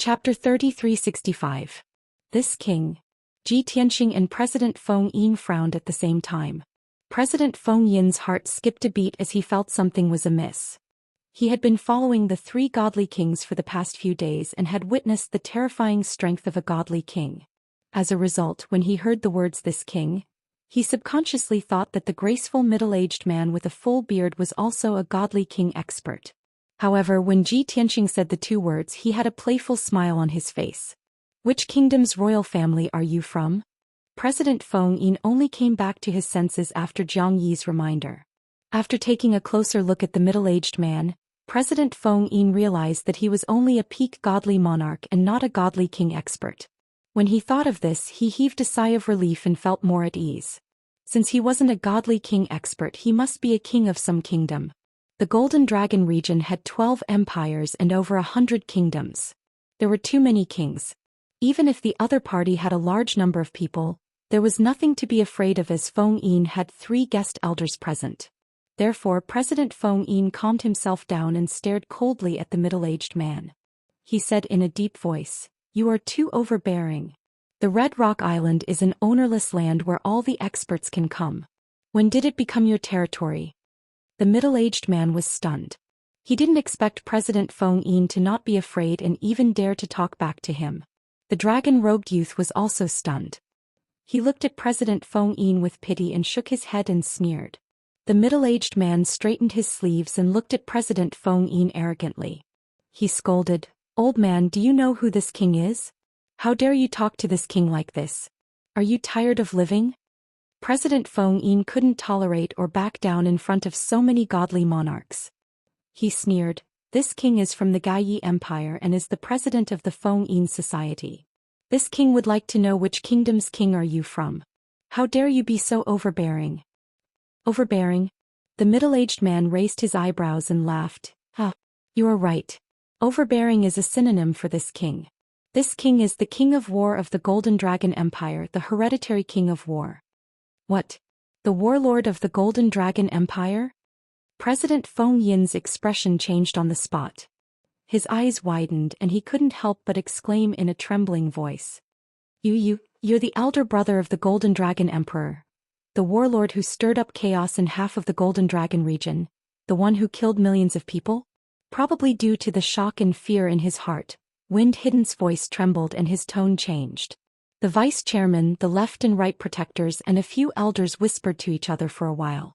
Chapter 3365. This king. Ji Tianxing and President Feng Yin frowned at the same time. President Feng Yin's heart skipped a beat as he felt something was amiss. He had been following the three godly kings for the past few days and had witnessed the terrifying strength of a godly king. As a result, when he heard the words "this king," he subconsciously thought that the graceful middle-aged man with a full beard was also a godly king expert. However, when Ji Tianxing said the two words, he had a playful smile on his face. "Which kingdom's royal family are you from?" President Feng Yin only came back to his senses after Jiang Yi's reminder. After taking a closer look at the middle-aged man, President Feng Yin realized that he was only a peak godly monarch and not a godly king expert. When he thought of this, he heaved a sigh of relief and felt more at ease. Since he wasn't a godly king expert, he must be a king of some kingdom. The Golden Dragon region had 12 empires and over 100 kingdoms. There were too many kings. Even if the other party had a large number of people, there was nothing to be afraid of as Feng Yin had 3 guest elders present. Therefore, President Feng Yin calmed himself down and stared coldly at the middle-aged man. He said in a deep voice, "You are too overbearing. The Red Rock Island is an ownerless land where all the experts can come. When did it become your territory?" The middle-aged man was stunned. He didn't expect President Feng Yin to not be afraid and even dare to talk back to him. The dragon-robed youth was also stunned. He looked at President Feng Yin with pity and shook his head and sneered. The middle-aged man straightened his sleeves and looked at President Feng Yin arrogantly. He scolded, "Old man, do you know who this king is? How dare you talk to this king like this? Are you tired of living?" President Feng Yin couldn't tolerate or back down in front of so many godly monarchs. He sneered, "This king is from the Gaiyi Empire and is the president of the Feng Yin Society. This king would like to know which kingdom's king are you from. How dare you be so overbearing?" "Overbearing?" The middle-aged man raised his eyebrows and laughed. "Ah, you are right. Overbearing is a synonym for this king. This king is the king of war of the Golden Dragon Empire, the hereditary king of war." "What? The warlord of the Golden Dragon Empire?" President Feng Yin's expression changed on the spot. His eyes widened and he couldn't help but exclaim in a trembling voice. You're the elder brother of the Golden Dragon Emperor. The warlord who stirred up chaos in half of the Golden Dragon region, the one who killed millions of people?" Probably due to the shock and fear in his heart, Wind Hidden's voice trembled and his tone changed. The vice chairman, the left and right protectors and a few elders whispered to each other for a while.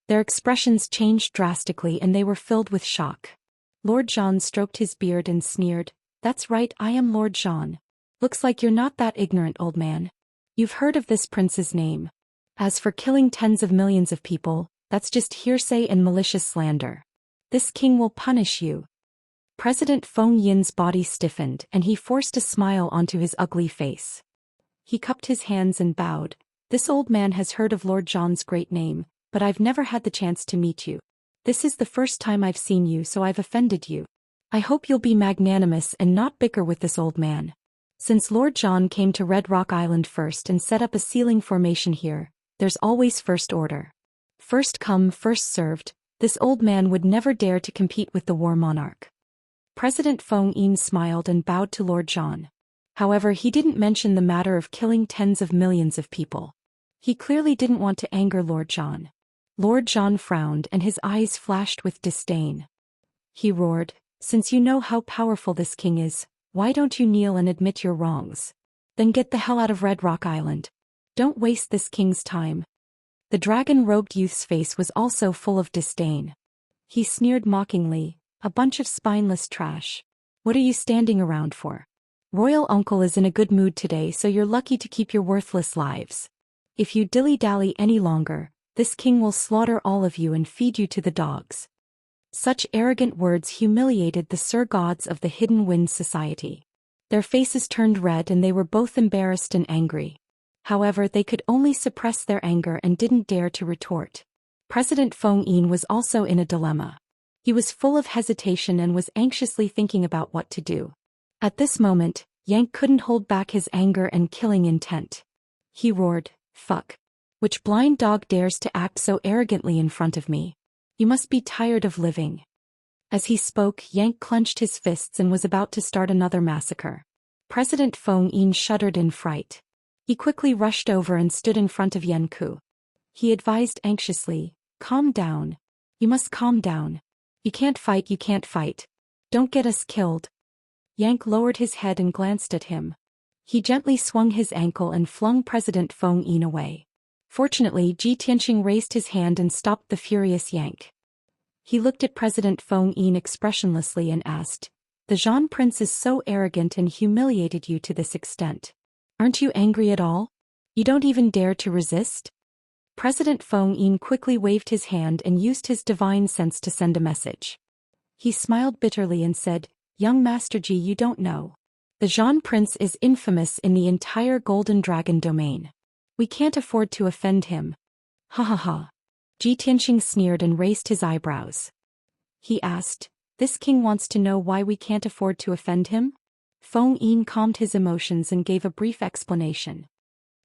Their expressions changed drastically and they were filled with shock. Lord Zhang stroked his beard and sneered, "That's right, I am Lord Zhang. Looks like you're not that ignorant, old man. You've heard of this prince's name. As for killing tens of millions of people, that's just hearsay and malicious slander. This king will punish you." President Feng Yin's body stiffened and he forced a smile onto his ugly face. He cupped his hands and bowed. "This old man has heard of Lord Zhang's great name, but I've never had the chance to meet you. This is the first time I've seen you, so I've offended you. I hope you'll be magnanimous and not bicker with this old man. Since Lord Zhang came to Red Rock Island first and set up a sealing formation here, there's always first order. First come, first served. This old man would never dare to compete with the war monarch." President Feng Yin smiled and bowed to Lord Zhang. However, he didn't mention the matter of killing tens of millions of people. He clearly didn't want to anger Lord Zhang. Lord Zhang frowned and his eyes flashed with disdain. He roared, "Since you know how powerful this king is, why don't you kneel and admit your wrongs? Then get the hell out of Red Rock Island. Don't waste this king's time." The dragon-robed youth's face was also full of disdain. He sneered mockingly, "A bunch of spineless trash. What are you standing around for? Royal uncle is in a good mood today, so you're lucky to keep your worthless lives. If you dilly-dally any longer, this king will slaughter all of you and feed you to the dogs." Such arrogant words humiliated the Sir Gods of the Hidden Wind Society. Their faces turned red and they were both embarrassed and angry. However, they could only suppress their anger and didn't dare to retort. President Feng Yin was also in a dilemma. He was full of hesitation and was anxiously thinking about what to do. At this moment, Yang couldn't hold back his anger and killing intent. He roared, "Fuck. Which blind dog dares to act so arrogantly in front of me? You must be tired of living." As he spoke, Yank clenched his fists and was about to start another massacre. President Feng Yin shuddered in fright. He quickly rushed over and stood in front of Yanku. He advised anxiously, "Calm down. You must calm down. You can't fight, you can't fight. Don't get us killed." Yank lowered his head and glanced at him. He gently swung his ankle and flung President Feng Yin away. Fortunately, Ji Tianxing raised his hand and stopped the furious Yank. He looked at President Feng Yin expressionlessly and asked, "The Zhan Prince is so arrogant and humiliated you to this extent. Aren't you angry at all? You don't even dare to resist?" President Feng Yin quickly waved his hand and used his divine sense to send a message. He smiled bitterly and said, "Young Master Ji, you don't know. The Zhan Prince is infamous in the entire Golden Dragon domain. We can't afford to offend him." "Ha ha ha." Ji Tianxing sneered and raised his eyebrows. He asked, "This king wants to know why we can't afford to offend him?" Feng Yin calmed his emotions and gave a brief explanation.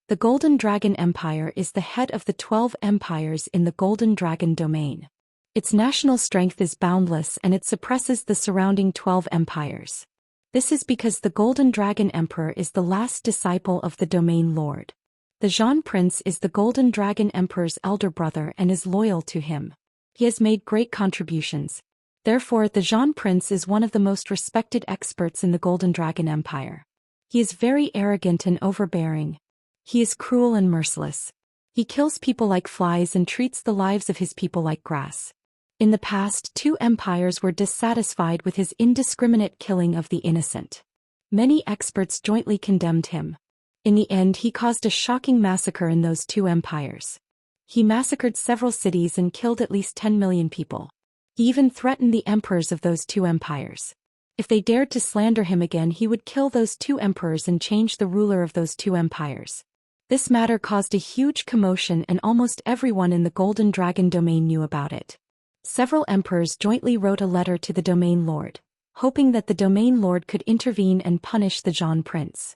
The Golden Dragon Empire is the head of the 12 empires in the Golden Dragon domain. Its national strength is boundless and it suppresses the surrounding 12 empires. This is because the Golden Dragon Emperor is the last disciple of the domain lord. The Zhan Prince is the Golden Dragon Emperor's elder brother and is loyal to him. He has made great contributions. Therefore, the Zhan Prince is one of the most respected experts in the Golden Dragon Empire. He is very arrogant and overbearing. He is cruel and merciless. He kills people like flies and treats the lives of his people like grass. In the past, 2 empires were dissatisfied with his indiscriminate killing of the innocent. Many experts jointly condemned him. In the end, he caused a shocking massacre in those 2 empires. He massacred several cities and killed at least 10 million people. He even threatened the emperors of those 2 empires. If they dared to slander him again, he would kill those 2 emperors and change the ruler of those 2 empires. This matter caused a huge commotion and almost everyone in the Golden Dragon domain knew about it. Several emperors jointly wrote a letter to the domain lord, hoping that the domain lord could intervene and punish the Zhan Prince.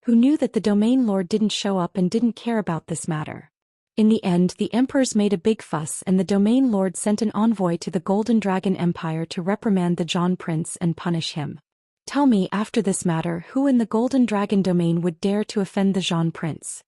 Who knew that the domain lord didn't show up and didn't care about this matter? In the end, the emperors made a big fuss and the domain lord sent an envoy to the Golden Dragon Empire to reprimand the Zhan Prince and punish him. Tell me, after this matter, who in the Golden Dragon domain would dare to offend the Zhan Prince?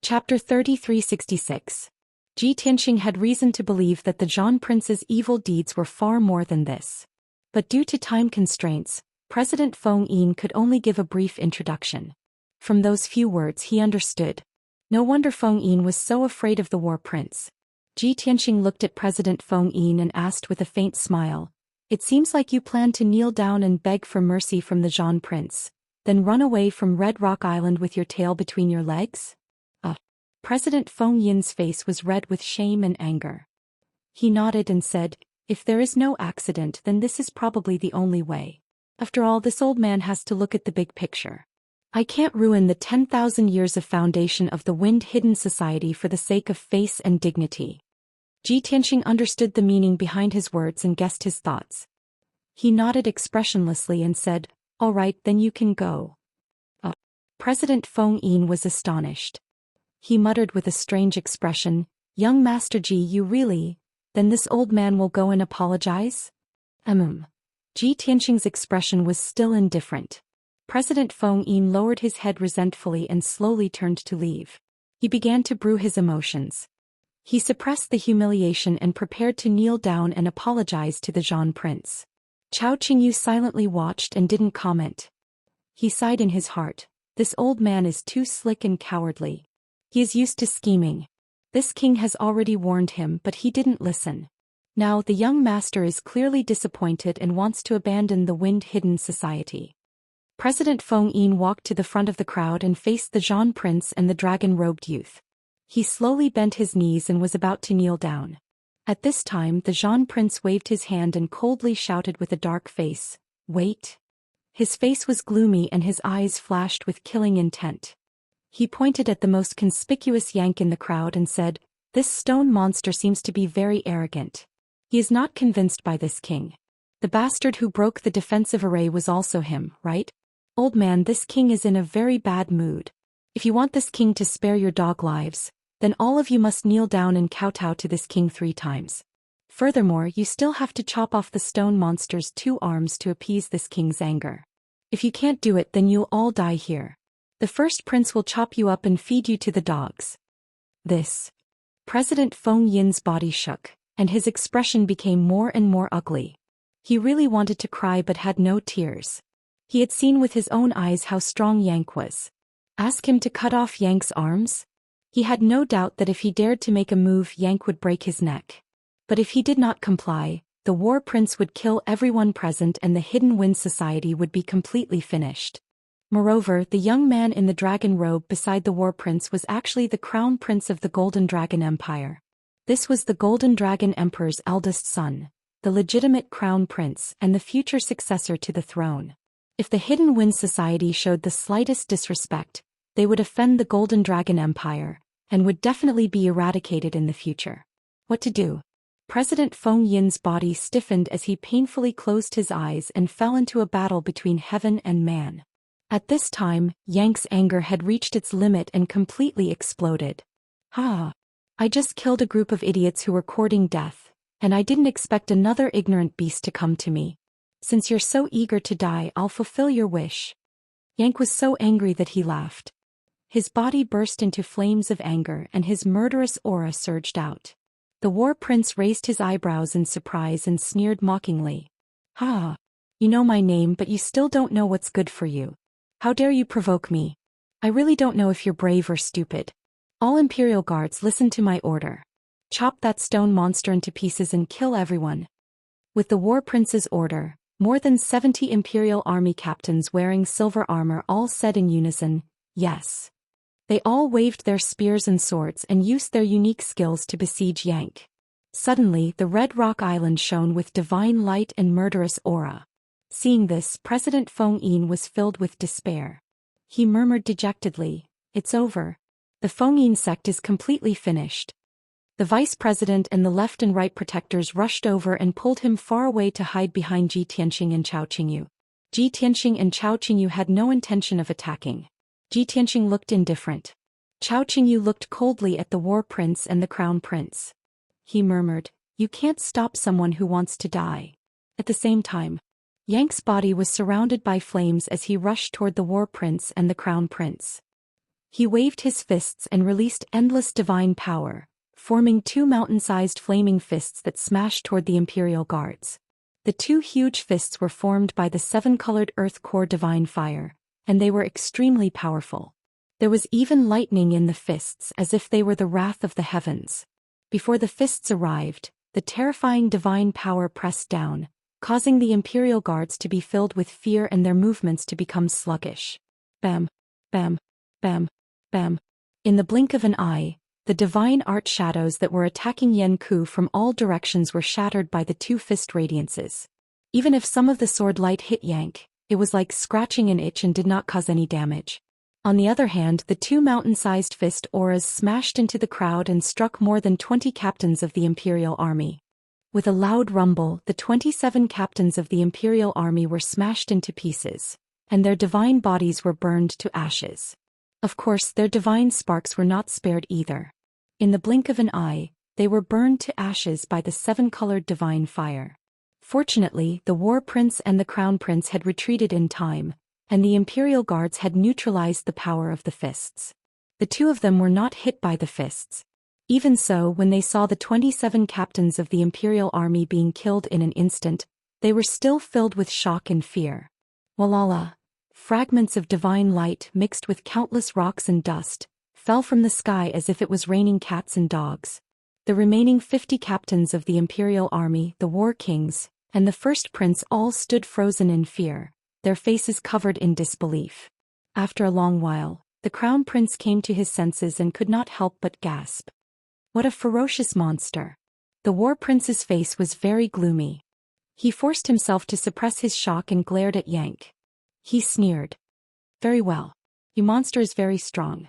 Chapter 3366. Ji Tianxing had reason to believe that the Zhan Prince's evil deeds were far more than this. But due to time constraints, President Feng Yin could only give a brief introduction. From those few words he understood. No wonder Feng Yin was so afraid of the War Prince. Ji Tianxing looked at President Feng Yin and asked with a faint smile, "It seems like you plan to kneel down and beg for mercy from the Zhan Prince, then run away from Red Rock Island with your tail between your legs?" President Feng Yin's face was red with shame and anger. He nodded and said, "If there is no accident, then this is probably the only way. After all, this old man has to look at the big picture. I can't ruin the 10,000 years of foundation of the Wind Hidden Society for the sake of face and dignity." Ji Tianxing understood the meaning behind his words and guessed his thoughts. He nodded expressionlessly and said, "All right, then you can go." President Feng Yin was astonished. He muttered with a strange expression, "Young Master Ji, you really? Then this old man will go and apologize?" Ji Tianxing's expression was still indifferent. President Feng Yin lowered his head resentfully and slowly turned to leave. He began to brew his emotions. He suppressed the humiliation and prepared to kneel down and apologize to the Zhan Prince. Chao Qingyu silently watched and didn't comment. He sighed in his heart, "This old man is too slick and cowardly. He is used to scheming. This king has already warned him, but he didn't listen. Now the young master is clearly disappointed and wants to abandon the Wind Hidden Society." President Feng Yin walked to the front of the crowd and faced the Zhan Prince and the dragon-robed youth. He slowly bent his knees and was about to kneel down. At this time, the Zhan Prince waved his hand and coldly shouted with a dark face, "Wait." His face was gloomy and his eyes flashed with killing intent. He pointed at the most conspicuous Yank in the crowd and said, "This stone monster seems to be very arrogant. He is not convinced by this king. The bastard who broke the defensive array was also him, right? Old man, this king is in a very bad mood. If you want this king to spare your dog lives, then all of you must kneel down and kowtow to this king 3 times. Furthermore, you still have to chop off the stone monster's 2 arms to appease this king's anger. If you can't do it, then you'll all die here. The first prince will chop you up and feed you to the dogs. This. President Feng Yin's body shook, and his expression became more and more ugly. He really wanted to cry but had no tears. He had seen with his own eyes how strong Yank was. Ask him to cut off Yank's arms? He had no doubt that if he dared to make a move, Yank would break his neck. But if he did not comply, the war prince would kill everyone present and the Hidden Wind Society would be completely finished. Moreover, the young man in the dragon robe beside the war prince was actually the crown prince of the Golden Dragon Empire. This was the Golden Dragon Emperor's eldest son, the legitimate crown prince and the future successor to the throne. If the Hidden Wind Society showed the slightest disrespect, they would offend the Golden Dragon Empire, and would definitely be eradicated in the future. What to do? President Feng Yin's body stiffened as he painfully closed his eyes and fell into a battle between heaven and man. At this time, Yank's anger had reached its limit and completely exploded. I just killed a group of idiots who were courting death, and I didn't expect another ignorant beast to come to me. Since you're so eager to die, I'll fulfill your wish. Yank was so angry that he laughed. His body burst into flames of anger and his murderous aura surged out. The war prince raised his eyebrows in surprise and sneered mockingly. You know my name, but you still don't know what's good for you. How dare you provoke me? I really don't know if you're brave or stupid. All Imperial guards, listen to my order. Chop that stone monster into pieces and kill everyone. With the war prince's order, more than 70 Imperial army captains wearing silver armor all said in unison, yes. They all waved their spears and swords and used their unique skills to besiege Yank. Suddenly, the Red Rock Island shone with divine light and murderous aura. Seeing this, President Feng Yin was filled with despair. He murmured dejectedly, "It's over. The Feng Yin sect is completely finished." The vice president and the left and right protectors rushed over and pulled him far away to hide behind Ji Tianxing and Chao Qingyu. Ji Tianxing and Chao Qingyu had no intention of attacking. Ji Tianxing looked indifferent. Chao Qingyu looked coldly at the war prince and the crown prince. He murmured, "You can't stop someone who wants to die." At the same time, Yank's body was surrounded by flames as he rushed toward the war prince and the crown prince. He waved his fists and released endless divine power, forming 2 mountain-sized flaming fists that smashed toward the Imperial guards. The 2 huge fists were formed by the 7-colored earth core divine fire, and they were extremely powerful. There was even lightning in the fists as if they were the wrath of the heavens. Before the fists arrived, the terrifying divine power pressed down, causing the Imperial guards to be filled with fear and their movements to become sluggish. Bam, bam, bam, bam. In the blink of an eye, the divine art shadows that were attacking Yan Ku from all directions were shattered by the 2 fist radiances. Even if some of the sword light hit Yank, it was like scratching an itch and did not cause any damage. On the other hand, the 2 mountain-sized fist auras smashed into the crowd and struck more than 20 captains of the Imperial army. With a loud rumble, the 27 captains of the Imperial army were smashed into pieces, and their divine bodies were burned to ashes. Of course, their divine sparks were not spared either. In the blink of an eye, they were burned to ashes by the 7-colored divine fire. Fortunately, the war prince and the crown prince had retreated in time, and the Imperial guards had neutralized the power of the fists. The 2 of them were not hit by the fists. Even so, when they saw the 27 captains of the Imperial army being killed in an instant, they were still filled with shock and fear. Walala! Fragments of divine light mixed with countless rocks and dust fell from the sky as if it was raining cats and dogs. The remaining 50 captains of the Imperial army, the war kings, and the first prince all stood frozen in fear, their faces covered in disbelief. After a long while, the crown prince came to his senses and could not help but gasp. What a ferocious monster! The war prince's face was very gloomy. He forced himself to suppress his shock and glared at Yank. He sneered. Very well. You monster is very strong.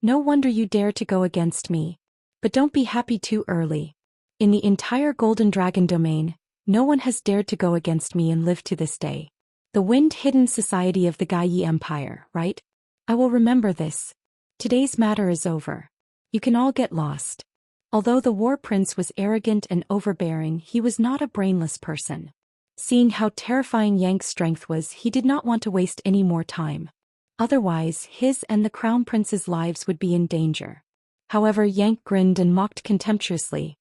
No wonder you dare to go against me. But don't be happy too early. In the entire Golden Dragon domain, no one has dared to go against me and live to this day. The Wind Hidden Society of the Gaiyi Empire, right? I will remember this. Today's matter is over. You can all get lost. Although the war prince was arrogant and overbearing, he was not a brainless person. Seeing how terrifying Yang's strength was, he did not want to waste any more time. Otherwise, his and the crown prince's lives would be in danger. However, Yang grinned and mocked contemptuously.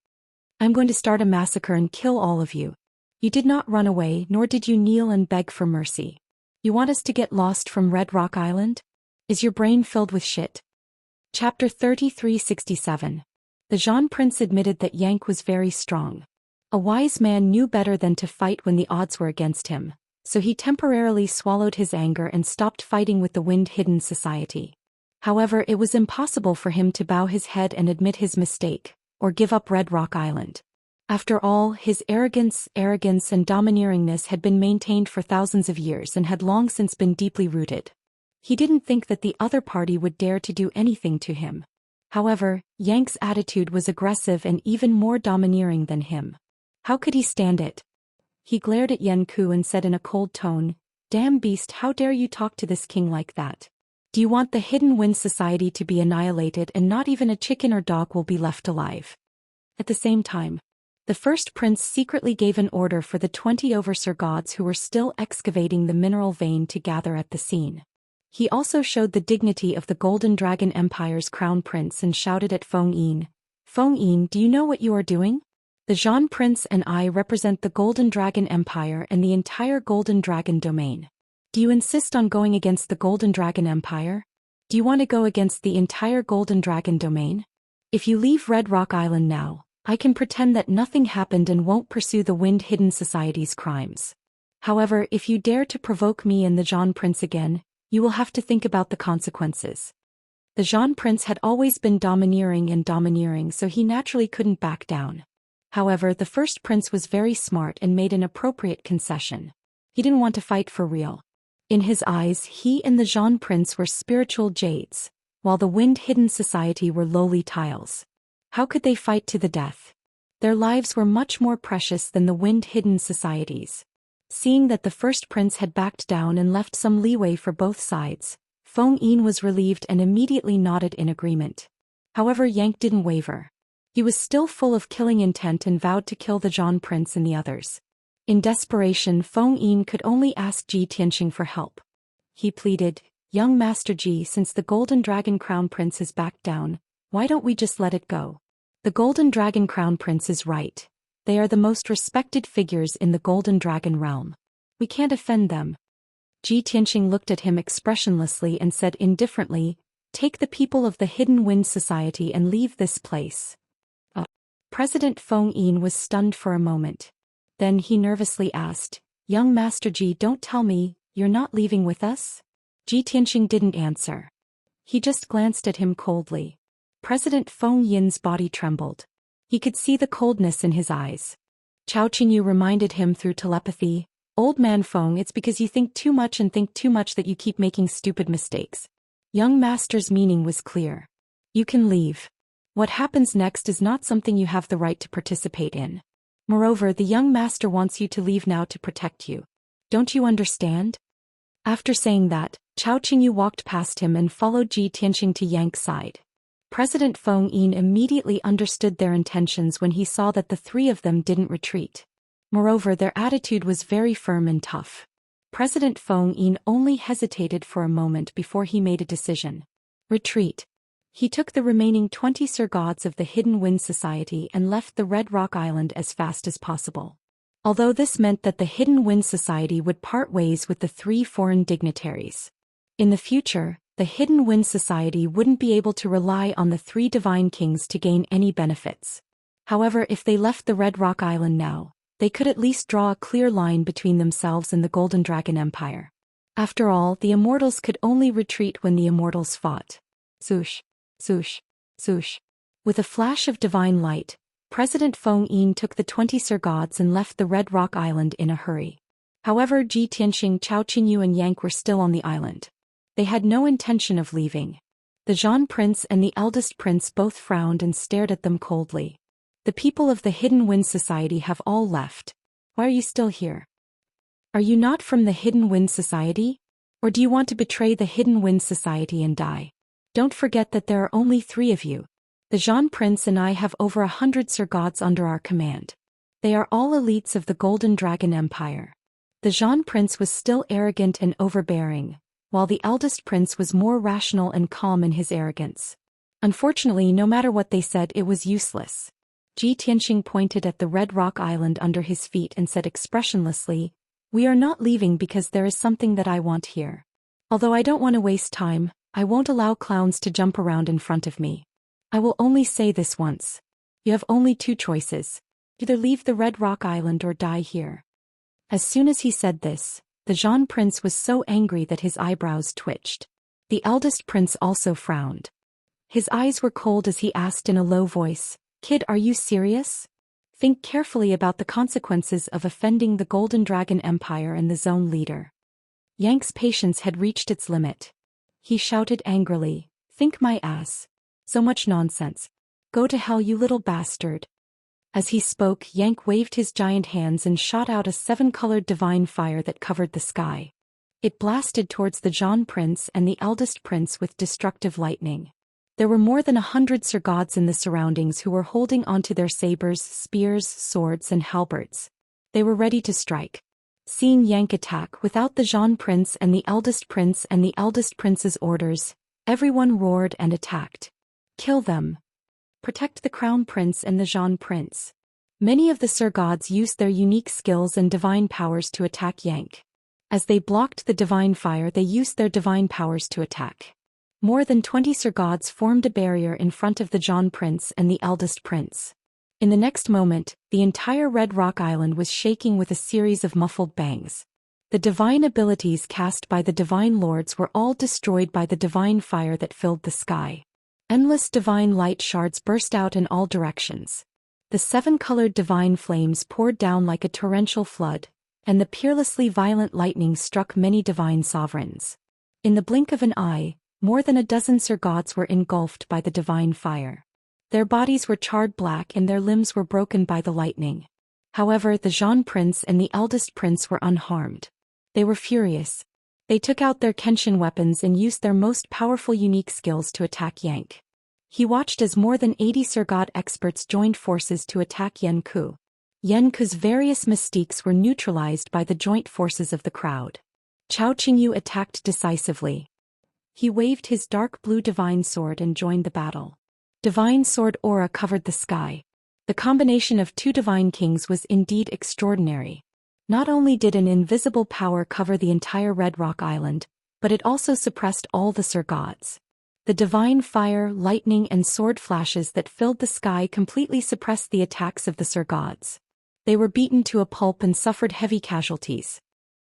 "I'm going to start a massacre and kill all of you. You did not run away, nor did you kneel and beg for mercy. You want us to get lost from Red Rock Island? Is your brain filled with shit?" Chapter 3367. The Zhan prince admitted that Yang was very strong. A wise man knew better than to fight when the odds were against him, so he temporarily swallowed his anger and stopped fighting with the Wind Hidden Society. However, it was impossible for him to bow his head and admit his mistake, or give up Red Rock Island. After all, his arrogance and domineeringness had been maintained for thousands of years and had long since been deeply rooted. He didn't think that the other party would dare to do anything to him. However, Yang's attitude was aggressive and even more domineering than him. How could he stand it? He glared at Yanku and said in a cold tone, "Damn beast, how dare you talk to this king like that? Do you want the Hidden Wind Society to be annihilated and not even a chicken or dog will be left alive?" At the same time, the first prince secretly gave an order for the 20 overseer gods who were still excavating the mineral vein to gather at the scene. He also showed the dignity of the Golden Dragon Empire's crown prince and shouted at Feng Yin, "Feng Yin, do you know what you are doing? The Zhan Prince and I represent the Golden Dragon Empire and the entire Golden Dragon domain. Do you insist on going against the Golden Dragon Empire? Do you want to go against the entire Golden Dragon domain? If you leave Red Rock Island now, I can pretend that nothing happened and won't pursue the Wind Hidden Society's crimes. However, if you dare to provoke me and the Zhan Prince again, you will have to think about the consequences." The Zhan Prince had always been domineering, so he naturally couldn't back down. However, the first prince was very smart and made an appropriate concession. He didn't want to fight for real. In his eyes, he and the Zhan Prince were spiritual jades, while the Wind Hidden Society were lowly tiles. How could they fight to the death? Their lives were much more precious than the Wind Hidden Society's. Seeing that the first prince had backed down and left some leeway for both sides, Feng Yin was relieved and immediately nodded in agreement. However, Yang didn't waver. He was still full of killing intent and vowed to kill the Zhan Prince and the others. In desperation, Feng Yin could only ask Ji Tianxing for help. He pleaded, "Young Master Ji, since the Golden Dragon Crown Prince has backed down, why don't we just let it go? The Golden Dragon Crown Prince is right. They are the most respected figures in the Golden Dragon realm. We can't offend them." Ji Tianxing looked at him expressionlessly and said indifferently, "Take the people of the Hidden Wind Society and leave this place." President Feng Yin was stunned for a moment. Then he nervously asked, "Young Master Ji, don't tell me, you're not leaving with us?" Ji Tianxing didn't answer. He just glanced at him coldly. President Feng Yin's body trembled. He could see the coldness in his eyes. Chao Qingyu reminded him through telepathy, "Old man Feng, it's because you think too much that you keep making stupid mistakes." Young Master's meaning was clear. You can leave. What happens next is not something you have the right to participate in. Moreover, the young master wants you to leave now to protect you. Don't you understand? After saying that, Chao Qingyu walked past him and followed Ji Tianxing to Yang's side. President Feng Yin immediately understood their intentions when he saw that the three of them didn't retreat. Moreover, their attitude was very firm and tough. President Feng Yin only hesitated for a moment before he made a decision. Retreat. He took the remaining 20 Sir Gods of the Hidden Wind Society and left the Red Rock Island as fast as possible. Although this meant that the Hidden Wind Society would part ways with the 3 foreign dignitaries. In the future, the Hidden Wind Society wouldn't be able to rely on the 3 divine kings to gain any benefits. However, if they left the Red Rock Island now, they could at least draw a clear line between themselves and the Golden Dragon Empire. After all, the Immortals could only retreat when the Immortals fought. Swoosh. Swoosh, swoosh. With a flash of divine light, President Feng Yin took the 20 Sir Gods and left the Red Rock Island in a hurry. However, Ji Tianxing, Chao Qingyu and Yang were still on the island. They had no intention of leaving. The Zhan Prince and the eldest prince both frowned and stared at them coldly. "The people of the Hidden Wind Society have all left. Why are you still here? Are you not from the Hidden Wind Society? Or do you want to betray the Hidden Wind Society and die? Don't forget that there are only 3 of you. The Zhan Prince and I have over 100 Sir Gods under our command. They are all elites of the Golden Dragon Empire. The Zhan Prince was still arrogant and overbearing, while the eldest prince was more rational and calm in his arrogance. Unfortunately, no matter what they said, it was useless. Tianxing pointed at the Red Rock Island under his feet and said expressionlessly, "We are not leaving because there is something that I want here. Although I don't want to waste time, I won't allow clowns to jump around in front of me. I will only say this once. You have only two choices. Either leave the Red Rock Island or die here." As soon as he said this, the Zhan Prince was so angry that his eyebrows twitched. The eldest prince also frowned. His eyes were cold as he asked in a low voice, "Kid, are you serious? Think carefully about the consequences of offending the Golden Dragon Empire and the zone leader." Yang's patience had reached its limit. He shouted angrily, "Think my ass. So much nonsense. Go to hell, you little bastard." As he spoke, Yank waved his giant hands and shot out a 7-colored divine fire that covered the sky. It blasted towards the Zhan Prince and the eldest prince with destructive lightning. There were more than 100 Sir Gods in the surroundings who were holding onto their sabers, spears, swords and halberds. They were ready to strike. Seeing Yank attack without the Zhan Prince and the eldest prince's orders, everyone roared and attacked. "Kill them. Protect the Crown Prince and the Zhan Prince." Many of the Sir Gods used their unique skills and divine powers to attack Yank. As they blocked the divine fire, they used their divine powers to attack. More than 20 Sir Gods formed a barrier in front of the Zhan Prince and the eldest prince. In the next moment, the entire Red Rock Island was shaking with a series of muffled bangs. The divine abilities cast by the divine lords were all destroyed by the divine fire that filled the sky. Endless divine light shards burst out in all directions. The 7-colored divine flames poured down like a torrential flood, and the peerlessly violent lightning struck many divine sovereigns. In the blink of an eye, more than a dozen Sir Gods were engulfed by the divine fire. Their bodies were charred black and their limbs were broken by the lightning. However, the Zhan Prince and the eldest prince were unharmed. They were furious. They took out their Kenshin weapons and used their most powerful unique skills to attack Yank. He watched as more than 80 Sir God experts joined forces to attack Yanku. Yanku's various mistakes were neutralized by the joint forces of the crowd. Chao Qingyu attacked decisively. He waved his dark blue divine sword and joined the battle. Divine sword aura covered the sky. The combination of two divine kings was indeed extraordinary. Not only did an invisible power cover the entire Red Rock Island, but it also suppressed all the Sir Gods. The divine fire, lightning and sword flashes that filled the sky completely suppressed the attacks of the Sir Gods. They were beaten to a pulp and suffered heavy casualties.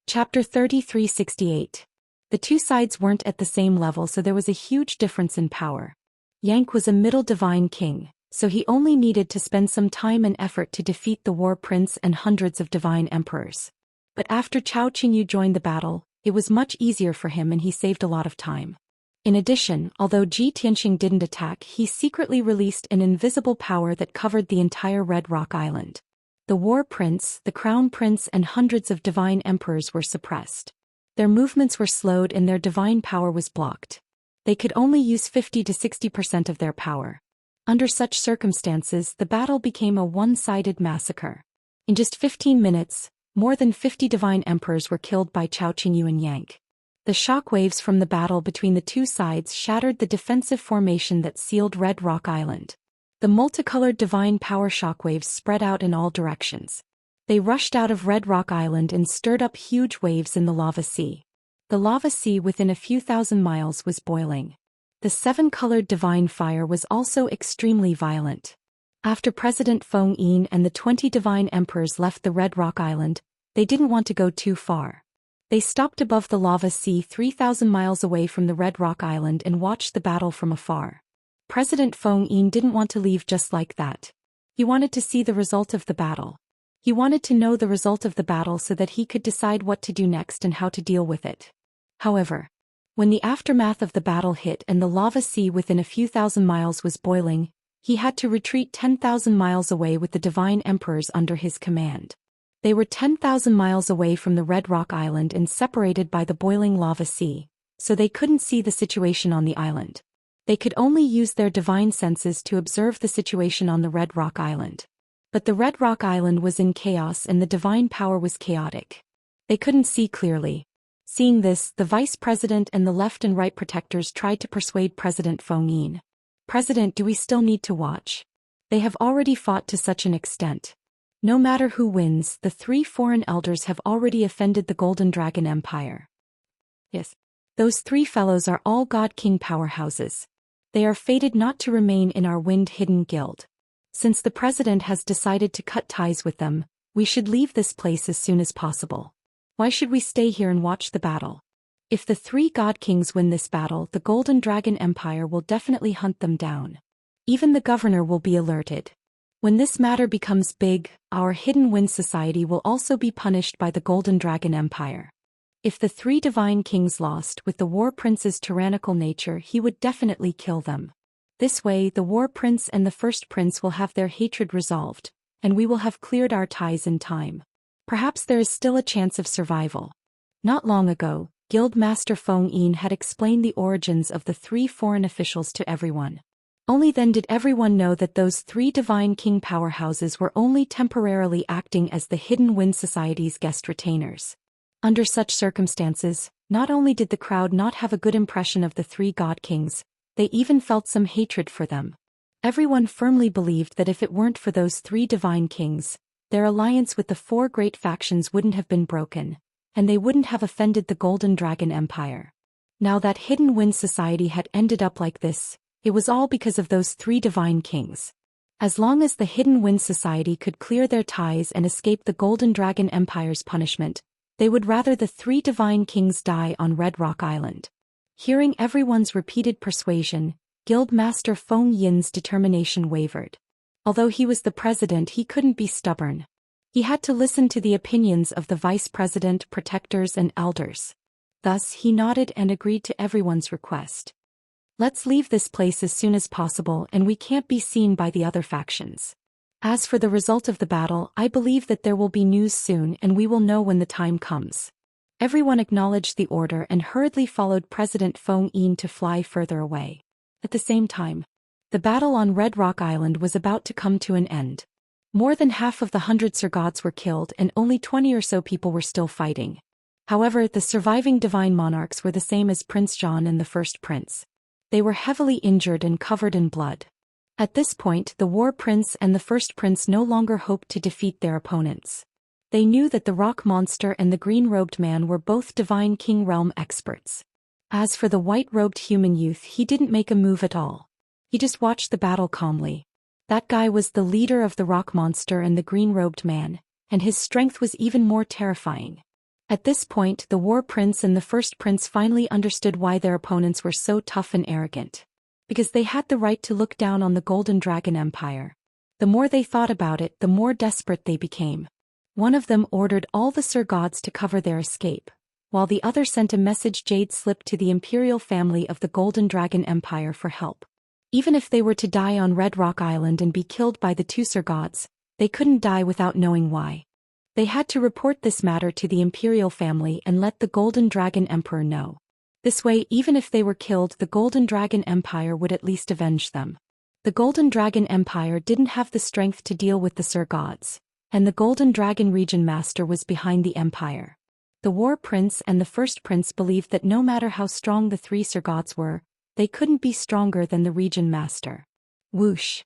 Chapter 3368. The two sides weren't at the same level, so there was a huge difference in power. Yank was a middle divine king, so he only needed to spend some time and effort to defeat the War Prince and hundreds of divine emperors. But after Chao Qingyu joined the battle, it was much easier for him and he saved a lot of time. In addition, although Tianxing didn't attack, he secretly released an invisible power that covered the entire Red Rock Island. The War Prince, the Crown Prince and hundreds of divine emperors were suppressed. Their movements were slowed and their divine power was blocked. They could only use 50 to 60% of their power. Under such circumstances, the battle became a one-sided massacre. In just 15 minutes, more than 50 divine emperors were killed by Chao Qingyu and Yank. The shockwaves from the battle between the two sides shattered the defensive formation that sealed Red Rock Island. The multicolored divine power shockwaves spread out in all directions. They rushed out of Red Rock Island and stirred up huge waves in the lava sea. The lava sea within a few thousand miles was boiling. The 7-colored divine fire was also extremely violent. After President Feng Yin and the 20 divine emperors left the Red Rock Island, they didn't want to go too far. They stopped above the lava sea 3,000 miles away from the Red Rock Island and watched the battle from afar. President Feng Yin didn't want to leave just like that. He wanted to see the result of the battle. He wanted to know the result of the battle so that he could decide what to do next and how to deal with it. However, when the aftermath of the battle hit and the lava sea within a few thousand miles was boiling, he had to retreat 10,000 miles away with the divine emperors under his command. They were 10,000 miles away from the Red Rock Island and separated by the boiling lava sea, so they couldn't see the situation on the island. They could only use their divine senses to observe the situation on the Red Rock Island. But the Red Rock Island was in chaos and the divine power was chaotic. They couldn't see clearly. Seeing this, the vice president and the left and right protectors tried to persuade President Feng Yin. President, do we still need to watch? They have already fought to such an extent. No matter who wins, the 3 foreign elders have already offended the Golden Dragon Empire. Yes. Those 3 fellows are all God King powerhouses. They are fated not to remain in our wind-hidden guild. Since the president has decided to cut ties with them, we should leave this place as soon as possible. Why should we stay here and watch the battle? If the 3 God Kings win this battle, the Golden Dragon Empire will definitely hunt them down. Even the governor will be alerted. When this matter becomes big, our Hidden Wind Society will also be punished by the Golden Dragon Empire. If the 3 divine kings lost with the War Prince's tyrannical nature, he would definitely kill them. This way, the War Prince and the First Prince will have their hatred resolved, and we will have cleared our ties in time. Perhaps there is still a chance of survival. Not long ago, Guild Master Feng Yin had explained the origins of the 3 foreign officials to everyone. Only then did everyone know that those 3 divine king powerhouses were only temporarily acting as the Hidden Wind Society's guest retainers. Under such circumstances, not only did the crowd not have a good impression of the 3 God Kings, they even felt some hatred for them. Everyone firmly believed that if it weren't for those 3 divine kings, their alliance with the 4 great factions wouldn't have been broken, and they wouldn't have offended the Golden Dragon Empire. Now that Hidden Wind Society had ended up like this, it was all because of those 3 divine kings. As long as the Hidden Wind Society could clear their ties and escape the Golden Dragon Empire's punishment, they would rather the 3 divine kings die on Red Rock Island. Hearing everyone's repeated persuasion, Guild Master Feng Yin's determination wavered. Although he was the president, he couldn't be stubborn. He had to listen to the opinions of the vice president, protectors and elders. Thus he nodded and agreed to everyone's request. Let's leave this place as soon as possible, and we can't be seen by the other factions. As for the result of the battle, I believe that there will be news soon and we will know when the time comes. Everyone acknowledged the order and hurriedly followed President Feng Yin to fly further away. At the same time, the battle on Red Rock Island was about to come to an end. More than half of the 100 Sir Gods were killed and only 20 or so people were still fighting. However, the surviving divine monarchs were the same as Prince Zhou and the First Prince. They were heavily injured and covered in blood. At this point, the War Prince and the First Prince no longer hoped to defeat their opponents. They knew that the Rock Monster and the Green-Robed Man were both Divine King Realm experts. As for the white-robed human youth, he didn't make a move at all. He just watched the battle calmly. That guy was the leader of the Rock Monster and the Green-Robed Man, and his strength was even more terrifying. At this point, the War Prince and the First Prince finally understood why their opponents were so tough and arrogant. Because they had the right to look down on the Golden Dragon Empire. The more they thought about it, the more desperate they became. One of them ordered all the Sir Gods to cover their escape, while the other sent a message jade slip to the imperial family of the Golden Dragon Empire for help. Even if they were to die on Red Rock Island and be killed by the 2 Sir Gods, they couldn't die without knowing why. They had to report this matter to the imperial family and let the Golden Dragon Emperor know. This way, even if they were killed, the Golden Dragon Empire would at least avenge them. The Golden Dragon Empire didn't have the strength to deal with the Sir Gods, and the Golden Dragon Region Master was behind the empire. The War Prince and the First Prince believed that no matter how strong the 3 Sir Gods were, they couldn't be stronger than the Region Master. Whoosh!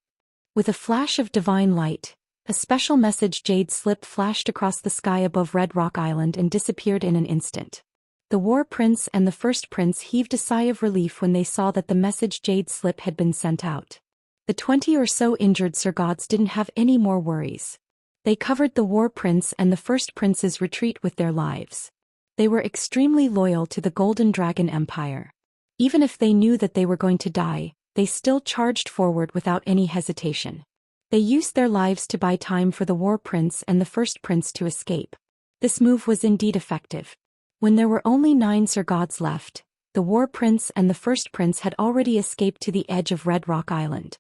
With a flash of divine light, a special message jade slip flashed across the sky above Red Rock Island and disappeared in an instant. The War Prince and the First Prince heaved a sigh of relief when they saw that the message jade slip had been sent out. The 20 or so injured Sir Gods didn't have any more worries. They covered the War Prince and the First Prince's retreat with their lives. They were extremely loyal to the Golden Dragon Empire. Even if they knew that they were going to die, they still charged forward without any hesitation. They used their lives to buy time for the War Prince and the First Prince to escape. This move was indeed effective. When there were only 9 Sir Gods left, the War Prince and the First Prince had already escaped to the edge of Red Rock Island.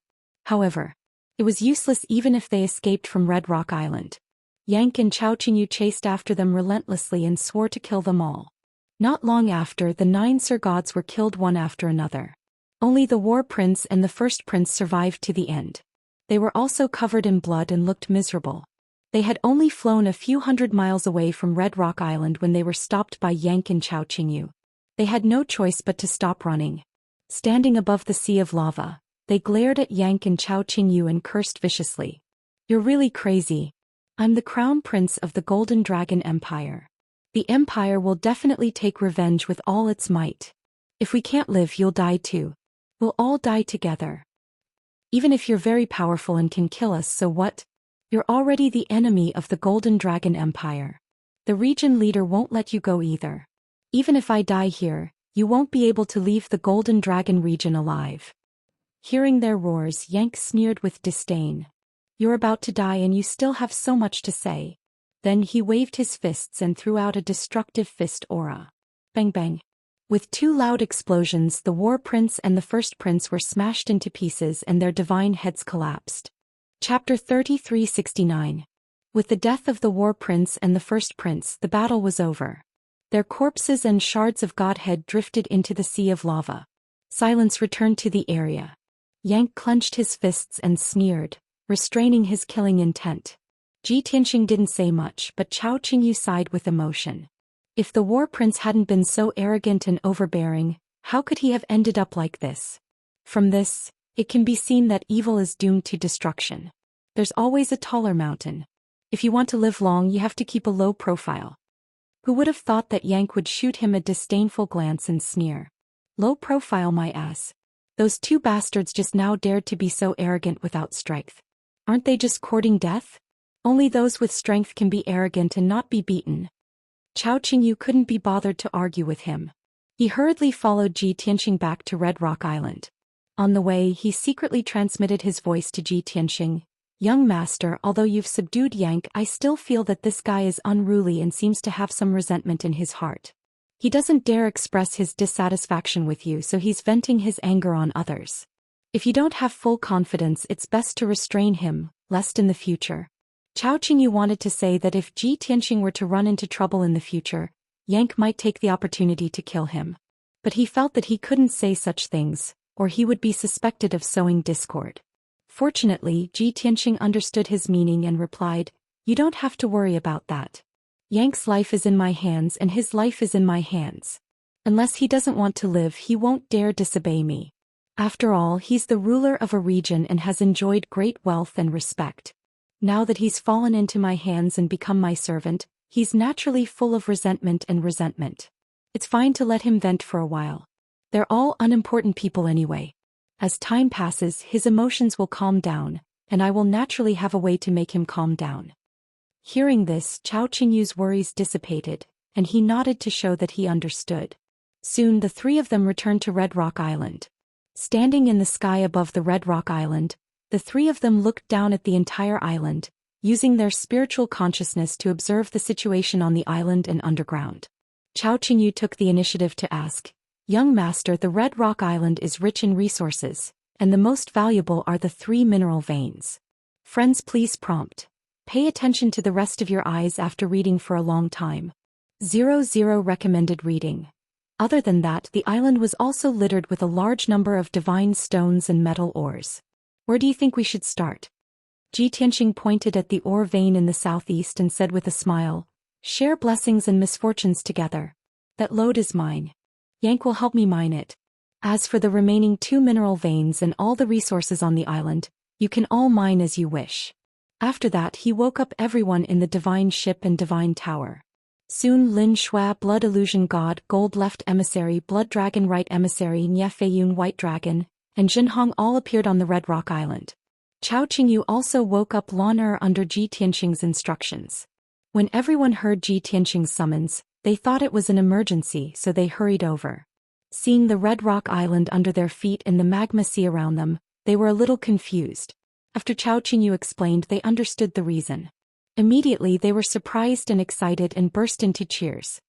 However, it was useless even if they escaped from Red Rock Island. Yank and Chao Qingyu chased after them relentlessly and swore to kill them all. Not long after, the 9 Sir Gods were killed one after another. Only the war prince and the first prince survived to the end. They were also covered in blood and looked miserable. They had only flown a few hundred miles away from Red Rock Island when they were stopped by Yank and Chao Qingyu. They had no choice but to stop running. Standing above the sea of lava, they glared at Yank and Chao Qingyu and cursed viciously. "You're really crazy. I'm the crown prince of the Golden Dragon Empire. The empire will definitely take revenge with all its might. If we can't live, you'll die too. We'll all die together. Even if you're very powerful and can kill us, so what? You're already the enemy of the Golden Dragon Empire. The region leader won't let you go either. Even if I die here, you won't be able to leave the Golden Dragon region alive." Hearing their roars, Yank sneered with disdain. "You're about to die and you still have so much to say." Then he waved his fists and threw out a destructive fist aura. Bang bang. With two loud explosions, the war prince and the first prince were smashed into pieces and their divine heads collapsed. Chapter 3369. With the death of the war prince and the first prince, the battle was over. Their corpses and shards of godhead drifted into the sea of lava. Silence returned to the area. Yank clenched his fists and sneered, restraining his killing intent. Ji Tianxing didn't say much, but Chao Qingyu sighed with emotion. If the war prince hadn't been so arrogant and overbearing, how could he have ended up like this? From this, it can be seen that evil is doomed to destruction. There's always a taller mountain. If you want to live long, you have to keep a low profile. Who would have thought that Yank would shoot him a disdainful glance and sneer? Low profile, my ass. Those two bastards just now dared to be so arrogant without strength. Aren't they just courting death? Only those with strength can be arrogant and not be beaten. Chao Qingyu couldn't be bothered to argue with him. He hurriedly followed Ji Tianxing back to Red Rock Island. On the way, he secretly transmitted his voice to Ji Tianxing. "Young master, although you've subdued Yank, I still feel that this guy is unruly and seems to have some resentment in his heart. He doesn't dare express his dissatisfaction with you, so he's venting his anger on others. If you don't have full confidence, it's best to restrain him, lest in the future." Chao Qingyu wanted to say that if Ji Tianxing were to run into trouble in the future, Yank might take the opportunity to kill him. But he felt that he couldn't say such things, or he would be suspected of sowing discord. Fortunately, Ji Tianxing understood his meaning and replied, "You don't have to worry about that. Yank's life is in my hands and his life is in my hands. Unless he doesn't want to live, he won't dare disobey me. After all, he's the ruler of a region and has enjoyed great wealth and respect. Now that he's fallen into my hands and become my servant, he's naturally full of resentment. It's fine to let him vent for a while. They're all unimportant people anyway. As time passes, his emotions will calm down, and I will naturally have a way to make him calm down." Hearing this, Chao Qingyu's worries dissipated, and he nodded to show that he understood. Soon the three of them returned to Red Rock Island. Standing in the sky above the Red Rock Island, the three of them looked down at the entire island, using their spiritual consciousness to observe the situation on the island and underground. Chao Qingyu took the initiative to ask, "Young master, the Red Rock Island is rich in resources, and the most valuable are the 3 mineral veins. Friends, please prompt. Pay attention to the rest of your eyes after reading for a long time. 00 recommended reading." Other than that, the island was also littered with a large number of divine stones and metal ores. "Where do you think we should start?" Ji Tianxing pointed at the ore vein in the southeast and said with a smile, "Share blessings and misfortunes together. That lode is mine. Yank will help me mine it. As for the remaining 2 mineral veins and all the resources on the island, you can all mine as you wish." After that, he woke up everyone in the divine ship and divine tower. Soon Lin Shua, Blood Illusion God, Gold Left Emissary, Blood Dragon Right Emissary, Nye Feiyun White Dragon, and Jinhong all appeared on the Red Rock Island. Chao Qingyu also woke up Lan under Ji Tianxing's instructions. When everyone heard Ji Tianxing's summons, they thought it was an emergency, so they hurried over. Seeing the Red Rock Island under their feet and the magma sea around them, they were a little confused. After Chao Qingyu explained, they understood the reason. Immediately they were surprised and excited and burst into cheers.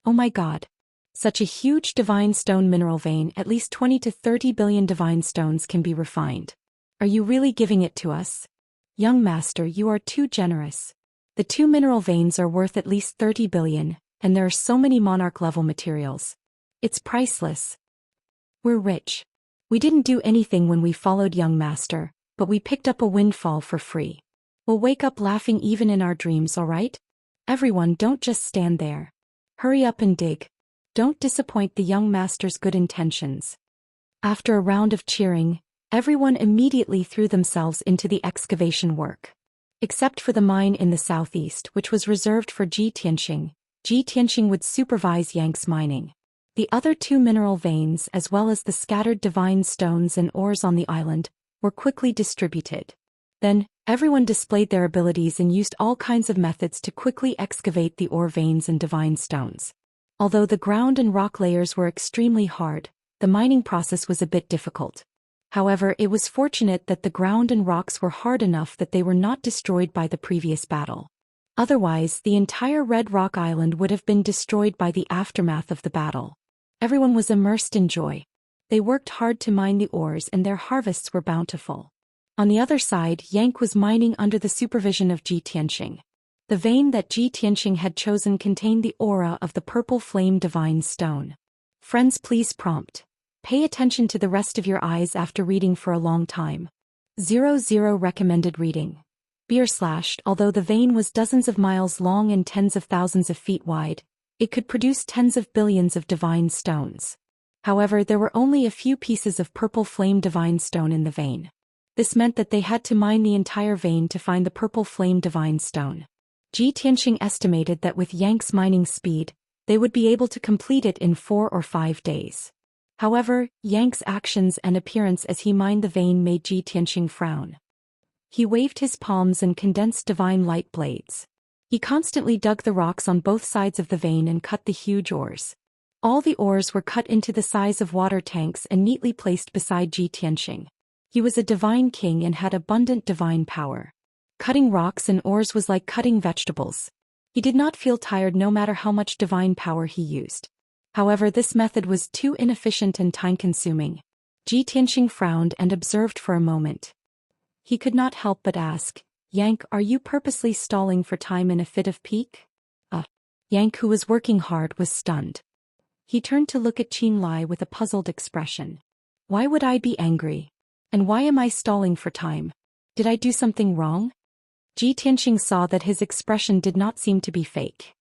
"Oh my God! Such a huge divine stone mineral vein, at least 20 to 30 billion divine stones can be refined. Are you really giving it to us? Young master, you are too generous. The 2 mineral veins are worth at least 30 billion, and there are so many monarch-level materials. It's priceless. We're rich. We didn't do anything when we followed young master, but we picked up a windfall for free. We'll wake up laughing even in our dreams, alright? Everyone, don't just stand there. Hurry up and dig. Don't disappoint the young master's good intentions. After a round of cheering, everyone immediately threw themselves into the excavation work. Except for the mine in the southeast, which was reserved for Ji Tianxing. Ji Tianxing would supervise Yang's mining. The other two mineral veins, as well as the scattered divine stones and ores on the island, were quickly distributed. Then, everyone displayed their abilities and used all kinds of methods to quickly excavate the ore veins and divine stones. Although the ground and rock layers were extremely hard, the mining process was a bit difficult. However, it was fortunate that the ground and rocks were hard enough that they were not destroyed by the previous battle. Otherwise, the entire Red Rock Island would have been destroyed by the aftermath of the battle. Everyone was immersed in joy. They worked hard to mine the ores and their harvests were bountiful. On the other side, Yang was mining under the supervision of Ji Tianxing. The vein that Ji Tianxing had chosen contained the aura of the purple flame divine stone. Friends, please prompt. Pay attention to the rest of your eyes after reading for a long time. 00 recommended reading. Although the vein was dozens of miles long and tens of thousands of feet wide, it could produce tens of billions of divine stones. However, there were only a few pieces of purple flame divine stone in the vein. This meant that they had to mine the entire vein to find the purple flame divine stone. Ji Tianxing estimated that with Yang's mining speed, they would be able to complete it in 4 or 5 days. However, Yang's actions and appearance as he mined the vein made Ji Tianxing frown. He waved his palms and condensed divine light blades. He constantly dug the rocks on both sides of the vein and cut the huge ores. All the ores were cut into the size of water tanks and neatly placed beside Ji Tianxing. He was a divine king and had abundant divine power. Cutting rocks and ores was like cutting vegetables. He did not feel tired no matter how much divine power he used. However, this method was too inefficient and time-consuming. Ji Tianxing frowned and observed for a moment. He could not help but ask, Yang, are you purposely stalling for time in a fit of pique? Yang, who was working hard, was stunned. He turned to look at Qin Lai with a puzzled expression. Why would I be angry? And why am I stalling for time? Did I do something wrong? Ji Tianxing saw that his expression did not seem to be fake.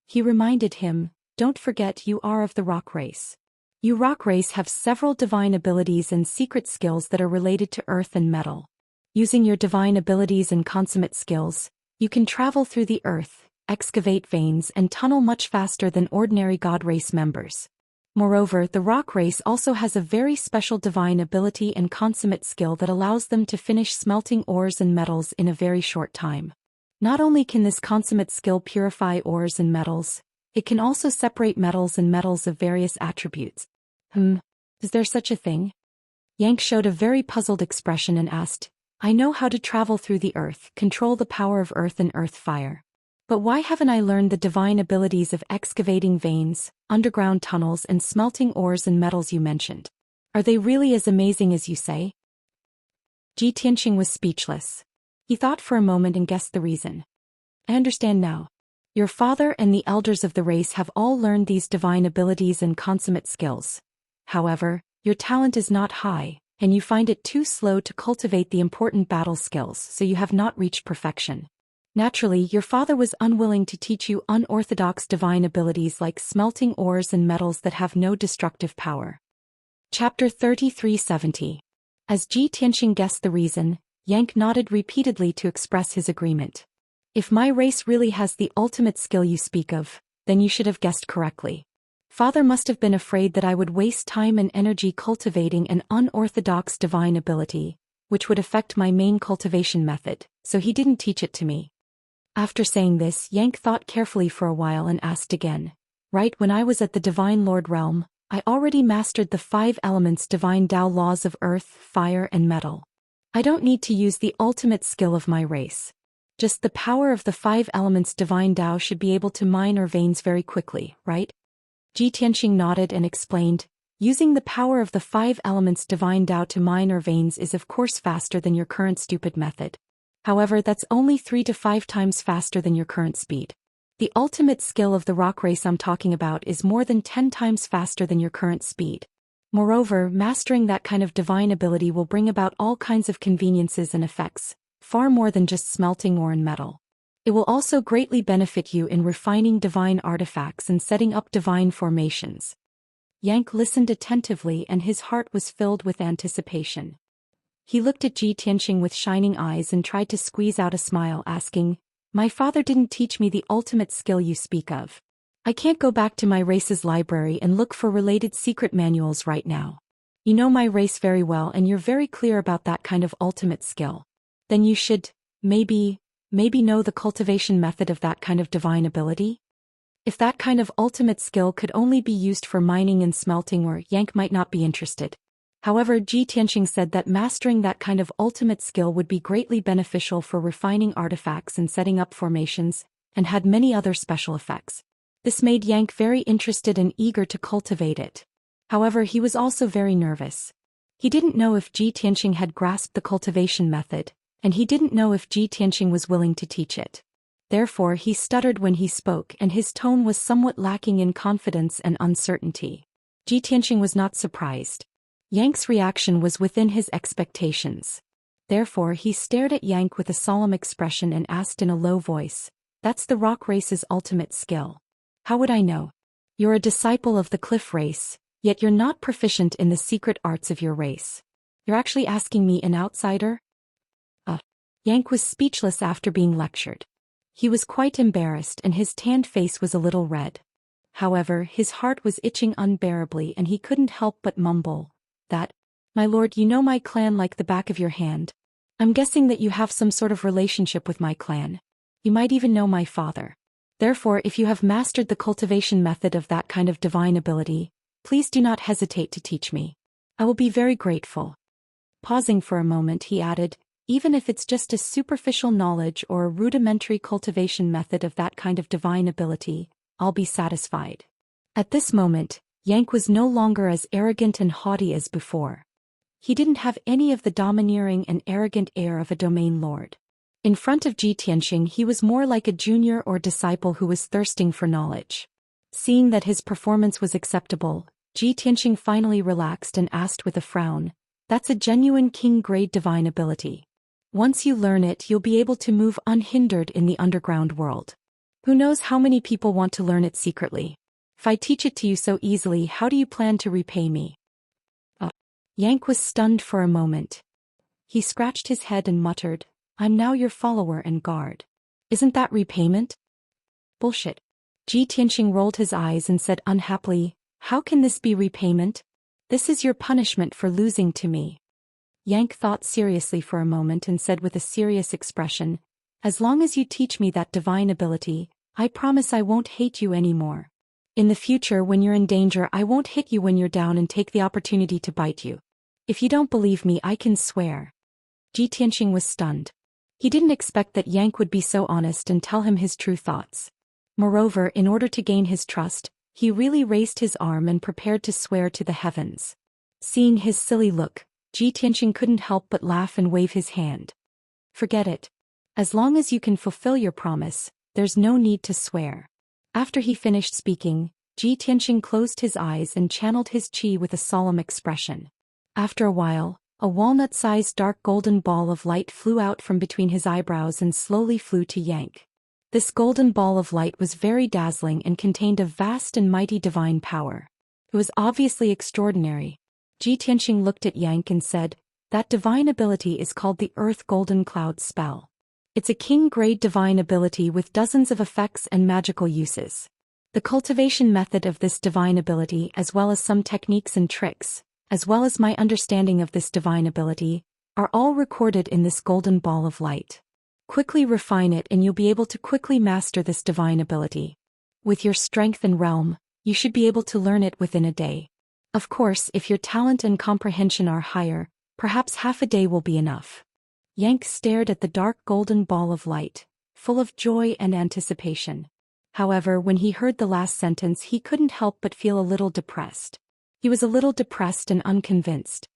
He reminded him, don't forget you are of the rock race. You rock race have several divine abilities and secret skills that are related to earth and metal. Using your divine abilities and consummate skills, you can travel through the earth, excavate veins and tunnel much faster than ordinary god race members. Moreover, the rock race also has a very special divine ability and consummate skill that allows them to finish smelting ores and metals in a very short time. Not only can this consummate skill purify ores and metals, it can also separate metals and metals of various attributes. Is there such a thing? Yang showed a very puzzled expression and asked, I know how to travel through the earth, control the power of earth and earth fire. But why haven't I learned the divine abilities of excavating veins, underground tunnels and smelting ores and metals you mentioned? Are they really as amazing as you say? Ji Tianxing was speechless. He thought for a moment and guessed the reason. I understand now. Your father and the elders of the race have all learned these divine abilities and consummate skills. However, your talent is not high, and you find it too slow to cultivate the important battle skills, so you have not reached perfection. Naturally, your father was unwilling to teach you unorthodox divine abilities like smelting ores and metals that have no destructive power. Chapter 3370. As Ji Tianxing guessed the reason, Yang nodded repeatedly to express his agreement. If my race really has the ultimate skill you speak of, then you should have guessed correctly. Father must have been afraid that I would waste time and energy cultivating an unorthodox divine ability, which would affect my main cultivation method, so he didn't teach it to me. After saying this, Yang thought carefully for a while and asked again. Right when I was at the Divine Lord realm, I already mastered the 5 elements divine Tao laws of earth, fire and metal. I don't need to use the ultimate skill of my race. Just the power of the 5 elements divine Tao should be able to mine our veins very quickly, right? Ji Tianxing nodded and explained, using the power of the 5 elements divine Tao to mine our veins is of course faster than your current stupid method. However, that's only 3 to 5 times faster than your current speed. The ultimate skill of the rock race I'm talking about is more than 10 times faster than your current speed. Moreover, mastering that kind of divine ability will bring about all kinds of conveniences and effects, far more than just smelting ore and metal. It will also greatly benefit you in refining divine artifacts and setting up divine formations. Yank listened attentively and his heart was filled with anticipation. He looked at Ji Tianxing with shining eyes and tried to squeeze out a smile, asking, "My father didn't teach me the ultimate skill you speak of. I can't go back to my race's library and look for related secret manuals right now. You know my race very well and you're very clear about that kind of ultimate skill. Then you should, maybe know the cultivation method of that kind of divine ability? If that kind of ultimate skill could only be used for mining and smelting, or Yank might not be interested. However, Ji Tianxing said that mastering that kind of ultimate skill would be greatly beneficial for refining artifacts and setting up formations, and had many other special effects. This made Yank very interested and eager to cultivate it. However, he was also very nervous. He didn't know if Ji Tianxing had grasped the cultivation method, and he didn't know if Ji Tianxing was willing to teach it. Therefore, he stuttered when he spoke and his tone was somewhat lacking in confidence and uncertainty. Ji Tianxing was not surprised. Yank's reaction was within his expectations. Therefore, he stared at Yank with a solemn expression and asked in a low voice, "That's the rock race's ultimate skill. How would I know? You're a disciple of the cliff race, yet you're not proficient in the secret arts of your race. You're actually asking me, an outsider?" Yank was speechless after being lectured. He was quite embarrassed and his tanned face was a little red. However, his heart was itching unbearably and he couldn't help but mumble, "That, my lord, you know my clan like the back of your hand. I'm guessing that you have some sort of relationship with my clan. You might even know my father. Therefore, if you have mastered the cultivation method of that kind of divine ability, please do not hesitate to teach me. I will be very grateful." Pausing for a moment, he added, "Even if it's just a superficial knowledge or a rudimentary cultivation method of that kind of divine ability, I'll be satisfied." At this moment, Yank was no longer as arrogant and haughty as before. He didn't have any of the domineering and arrogant air of a domain lord. In front of Ji Tianxing, he was more like a junior or disciple who was thirsting for knowledge. Seeing that his performance was acceptable, Ji Tianxing finally relaxed and asked with a frown, "That's a genuine king-grade divine ability. Once you learn it, you'll be able to move unhindered in the underground world. Who knows how many people want to learn it secretly? If I teach it to you so easily, how do you plan to repay me?" Yank was stunned for a moment. He scratched his head and muttered, "I'm now your follower and guard. Isn't that repayment?" "Bullshit." Ji Tianxing rolled his eyes and said unhappily, "How can this be repayment? This is your punishment for losing to me." Yank thought seriously for a moment and said with a serious expression, "As long as you teach me that divine ability, I promise I won't hate you anymore. In the future, when you're in danger, I won't hit you when you're down and take the opportunity to bite you. If you don't believe me, I can swear." Ji Tianxing was stunned. He didn't expect that Yank would be so honest and tell him his true thoughts. Moreover, in order to gain his trust, he really raised his arm and prepared to swear to the heavens. Seeing his silly look, Ji Tianxing couldn't help but laugh and wave his hand. "Forget it. As long as you can fulfill your promise, there's no need to swear." After he finished speaking, Ji Tianxing closed his eyes and channeled his qi with a solemn expression. After a while, a walnut-sized dark golden ball of light flew out from between his eyebrows and slowly flew to Yank. This golden ball of light was very dazzling and contained a vast and mighty divine power. It was obviously extraordinary. Ji Tianxing looked at Yank and said, "That divine ability is called the Earth Golden Cloud Spell. It's a king-grade divine ability with dozens of effects and magical uses. The cultivation method of this divine ability, as well as some techniques and tricks, as well as my understanding of this divine ability, are all recorded in this golden ball of light. Quickly refine it and you'll be able to quickly master this divine ability. With your strength and realm, you should be able to learn it within a day. Of course, if your talent and comprehension are higher, perhaps half a day will be enough." Yank stared at the dark golden ball of light, full of joy and anticipation. However, when he heard the last sentence, he couldn't help but feel a little depressed. He was a little depressed and unconvinced.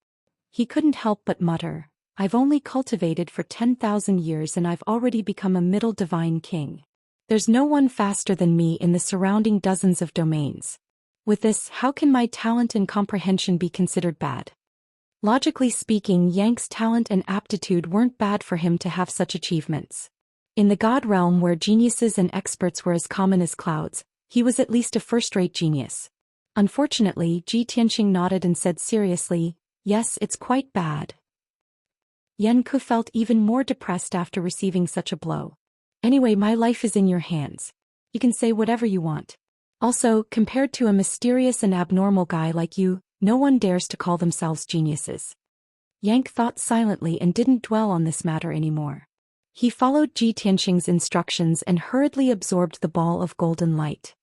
He couldn't help but mutter, "I've only cultivated for 10,000 years and I've already become a middle divine king. There's no one faster than me in the surrounding dozens of domains. With this, how can my talent and comprehension be considered bad? Logically speaking, Yang's talent and aptitude weren't bad for him to have such achievements. In the god realm where geniuses and experts were as common as clouds, he was at least a first-rate genius. Unfortunately, Ji Tianxing nodded and said seriously, yes, it's quite bad. Yan Ku felt even more depressed after receiving such a blow. Anyway, my life is in your hands. You can say whatever you want. Also, compared to a mysterious and abnormal guy like you, no one dares to call themselves geniuses. Yang thought silently and didn't dwell on this matter anymore. He followed Ji Tianxing's instructions and hurriedly absorbed the ball of golden light.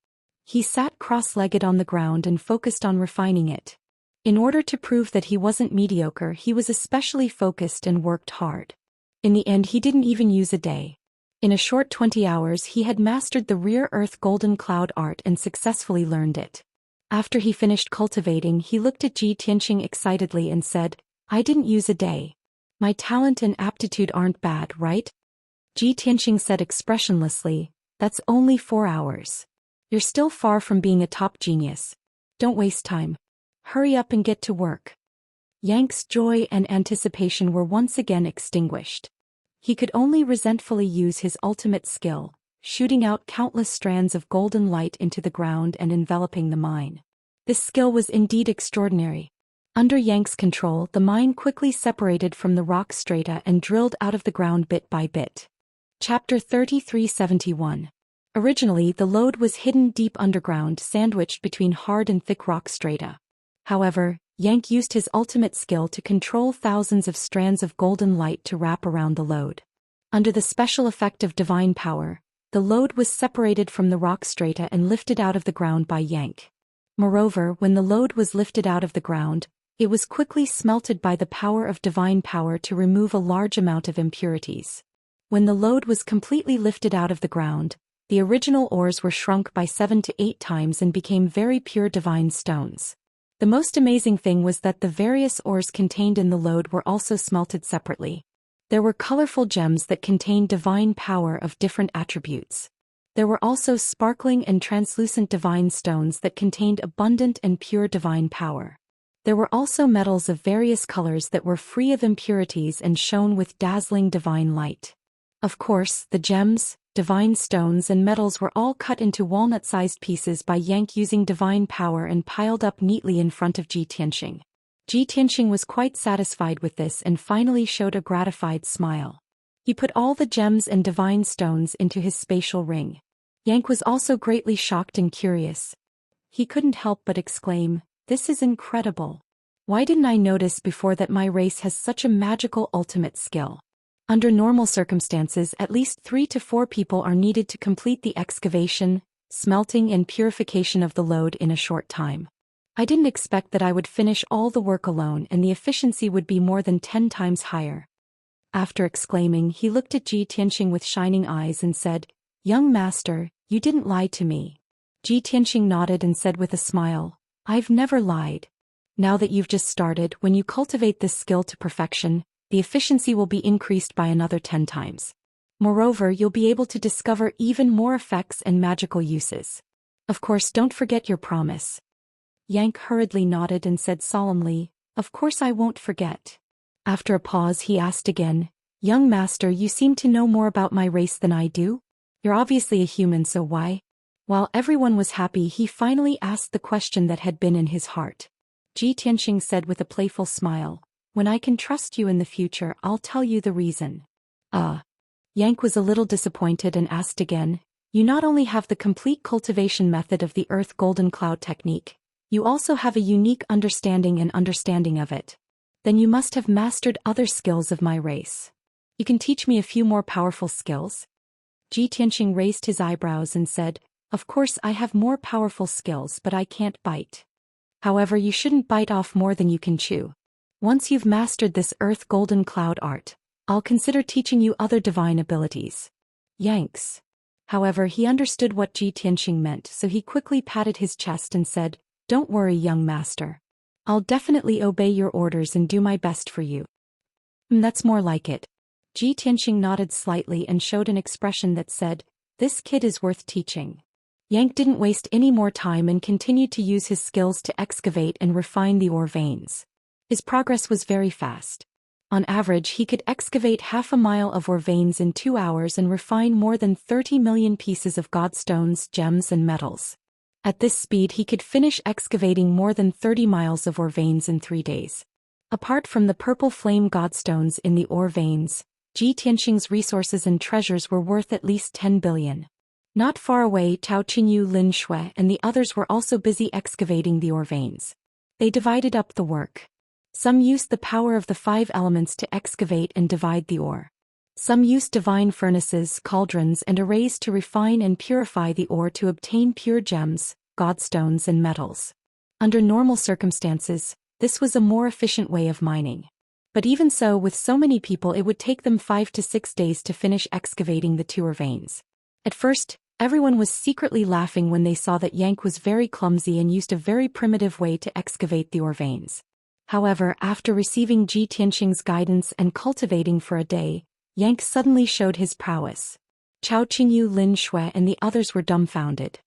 He sat cross-legged on the ground and focused on refining it. In order to prove that he wasn't mediocre, he was especially focused and worked hard. In the end, he didn't even use a day. In a short 20 hours, he had mastered the Rear Earth Golden Cloud art and successfully learned it. After he finished cultivating, he looked at Ji Tianxing excitedly and said, I didn't use a day. My talent and aptitude aren't bad, right? Ji Tianxing said expressionlessly, that's only 4 hours. You're still far from being a top genius. Don't waste time. Hurry up and get to work. Yang's joy and anticipation were once again extinguished. He could only resentfully use his ultimate skill, shooting out countless strands of golden light into the ground and enveloping the mine. This skill was indeed extraordinary. Under Yang's control, the mine quickly separated from the rock strata and drilled out of the ground bit by bit. Chapter 3371. Originally, the lode was hidden deep underground, sandwiched between hard and thick rock strata. However, Yang used his ultimate skill to control thousands of strands of golden light to wrap around the lode. Under the special effect of divine power, the lode was separated from the rock strata and lifted out of the ground by Yang. Moreover, when the lode was lifted out of the ground, it was quickly smelted by the power of divine power to remove a large amount of impurities. When the lode was completely lifted out of the ground, the original ores were shrunk by 7 to 8 times and became very pure divine stones. The most amazing thing was that the various ores contained in the lode were also smelted separately. There were colorful gems that contained divine power of different attributes. There were also sparkling and translucent divine stones that contained abundant and pure divine power. There were also metals of various colors that were free of impurities and shone with dazzling divine light. Of course, the gems, divine stones and metals were all cut into walnut-sized pieces by Yang using divine power and piled up neatly in front of Ji Tianxing. Ji Tianxing was quite satisfied with this and finally showed a gratified smile. He put all the gems and divine stones into his spatial ring. Yang was also greatly shocked and curious. He couldn't help but exclaim, "This is incredible. Why didn't I notice before that my race has such a magical ultimate skill?" Under normal circumstances, at least 3 to 4 people are needed to complete the excavation, smelting and purification of the lode in a short time. I didn't expect that I would finish all the work alone and the efficiency would be more than 10 times higher. After exclaiming, he looked at Ji Tianxing with shining eyes and said, "Young master, you didn't lie to me." Ji Tianxing nodded and said with a smile, "I've never lied. Now that you've just started, when you cultivate this skill to perfection, the efficiency will be increased by another 10 times. Moreover, you'll be able to discover even more effects and magical uses. Of course, don't forget your promise." Yang hurriedly nodded and said solemnly, "Of course I won't forget." After a pause, he asked again, "Young master, you seem to know more about my race than I do? You're obviously a human, so why?" While everyone was happy, he finally asked the question that had been in his heart. Ji Tianxing said with a playful smile, "When I can trust you in the future, I'll tell you the reason." Yang was a little disappointed and asked again, "You not only have the complete cultivation method of the Earth Golden Cloud technique, you also have a unique understanding of it. Then you must have mastered other skills of my race. You can teach me a few more powerful skills?" Ji Tianxing raised his eyebrows and said, "Of course I have more powerful skills, but I can't bite. However, you shouldn't bite off more than you can chew. Once you've mastered this Earth Golden Cloud art, I'll consider teaching you other divine abilities." Yanks. However, he understood what Ji Tianxing meant, so he quickly patted his chest and said, "Don't worry, young master. I'll definitely obey your orders and do my best for you." That's more like it." Ji Tianxing nodded slightly and showed an expression that said, "This kid is worth teaching." Yank didn't waste any more time and continued to use his skills to excavate and refine the ore veins. His progress was very fast. On average, he could excavate half a mile of ore veins in 2 hours and refine more than 30 million pieces of godstones, gems and metals. At this speed he could finish excavating more than 30 miles of ore veins in 3 days. Apart from the purple flame godstones in the ore veins, Ji Tianxing's resources and treasures were worth at least 10 billion. Not far away, Tao Qinyu, Lin Shui and the others were also busy excavating the ore veins. They divided up the work. Some used the power of the 5 elements to excavate and divide the ore. Some used divine furnaces, cauldrons and arrays to refine and purify the ore to obtain pure gems, godstones and metals. Under normal circumstances, this was a more efficient way of mining. But even so, with so many people, it would take them 5 to 6 days to finish excavating the 2 ore veins. At first, everyone was secretly laughing when they saw that Yank was very clumsy and used a very primitive way to excavate the ore veins. However, after receiving Ji Tianxing's guidance and cultivating for a day, Yank suddenly showed his prowess. Chao Qingyu, Lin Shui and the others were dumbfounded.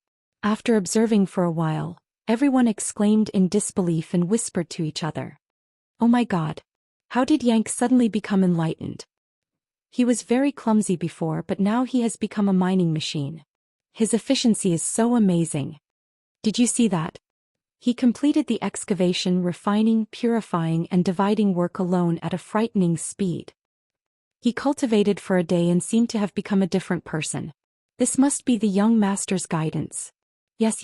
After observing for a while, everyone exclaimed in disbelief and whispered to each other, "Oh my God! How did Yank suddenly become enlightened? He was very clumsy before, but now he has become a mining machine. His efficiency is so amazing. Did you see that? He completed the excavation, refining, purifying and dividing work alone at a frightening speed. He cultivated for a day and seemed to have become a different person. This must be the young master's guidance. Yes.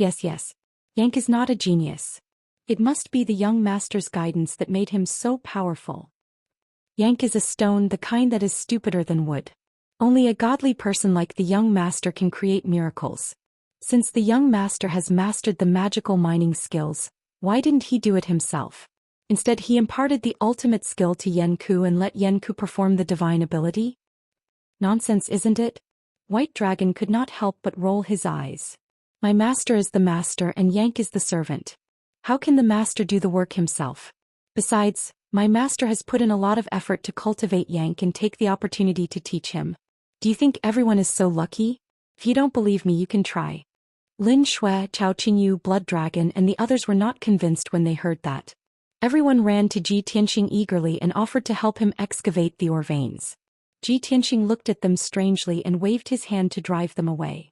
Yank is not a genius. It must be the young master's guidance that made him so powerful. Yank is a stone, the kind that is stupider than wood. Only a godly person like the young master can create miracles. Since the young master has mastered the magical mining skills, why didn't he do it himself? Instead he imparted the ultimate skill to Yanku and let Yanku perform the divine ability? Nonsense, isn't it? White Dragon could not help but roll his eyes. My master is the master and Yank is the servant. How can the master do the work himself? Besides, my master has put in a lot of effort to cultivate Yank and take the opportunity to teach him. Do you think everyone is so lucky? If you don't believe me, you can try." Lin Shui, Chao Qingyu, Blood Dragon and the others were not convinced when they heard that. Everyone ran to Ji Tianxing eagerly and offered to help him excavate the ore veins. Ji Tianxing looked at them strangely and waved his hand to drive them away.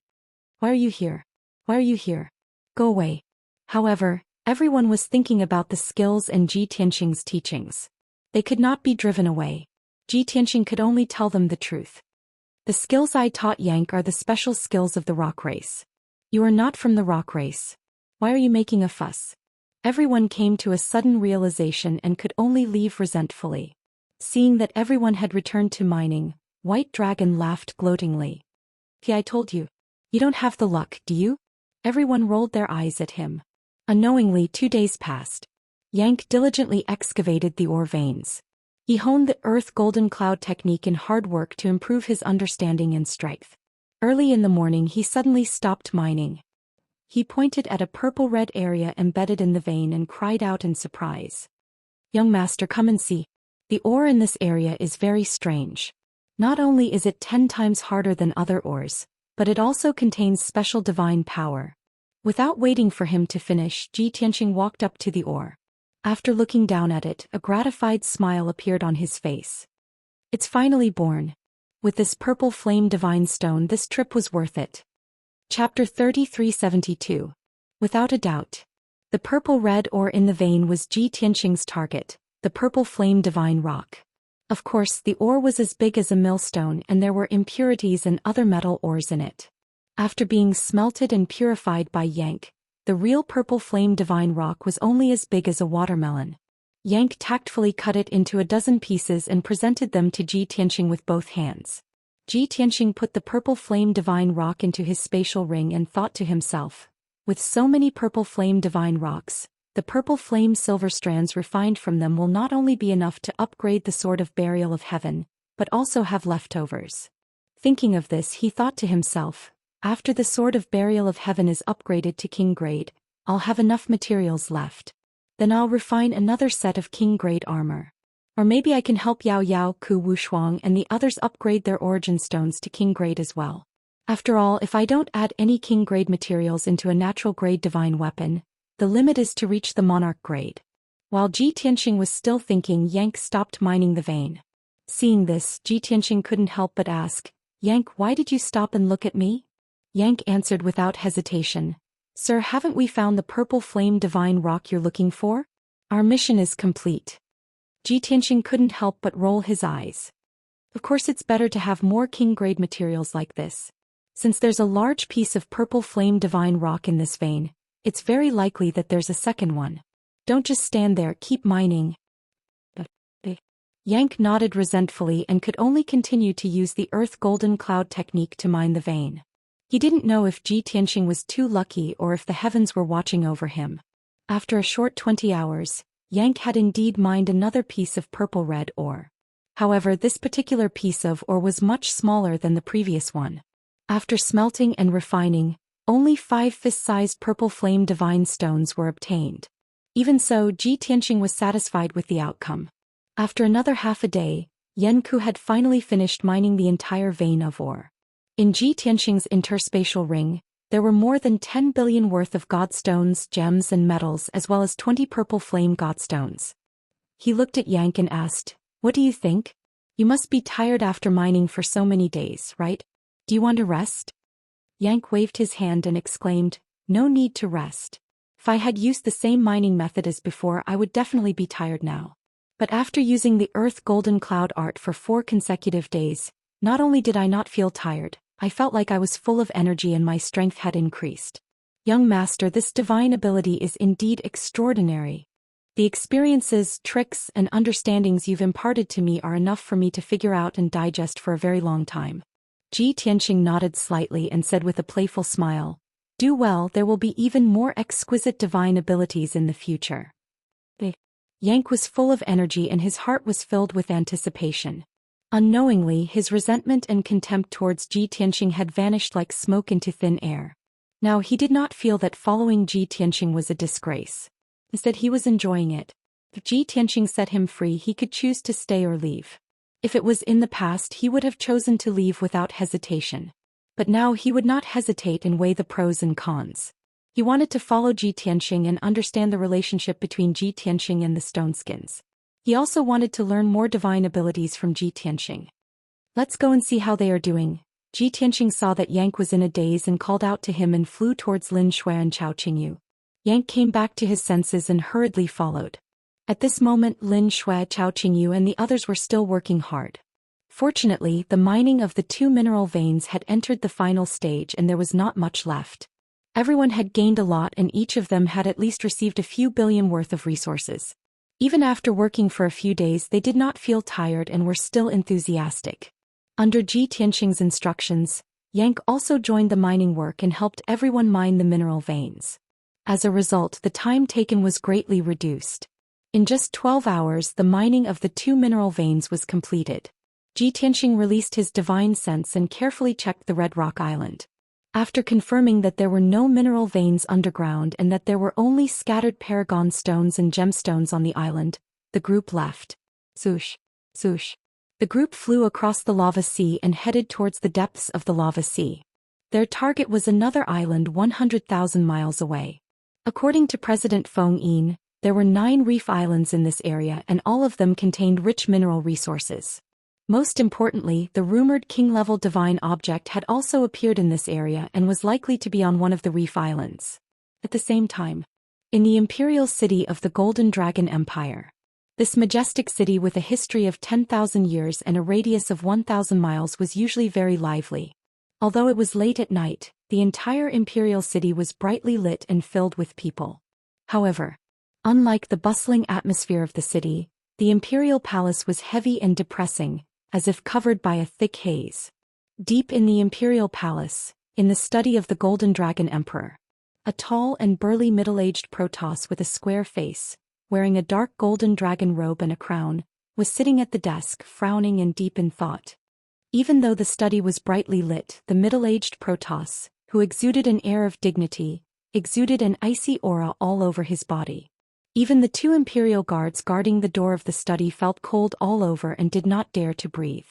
"Why are you here? Why are you here? Go away." However, everyone was thinking about the skills and Ji Tianxing's teachings. They could not be driven away. Ji Tianxing could only tell them the truth. "The skills I taught Yank are the special skills of the rock race. You are not from the rock race. Why are you making a fuss?" Everyone came to a sudden realization and could only leave resentfully. Seeing that everyone had returned to mining, White Dragon laughed gloatingly. "See, I told you. You don't have the luck, do you?" Everyone rolled their eyes at him. Unknowingly, 2 days passed. Yank diligently excavated the ore veins. He honed the earth golden cloud technique in hard work to improve his understanding and strength. Early in the morning he suddenly stopped mining. He pointed at a purple-red area embedded in the vein and cried out in surprise. "Young master, come and see. The ore in this area is very strange. Not only is it 10 times harder than other ores, but it also contains special divine power." Without waiting for him to finish, Ji Tianxing walked up to the ore. After looking down at it, a gratified smile appeared on his face. "It's finally born. With this purple flame divine stone, this trip was worth it." Chapter 3372. Without a doubt. The purple-red ore in the vein was Ji Tianxing's target, the purple flame divine rock. Of course, the ore was as big as a millstone and there were impurities and other metal ores in it. After being smelted and purified by Yank, the real purple flame divine rock was only as big as a watermelon. Yank tactfully cut it into a dozen pieces and presented them to Ji Tianxing with both hands. Ji Tianxing put the purple flame divine rock into his spatial ring and thought to himself, "With so many purple flame divine rocks, the purple flame silver strands refined from them will not only be enough to upgrade the sword of burial of heaven, but also have leftovers." Thinking of this, he thought to himself, "After the sword of burial of heaven is upgraded to king grade, I'll have enough materials left. Then I'll refine another set of king grade armor. Or maybe I can help Yao Yao, Ku Wu Shuang and the others upgrade their origin stones to king grade as well. After all, if I don't add any king-grade materials into a natural-grade divine weapon, the limit is to reach the monarch grade. While Ji Tianxing was still thinking, Yank stopped mining the vein. Seeing this, Ji Tianxing couldn't help but ask, "Yank, why did you stop and look at me?" Yank answered without hesitation, "Sir, haven't we found the purple flame divine rock you're looking for? Our mission is complete." Ji Tianxing couldn't help but roll his eyes. Of course it's better to have more king-grade materials like this. Since there's a large piece of purple flame divine rock in this vein, it's very likely that there's a second one. Don't just stand there, keep mining. Yank nodded resentfully and could only continue to use the earth golden cloud technique to mine the vein. He didn't know if Ji Tianxing was too lucky or if the heavens were watching over him. After a short 20 hours, Yank had indeed mined another piece of purple-red ore. However, this particular piece of ore was much smaller than the previous one. After smelting and refining, only 5 fist-sized purple flame divine stones were obtained. Even so, Ji Tianxing was satisfied with the outcome. After another half a day, Yanku had finally finished mining the entire vein of ore. In Ji Tianxing's interspatial ring, there were more than 10 billion worth of godstones, gems and metals, as well as 20 purple flame godstones. He looked at Yank and asked, "What do you think? You must be tired after mining for so many days, right? Do you want to rest?" Yank waved his hand and exclaimed, "No need to rest. If I had used the same mining method as before, I would definitely be tired now. But after using the Earth Golden Cloud art for 4 consecutive days, not only did I not feel tired, I felt like I was full of energy and my strength had increased. Young master, this divine ability is indeed extraordinary. The experiences, tricks, and understandings you've imparted to me are enough for me to figure out and digest for a very long time." Ji Tianxing nodded slightly and said with a playful smile, "Do well, there will be even more exquisite divine abilities in the future." Yank was full of energy and his heart was filled with anticipation. Unknowingly, his resentment and contempt towards Ji Tianxing had vanished like smoke into thin air. Now he did not feel that following Ji Tianxing was a disgrace. Instead, he was enjoying it. If Ji Tianxing set him free, he could choose to stay or leave. If it was in the past, he would have chosen to leave without hesitation. But now he would not hesitate and weigh the pros and cons. He wanted to follow Ji Tianxing and understand the relationship between Ji Tianxing and the Stoneskins. He also wanted to learn more divine abilities from Ji Tianxing. "Let's go and see how they are doing." Ji Tianxing saw that Yank was in a daze and called out to him and flew towards Lin Shui and Chao Qingyu. Yank came back to his senses and hurriedly followed. At this moment, Lin Shui, Chao Qingyu and the others were still working hard. Fortunately, the mining of the 2 mineral veins had entered the final stage and there was not much left. Everyone had gained a lot and each of them had at least received a few billion worth of resources. Even after working for a few days, they did not feel tired and were still enthusiastic. Under Ji Tianxing's instructions, Yank also joined the mining work and helped everyone mine the mineral veins. As a result, the time taken was greatly reduced. In just 12 hours, the mining of the 2 mineral veins was completed. Ji Tianxing released his divine sense and carefully checked the Red Rock Island. After confirming that there were no mineral veins underground and that there were only scattered paragon stones and gemstones on the island, the group left. Swoosh, swoosh. The group flew across the lava sea and headed towards the depths of the lava sea. Their target was another island 100,000 miles away. According to President Feng Yin, there were 9 reef islands in this area and all of them contained rich mineral resources. Most importantly, the rumored king-level divine object had also appeared in this area and was likely to be on one of the reef islands. At the same time, in the imperial city of the Golden Dragon Empire. This majestic city with a history of 10,000 years and a radius of 1,000 miles was usually very lively. Although it was late at night, the entire imperial city was brightly lit and filled with people. However, unlike the bustling atmosphere of the city, the imperial palace was heavy and depressing, as if covered by a thick haze. Deep in the imperial palace, in the study of the Golden Dragon Emperor, a tall and burly middle-aged Protoss with a square face, wearing a dark golden dragon robe and a crown, was sitting at the desk, frowning and deep in thought. Even though the study was brightly lit, the middle-aged Protoss, who exuded an air of dignity, exuded an icy aura all over his body. Even the 2 imperial guards guarding the door of the study felt cold all over and did not dare to breathe.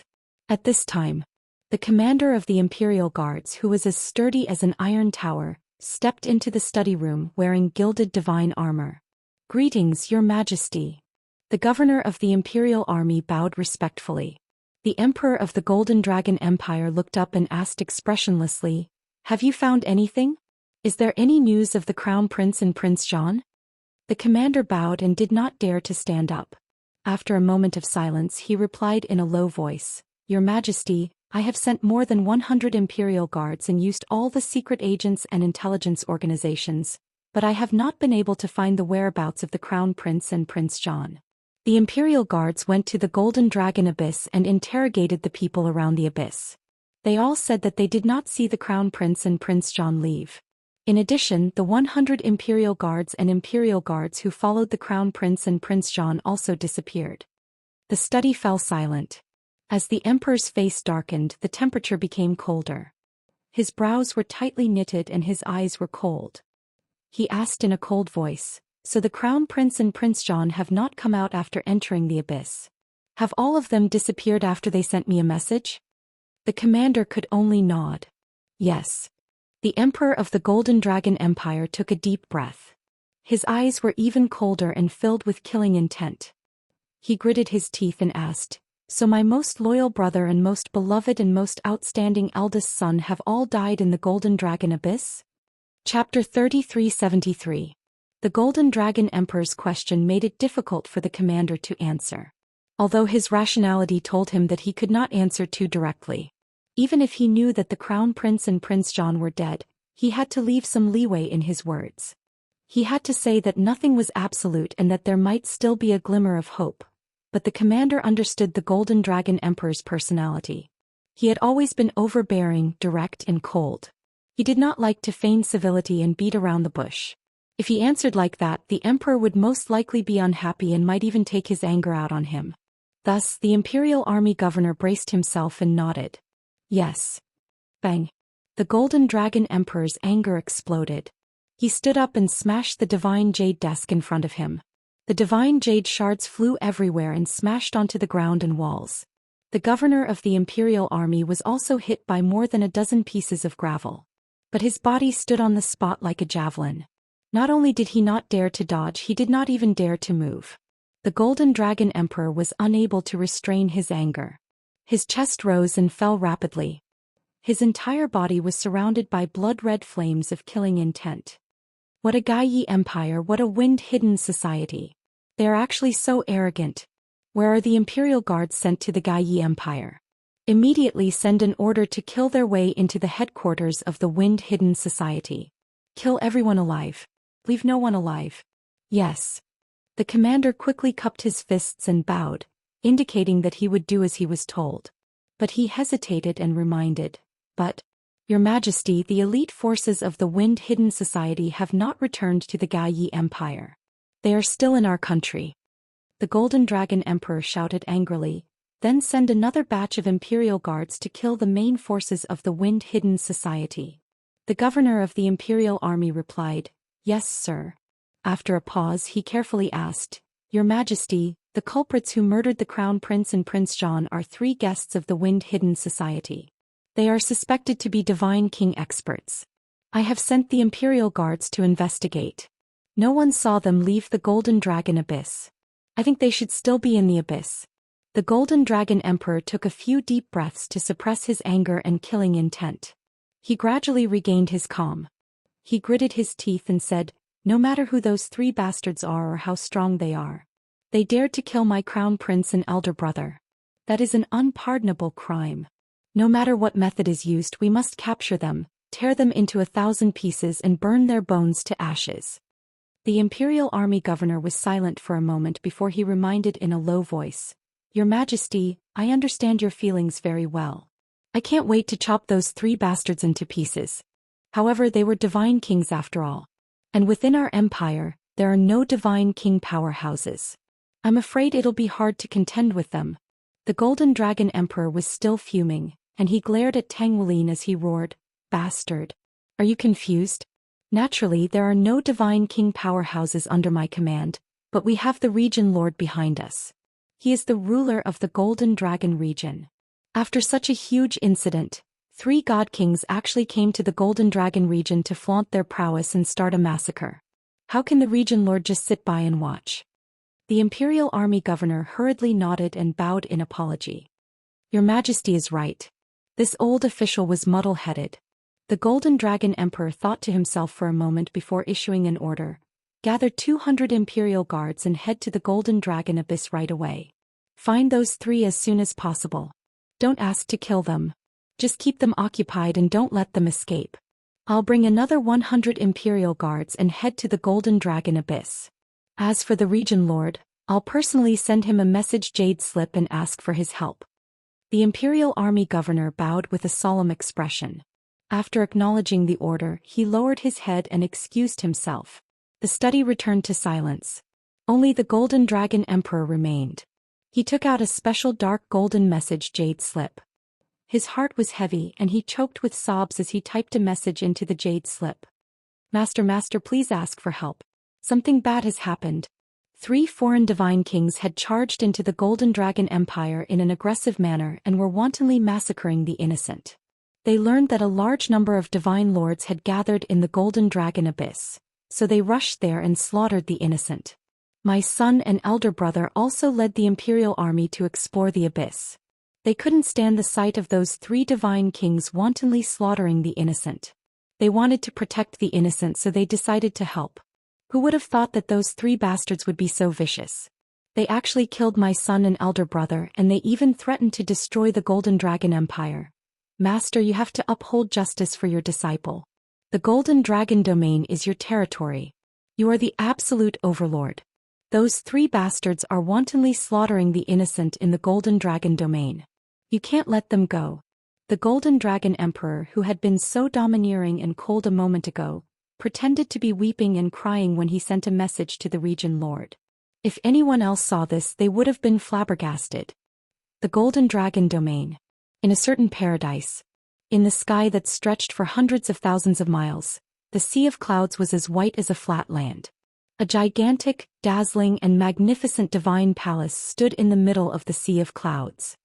At this time, The commander of the Imperial Guards, who was as sturdy as an iron tower, stepped into the study room wearing gilded divine armor. "Greetings, Your Majesty." The governor of the Imperial Army bowed respectfully. The Emperor of the Golden Dragon Empire looked up and asked expressionlessly, "Have you found anything? Is there any news of the Crown Prince and Prince Zhou?" The commander bowed and did not dare to stand up. After a moment of silence, he replied in a low voice, "Your Majesty, I have sent more than 100 Imperial Guards and used all the secret agents and intelligence organizations, but I have not been able to find the whereabouts of the Crown Prince and Prince Zhou." The Imperial Guards went to the Golden Dragon Abyss and interrogated the people around the abyss. They all said that they did not see the Crown Prince and Prince Zhou leave. In addition, the 100 Imperial Guards and Imperial Guards who followed the Crown Prince and Prince Zhou also disappeared. The study fell silent. As the Emperor's face darkened, the temperature became colder. His brows were tightly knitted and his eyes were cold. He asked in a cold voice, "So the Crown Prince and Prince Zhou have not come out after entering the abyss? Have all of them disappeared after they sent me a message?" The commander could only nod. Yes. The Emperor of the Golden Dragon Empire took a deep breath. His eyes were even colder and filled with killing intent. He gritted his teeth and asked, "So my most loyal brother and most beloved and most outstanding eldest son have all died in the Golden Dragon Abyss?" Chapter 3373. The Golden Dragon Emperor's question made it difficult for the commander to answer. Although his rationality told him that he could not answer too directly. Even if he knew that the Crown Prince and Prince Zhou were dead, he had to leave some leeway in his words. He had to say that nothing was absolute and that there might still be a glimmer of hope. But the commander understood the Golden Dragon Emperor's personality. He had always been overbearing, direct and cold. He did not like to feign civility and beat around the bush. If he answered like that, the Emperor would most likely be unhappy and might even take his anger out on him. Thus, the Imperial Army governor braced himself and nodded. Yes. Bang. The Golden Dragon Emperor's anger exploded. He stood up and smashed the divine jade desk in front of him. The divine jade shards flew everywhere and smashed onto the ground and walls. The governor of the Imperial Army was also hit by more than a dozen pieces of gravel. But his body stood on the spot like a javelin. Not only did he not dare to dodge, he did not even dare to move. The Golden Dragon Emperor was unable to restrain his anger. His chest rose and fell rapidly. His entire body was surrounded by blood-red flames of killing intent. What a Gaiyi Empire, what a wind-hidden society. They are actually so arrogant. Where are the Imperial Guards sent to the Gaiyi Empire? Immediately send an order to kill their way into the headquarters of the wind-hidden society. Kill everyone alive. Leave no one alive. Yes. The commander quickly cupped his fists and bowed, indicating that he would do as he was told. But he hesitated and reminded, "But, Your Majesty, the elite forces of the Wind-Hidden Society have not returned to the Gaiyi Empire. They are still in our country." The Golden Dragon Emperor shouted angrily, "Then send another batch of Imperial Guards to kill the main forces of the Wind-Hidden Society." The governor of the Imperial Army replied, "Yes, sir." After a pause, he carefully asked, "Your Majesty, the culprits who murdered the Crown Prince and Prince Zhou are 3 guests of the Wind-Hidden Society. They are suspected to be Divine King experts. I have sent the Imperial Guards to investigate. No one saw them leave the Golden Dragon Abyss. I think they should still be in the abyss." The Golden Dragon Emperor took a few deep breaths to suppress his anger and killing intent. He gradually regained his calm. He gritted his teeth and said, "No matter who those 3 bastards are or how strong they are. They dared to kill my Crown Prince and elder brother. That is an unpardonable crime. No matter what method is used, we must capture them, tear them into 1,000 pieces and burn their bones to ashes." The Imperial Army governor was silent for a moment before he reminded in a low voice, "Your Majesty, I understand your feelings very well. I can't wait to chop those 3 bastards into pieces. However, they were divine kings after all. And within our empire, there are no divine king powerhouses. I'm afraid it'll be hard to contend with them." The Golden Dragon Emperor was still fuming, and he glared at Tang Wulin as he roared, "Bastard! Are you confused? Naturally, there are no divine king powerhouses under my command, but we have the region lord behind us. He is the ruler of the Golden Dragon region. After such a huge incident, 3 god kings actually came to the Golden Dragon region to flaunt their prowess and start a massacre. How can the region lord just sit by and watch? The Imperial Army governor hurriedly nodded and bowed in apology. Your Majesty is right. This old official was muddle-headed. The Golden Dragon Emperor thought to himself for a moment before issuing an order. Gather 200 Imperial guards and head to the Golden Dragon Abyss right away. Find those 3 as soon as possible. Don't ask to kill them. Just keep them occupied and don't let them escape. I'll bring another 100 Imperial guards and head to the Golden Dragon Abyss. As for the region lord, I'll personally send him a message jade slip and ask for his help. The Imperial Army governor bowed with a solemn expression. After acknowledging the order, he lowered his head and excused himself. The study returned to silence. Only the Golden Dragon Emperor remained. He took out a special dark golden message jade slip. His heart was heavy and he choked with sobs as he typed a message into the jade slip. Master, please ask for help. Something bad has happened. 3 foreign divine kings had charged into the Golden Dragon Empire in an aggressive manner and were wantonly massacring the innocent. They learned that a large number of divine lords had gathered in the Golden Dragon Abyss, so they rushed there and slaughtered the innocent. My son and elder brother also led the Imperial Army to explore the abyss. They couldn't stand the sight of those 3 divine kings wantonly slaughtering the innocent. They wanted to protect the innocent, so they decided to help. Who would have thought that those 3 bastards would be so vicious? They actually killed my son and elder brother, and they even threatened to destroy the Golden Dragon Empire. Master, you have to uphold justice for your disciple. The Golden Dragon domain is your territory. You are the absolute overlord. Those 3 bastards are wantonly slaughtering the innocent in the Golden Dragon domain. You can't let them go. The Golden Dragon Emperor, who had been so domineering and cold a moment ago, pretended to be weeping and crying when he sent a message to the region lord. If anyone else saw this, they would have been flabbergasted. The Golden Dragon domain. In a certain paradise. In the sky that stretched for hundreds of thousands of miles, the sea of clouds was as white as a flat land. A gigantic, dazzling and magnificent divine palace stood in the middle of the sea of clouds.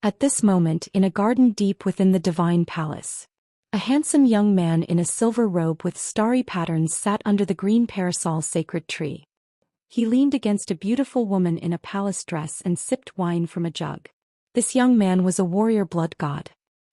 At this moment, in a garden deep within the divine palace, a handsome young man in a silver robe with starry patterns sat under the green parasol sacred tree. He leaned against a beautiful woman in a palace dress and sipped wine from a jug. This young man was a warrior blood god.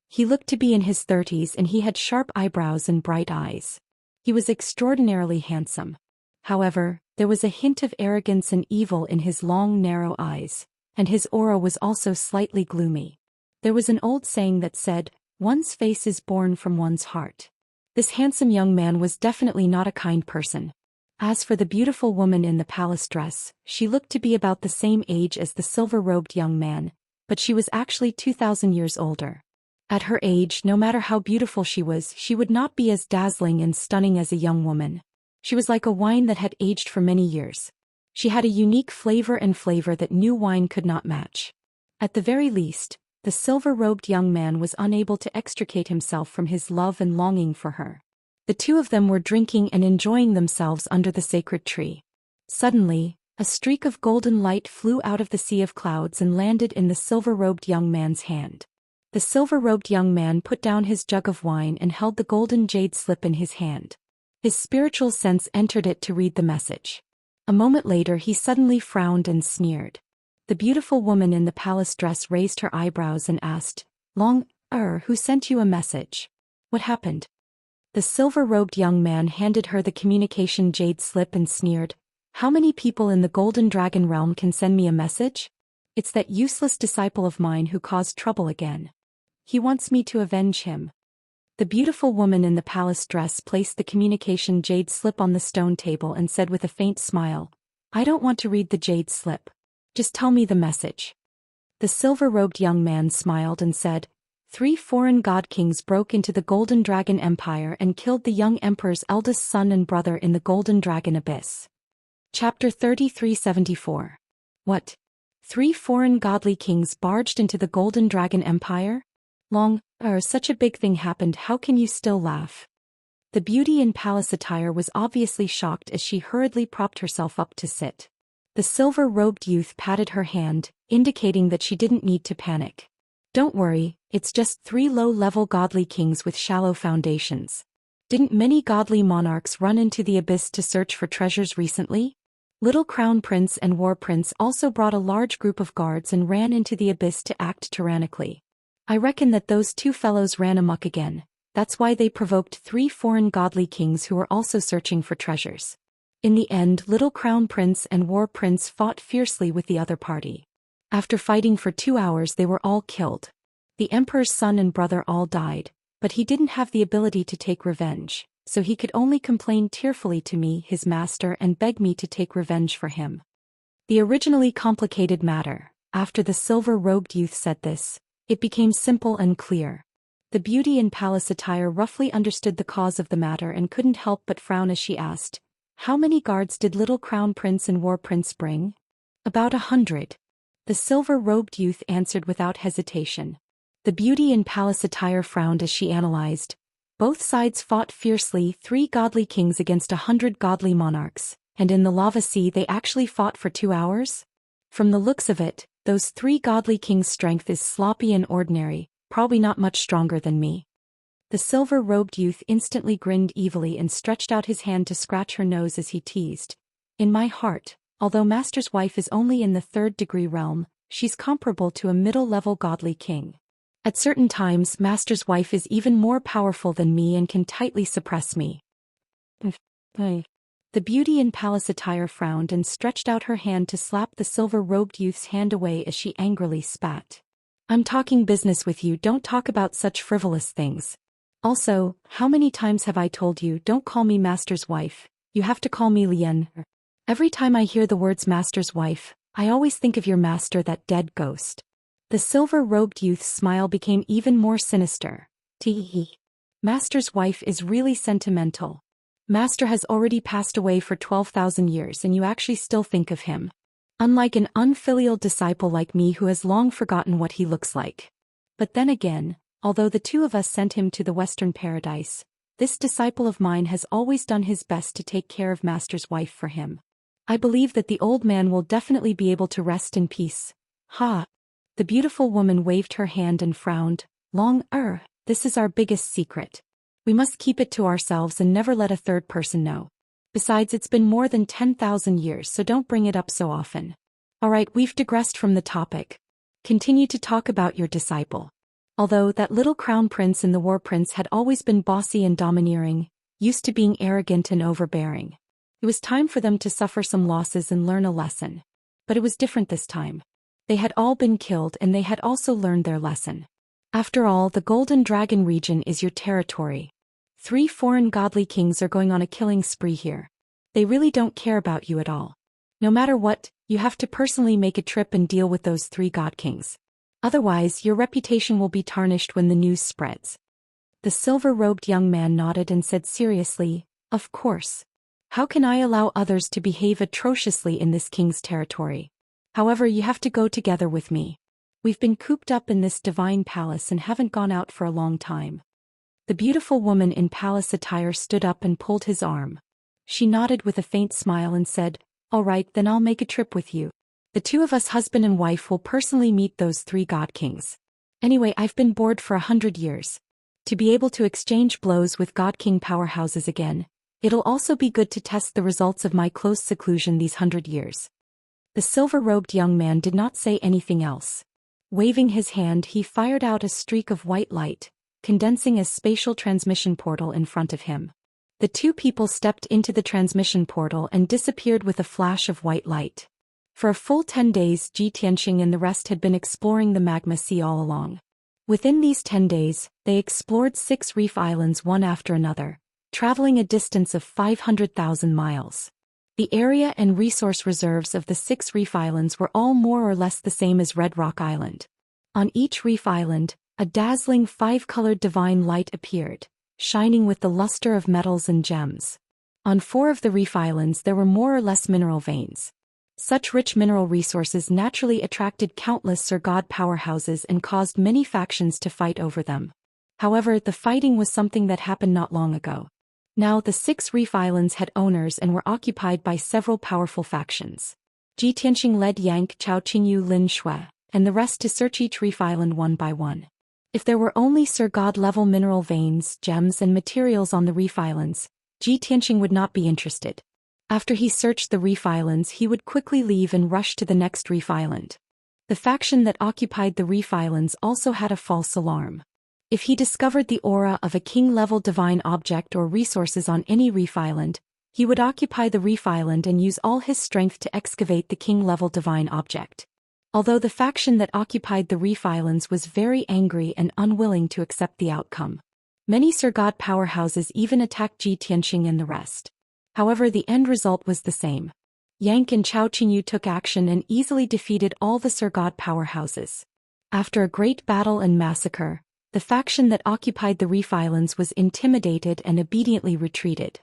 He looked to be in his 30s and he had sharp eyebrows and bright eyes. He was extraordinarily handsome. However, there was a hint of arrogance and evil in his long, narrow eyes, and his aura was also slightly gloomy. There was an old saying that said, "One's face is born from one's heart." This handsome young man was definitely not a kind person. As for the beautiful woman in the palace dress, she looked to be about the same age as the silver-robed young man, but she was actually 2,000 years older. At her age, no matter how beautiful she was, she would not be as dazzling and stunning as a young woman. She was like a wine that had aged for many years. She had a unique flavor that new wine could not match. At the very least, the silver-robed young man was unable to extricate himself from his love and longing for her. The 2 of them were drinking and enjoying themselves under the sacred tree. Suddenly, a streak of golden light flew out of the sea of clouds and landed in the silver-robed young man's hand. The silver-robed young man put down his jug of wine and held the golden jade slip in his hand. His spiritual sense entered it to read the message. A moment later he suddenly frowned and sneered. The beautiful woman in the palace dress raised her eyebrows and asked, "Who sent you a message? What happened?" The silver-robed young man handed her the communication jade slip and sneered, "How many people in the Golden Dragon realm can send me a message? It's that useless disciple of mine who caused trouble again. He wants me to avenge him." The beautiful woman in the palace dress placed the communication jade slip on the stone table and said with a faint smile, "I don't want to read the jade slip. Just tell me the message." The silver-robed young man smiled and said, 3 foreign god kings broke into the Golden Dragon Empire and killed the young emperor's eldest son and brother in the Golden Dragon Abyss. Chapter 3374. What? 3 foreign godly kings barged into the Golden Dragon Empire? Such a big thing happened, how can you still laugh? The beauty in palace attire was obviously shocked as she hurriedly propped herself up to sit. The silver-robed youth patted her hand, indicating that she didn't need to panic. Don't worry, it's just 3 low-level godly kings with shallow foundations. Didn't many godly monarchs run into the abyss to search for treasures recently? Little Crown Prince and War Prince also brought a large group of guards and ran into the abyss to act tyrannically. I reckon that those 2 fellows ran amok again. That's why they provoked 3 foreign godly kings who were also searching for treasures. In the end, Little Crown Prince and War Prince fought fiercely with the other party. After fighting for 2 hours, they were all killed. The emperor's son and brother all died, but he didn't have the ability to take revenge, so he could only complain tearfully to me, his master, and beg me to take revenge for him. The originally complicated matter, after the silver-robed youth said this, it became simple and clear. The beauty in palace attire roughly understood the cause of the matter and couldn't help but frown as she asked, "How many guards did Little Crown Prince and War Prince bring?" "About 100. The silver-robed youth answered without hesitation. The beauty in palace attire frowned as she analyzed. Both sides fought fiercely, 3 godly kings against 100 godly monarchs, and in the lava sea they actually fought for 2 hours? From the looks of it, those 3 godly kings' strength is sloppy and ordinary, probably not much stronger than me. The silver-robed youth instantly grinned evilly and stretched out his hand to scratch her nose as he teased. "In my heart, although Master's wife is only in the 3rd-degree realm, she's comparable to a middle-level godly king. At certain times, Master's wife is even more powerful than me and can tightly suppress me." The beauty in palace attire frowned and stretched out her hand to slap the silver-robed youth's hand away as she angrily spat. "I'm talking business with you, don't talk about such frivolous things. Also, how many times have I told you, don't call me Master's wife, you have to call me Lian. Every time I hear the words Master's wife, I always think of your master, that dead ghost." The silver-robed youth's smile became even more sinister. "Tee. Master's wife is really sentimental. Master has already passed away for 12,000 years and you actually still think of him. Unlike an unfilial disciple like me who has long forgotten what he looks like. But then again, although the 2 of us sent him to the Western Paradise, this disciple of mine has always done his best to take care of Master's wife for him. I believe that the old man will definitely be able to rest in peace." "Ha!" The beautiful woman waved her hand and frowned. This is our biggest secret. We must keep it to ourselves and never let a third person know. Besides, it's been more than 10,000 years, so don't bring it up so often. Alright, we've digressed from the topic. Continue to talk about your disciple. Although that Little Crown Prince and the War Prince had always been bossy and domineering, used to being arrogant and overbearing. It was time for them to suffer some losses and learn a lesson. But it was different this time. They had all been killed and they had also learned their lesson. After all, the Golden Dragon region is your territory. 3 foreign godly kings are going on a killing spree here. They really don't care about you at all. No matter what, you have to personally make a trip and deal with those 3 god kings. Otherwise, your reputation will be tarnished when the news spreads. The silver-robed young man nodded and said seriously, "Of course. How can I allow others to behave atrociously in this king's territory? However, you have to go together with me. We've been cooped up in this divine palace and haven't gone out for a long time." The beautiful woman in palace attire stood up and pulled his arm. She nodded with a faint smile and said, "All right, then I'll make a trip with you. The 2 of us, husband and wife, will personally meet those 3 god kings. Anyway, I've been bored for 100 years. To be able to exchange blows with god king powerhouses again, it'll also be good to test the results of my close seclusion these 100 years." The silver-robed young man did not say anything else. Waving his hand, he fired out a streak of white light, condensing a spatial transmission portal in front of him. The 2 people stepped into the transmission portal and disappeared with a flash of white light. For a full 10 days, Xianxia and the rest had been exploring the magma sea all along. Within these 10 days, they explored 6 reef islands one after another, traveling a distance of 500,000 miles. The area and resource reserves of the 6 reef islands were all more or less the same as Red Rock Island. On each reef island, a dazzling 5-colored divine light appeared, shining with the luster of metals and gems. On 4 of the reef islands there were more or less mineral veins. Such rich mineral resources naturally attracted countless Sir God powerhouses and caused many factions to fight over them. However, the fighting was something that happened not long ago. Now the 6 reef islands had owners and were occupied by several powerful factions. Xianxia led Yang Chao Qingyu Lin Shui, and the rest to search each reef island one by one. If there were only Sir God-level mineral veins, gems and materials on the reef islands, Ji Tianqing would not be interested. After he searched the reef islands, he would quickly leave and rush to the next reef island. The faction that occupied the reef islands also had a false alarm. If he discovered the aura of a king-level divine object or resources on any reef island, he would occupy the reef island and use all his strength to excavate the king-level divine object. Although the faction that occupied the reef islands was very angry and unwilling to accept the outcome, many Sir God powerhouses even attacked Ji Tianqing and the rest. However, the end result was the same. Yang and Chao Qingyu took action and easily defeated all the Sir God powerhouses. After a great battle and massacre, the faction that occupied the reef islands was intimidated and obediently retreated.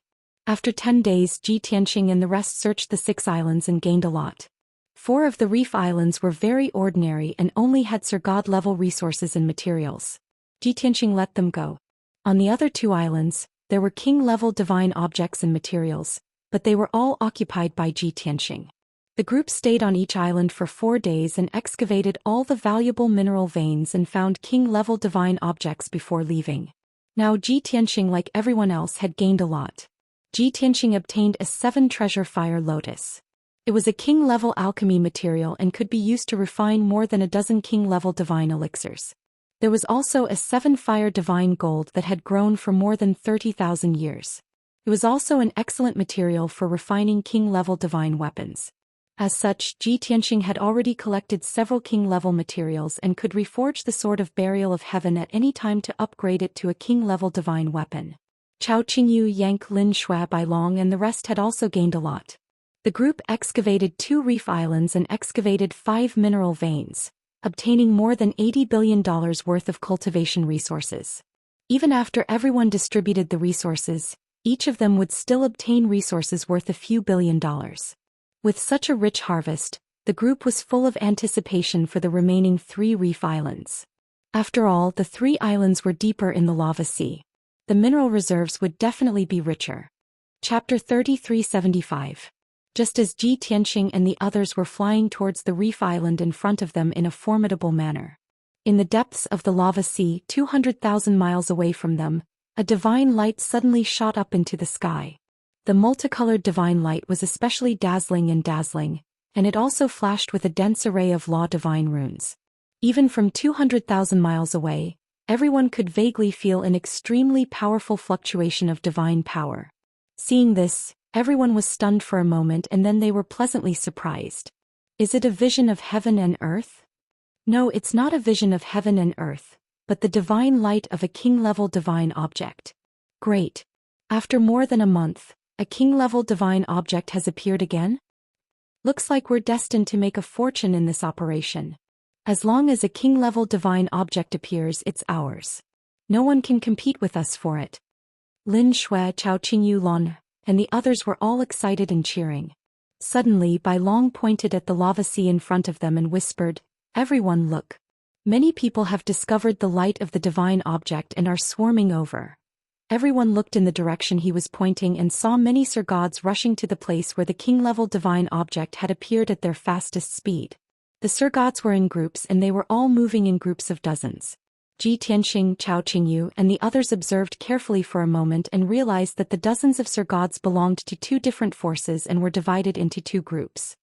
After 10 days, Ji Tianqing and the rest searched the 6 islands and gained a lot. 4 of the reef islands were very ordinary and only had Sir God-level resources and materials. Ji Tianqing let them go. On the other 2 islands, there were king-level divine objects and materials, but they were all occupied by Ji Tianqing. The group stayed on each island for 4 days and excavated all the valuable mineral veins and found king-level divine objects before leaving. Now Ji Tianqing, like everyone else, had gained a lot. Ji Tianqing obtained a 7 treasure fire lotus. It was a king-level alchemy material and could be used to refine more than a dozen king-level divine elixirs. There was also a 7 fire divine gold that had grown for more than 30,000 years. It was also an excellent material for refining king-level divine weapons. As such, Ji Tianqing had already collected several king-level materials and could reforge the Sword of Burial of Heaven at any time to upgrade it to a king-level divine weapon. Chao Qingyu, Yang, Lin Shui, Bai Long and the rest had also gained a lot. The group excavated 2 reef islands and excavated 5 mineral veins, obtaining more than $80 billion worth of cultivation resources. Even after everyone distributed the resources, each of them would still obtain resources worth a few $1 billion. With such a rich harvest, the group was full of anticipation for the remaining 3 reef islands. After all, the 3 islands were deeper in the lava sea. The mineral reserves would definitely be richer. Chapter 3375. Just as Ji Tianqing and the others were flying towards the reef island in front of them in a formidable manner. In the depths of the lava sea, 200,000 miles away from them, a divine light suddenly shot up into the sky. The multicolored divine light was especially dazzling, and it also flashed with a dense array of law divine runes. Even from 200,000 miles away, everyone could vaguely feel an extremely powerful fluctuation of divine power. Seeing this, everyone was stunned for a moment and then they were pleasantly surprised. Is it a vision of heaven and earth? No, it's not a vision of heaven and earth, but the divine light of a king-level divine object. Great. After more than a month, a king-level divine object has appeared again? Looks like we're destined to make a fortune in this operation. As long as a king-level divine object appears, it's ours. No one can compete with us for it. Lin Shui, Chao Qingyu, Lon, and the others were all excited and cheering. Suddenly, Bai Long pointed at the lava sea in front of them and whispered, "Everyone look. Many people have discovered the light of the divine object and are swarming over." Everyone looked in the direction he was pointing and saw many Sir Gods rushing to the place where the king-level divine object had appeared at their fastest speed. The Sir Gods were in groups and they were all moving in groups of dozens. Ji Tianqing, Chao Qingyu, and the others observed carefully for a moment and realized that the dozens of Sir Gods belonged to 2 different forces and were divided into 2 groups.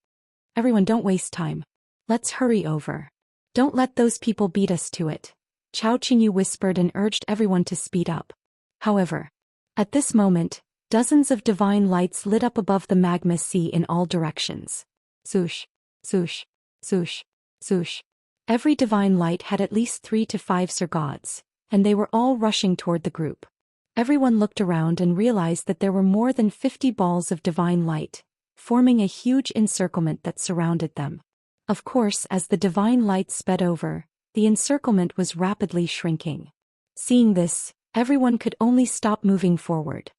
Everyone, don't waste time. Let's hurry over. Don't let those people beat us to it. Chao Qingyu whispered and urged everyone to speed up. However, at this moment, dozens of divine lights lit up above the magma sea in all directions. Swoosh, swoosh, swoosh, swoosh. Every divine light had at least 3 to 5 Sir Gods, and they were all rushing toward the group. Everyone looked around and realized that there were more than 50 balls of divine light, forming a huge encirclement that surrounded them. Of course, as the divine light sped over, the encirclement was rapidly shrinking. Seeing this, everyone could only stop moving forward.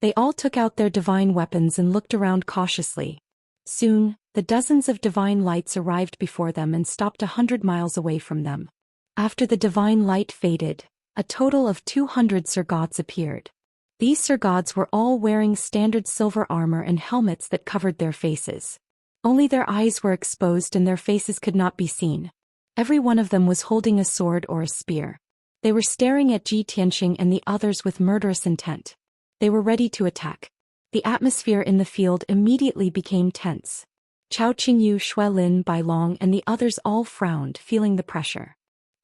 They all took out their divine weapons and looked around cautiously. Soon, the dozens of divine lights arrived before them and stopped 100 miles away from them. After the divine light faded, a total of 200 Sir Gods appeared. These Sir Gods were all wearing standard silver armor and helmets that covered their faces. Only their eyes were exposed and their faces could not be seen. Every one of them was holding a sword or a spear. They were staring at Ji Tianxing and the others with murderous intent. They were ready to attack. The atmosphere in the field immediately became tense. Chao Qingyu, Xue Lin, Bai Long and the others all frowned, feeling the pressure.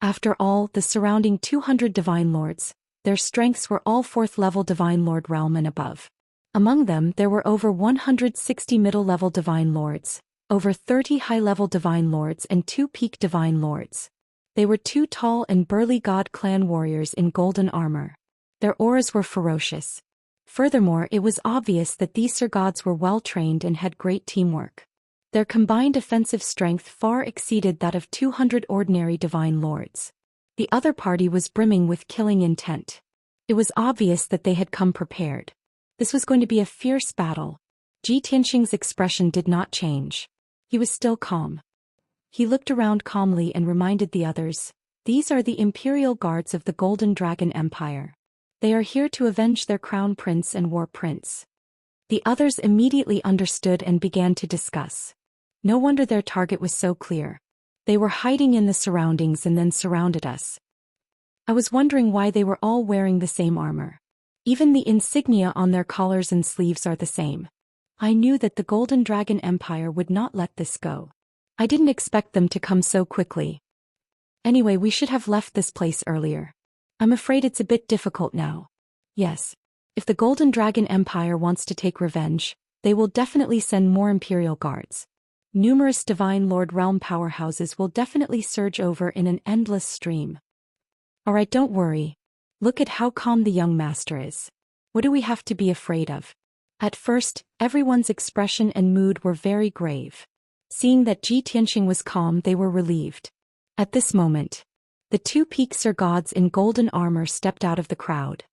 After all, the surrounding 200 divine lords, their strengths were all 4th-level divine lord realm and above. Among them there were over 160 middle-level divine lords, over 30 high-level divine lords and 2 peak divine lords. They were 2 tall and burly god clan warriors in golden armor. Their auras were ferocious. Furthermore, it was obvious that these Sir Gods were well-trained and had great teamwork. Their combined offensive strength far exceeded that of 200 ordinary divine lords. The other party was brimming with killing intent. It was obvious that they had come prepared. This was going to be a fierce battle. Ji Tianxing's expression did not change. He was still calm. He looked around calmly and reminded the others, "These are the Imperial Guards of the Golden Dragon Empire. They are here to avenge their crown prince and war prince." The others immediately understood and began to discuss. No wonder their target was so clear. They were hiding in the surroundings and then surrounded us. I was wondering why they were all wearing the same armor. Even the insignia on their collars and sleeves are the same. I knew that the Golden Dragon Empire would not let this go. I didn't expect them to come so quickly. Anyway, we should have left this place earlier. I'm afraid it's a bit difficult now. Yes. If the Golden Dragon Empire wants to take revenge, they will definitely send more Imperial Guards. Numerous Divine Lord Realm powerhouses will definitely surge over in an endless stream. Alright, don't worry. Look at how calm the young master is. What do we have to be afraid of? At first, everyone's expression and mood were very grave. Seeing that Ji Tianxing was calm, they were relieved. At this moment, the 2 peak Sir Gods in golden armor stepped out of the crowd.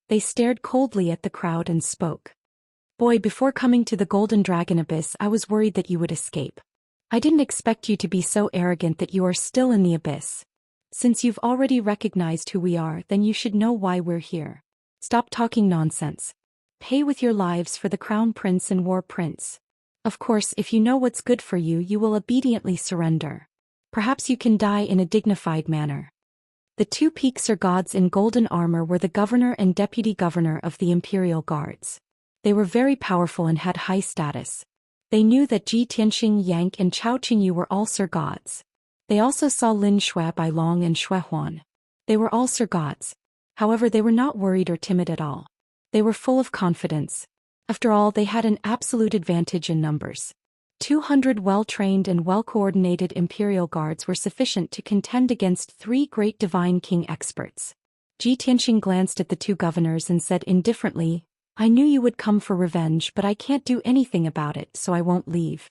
They stared coldly at the crowd and spoke. "Boy, before coming to the Golden Dragon Abyss I was worried that you would escape. I didn't expect you to be so arrogant that you are still in the abyss. Since you've already recognized who we are, then you should know why we're here. Stop talking nonsense. Pay with your lives for the Crown Prince and War Prince. Of course, if you know what's good for you, you will obediently surrender. Perhaps you can die in a dignified manner." The 2 peak Sir Gods in golden armor were the governor and deputy governor of the Imperial Guards. They were very powerful and had high status. They knew that Ji Tianxing, Yang and Chao Qingyu were all Sir Gods. They also saw Lin Xue, Bai Long and Xue Huan. They were all Sir Gods. However, they were not worried or timid at all. They were full of confidence. After all, they had an absolute advantage in numbers. 200 well-trained and well-coordinated Imperial Guards were sufficient to contend against 3 great Divine King experts. Ji Tianxing glanced at the 2 governors and said indifferently, "I knew you would come for revenge, but I can't do anything about it, so I won't leave.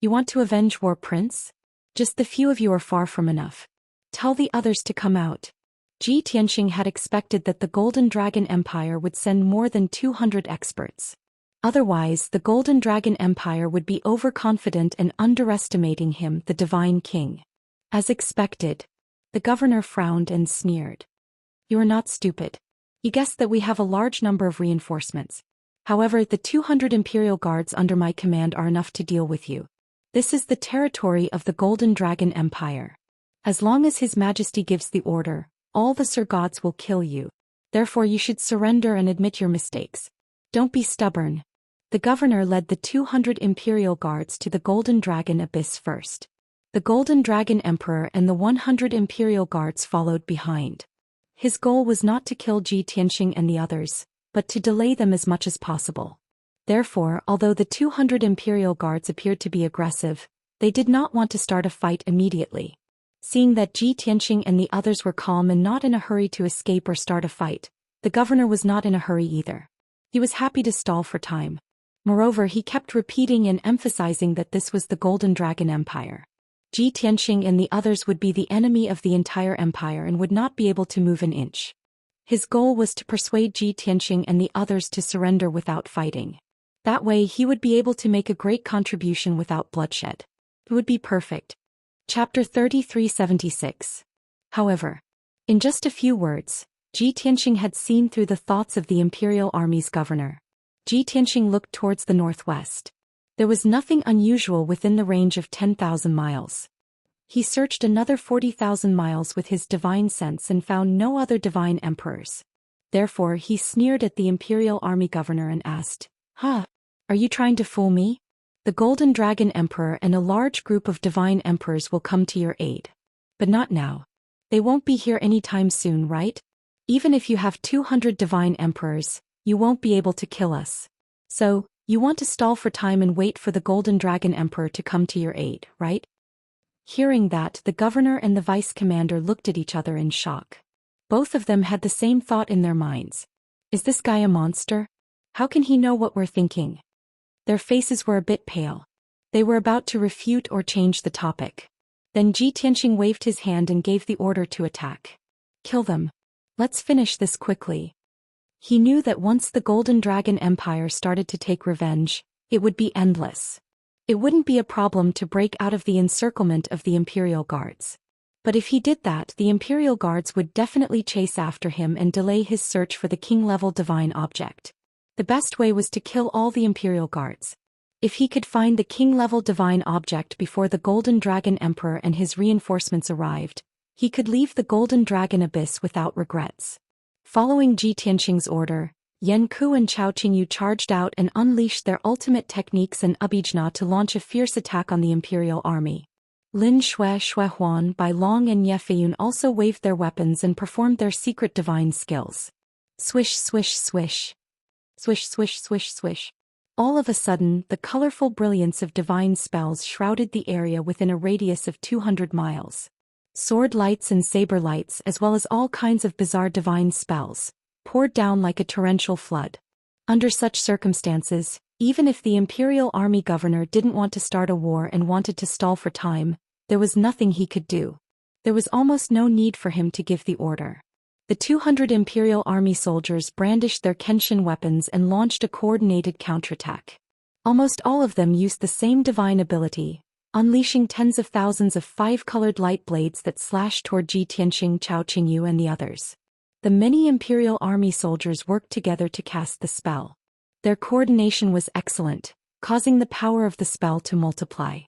You want to avenge War Prince? Just the few of you are far from enough. Tell the others to come out." Ji Tianxing had expected that the Golden Dragon Empire would send more than 200 experts. Otherwise, the Golden Dragon Empire would be overconfident and underestimating him, the Divine King. As expected, the governor frowned and sneered. "You are not stupid. You guessed that we have a large number of reinforcements. However, the 200 Imperial Guards under my command are enough to deal with you. This is the territory of the Golden Dragon Empire. As long as His Majesty gives the order, all the Sir Gods will kill you. Therefore you should surrender and admit your mistakes. Don't be stubborn." The governor led the 200 Imperial Guards to the Golden Dragon Abyss first. The Golden Dragon Emperor and the 100 Imperial Guards followed behind. His goal was not to kill Ji Tianxing and the others, but to delay them as much as possible. Therefore, although the 200 Imperial Guards appeared to be aggressive, they did not want to start a fight immediately. Seeing that Ji Tianxing and the others were calm and not in a hurry to escape or start a fight, the governor was not in a hurry either. He was happy to stall for time. Moreover, he kept repeating and emphasizing that this was the Golden Dragon Empire. Ji Tianxing and the others would be the enemy of the entire empire and would not be able to move an inch. His goal was to persuade Ji Tianxing and the others to surrender without fighting. That way he would be able to make a great contribution without bloodshed. It would be perfect. Chapter 3376. However, in just a few words, Ji Tianxing had seen through the thoughts of the Imperial Army's governor. Ji Tianxing looked towards the northwest. There was nothing unusual within the range of 10,000 miles. He searched another 40,000 miles with his divine sense and found no other divine emperors. Therefore he sneered at the imperial army governor and asked, "Huh? Are you trying to fool me? The Golden Dragon Emperor and a large group of divine emperors will come to your aid. But not now. They won't be here anytime soon, right? Even if you have 200 divine emperors, you won't be able to kill us. So, you want to stall for time and wait for the Golden Dragon Emperor to come to your aid, right?" Hearing that, the governor and the vice commander looked at each other in shock. Both of them had the same thought in their minds. Is this guy a monster? How can he know what we're thinking? Their faces were a bit pale. They were about to refute or change the topic. Then Ji Tianxing waved his hand and gave the order to attack. "Kill them. Let's finish this quickly." He knew that once the Golden Dragon Empire started to take revenge, it would be endless. It wouldn't be a problem to break out of the encirclement of the Imperial Guards. But if he did that, the Imperial Guards would definitely chase after him and delay his search for the king-level divine object. The best way was to kill all the Imperial Guards. If he could find the king-level divine object before the Golden Dragon Emperor and his reinforcements arrived, he could leave the Golden Dragon Abyss without regrets. Following Ji Tianxing's order, Yan Ku and Chao Qingyu charged out and unleashed their ultimate techniques and abijna to launch a fierce attack on the Imperial army. Lin Shui, Shui Huan, Bai Long and Ye Feiyun also waved their weapons and performed their secret divine skills. Swish, swish, swish. Swish, swish, swish, swish. All of a sudden, the colorful brilliance of divine spells shrouded the area within a radius of 200 miles. Sword lights and saber lights, as well as all kinds of bizarre divine spells, poured down like a torrential flood. Under such circumstances, even if the Imperial Army governor didn't want to start a war and wanted to stall for time, there was nothing he could do. There was almost no need for him to give the order. The 200 Imperial Army soldiers brandished their Kenshin weapons and launched a coordinated counterattack. Almost all of them used the same divine ability, unleashing tens of thousands of five-colored light blades that slashed toward Ji Tianxing, Chao Qingyu and the others. The many Imperial Army soldiers worked together to cast the spell. Their coordination was excellent, causing the power of the spell to multiply.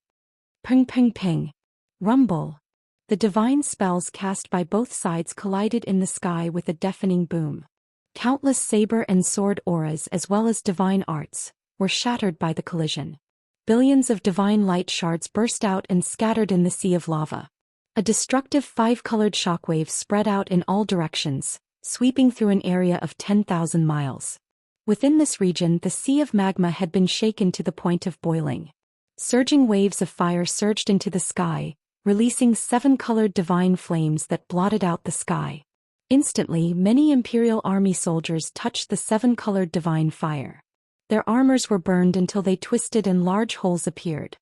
Ping ping ping. Rumble. The divine spells cast by both sides collided in the sky with a deafening boom. Countless saber and sword auras as well as divine arts were shattered by the collision. Billions of divine light shards burst out and scattered in the sea of lava. A destructive five-colored shockwave spread out in all directions, sweeping through an area of 10,000 miles. Within this region, the sea of magma had been shaken to the point of boiling. Surging waves of fire surged into the sky, releasing seven-colored divine flames that blotted out the sky. Instantly, many Imperial Army soldiers touched the seven-colored divine fire. Their armors were burned until they twisted and large holes appeared.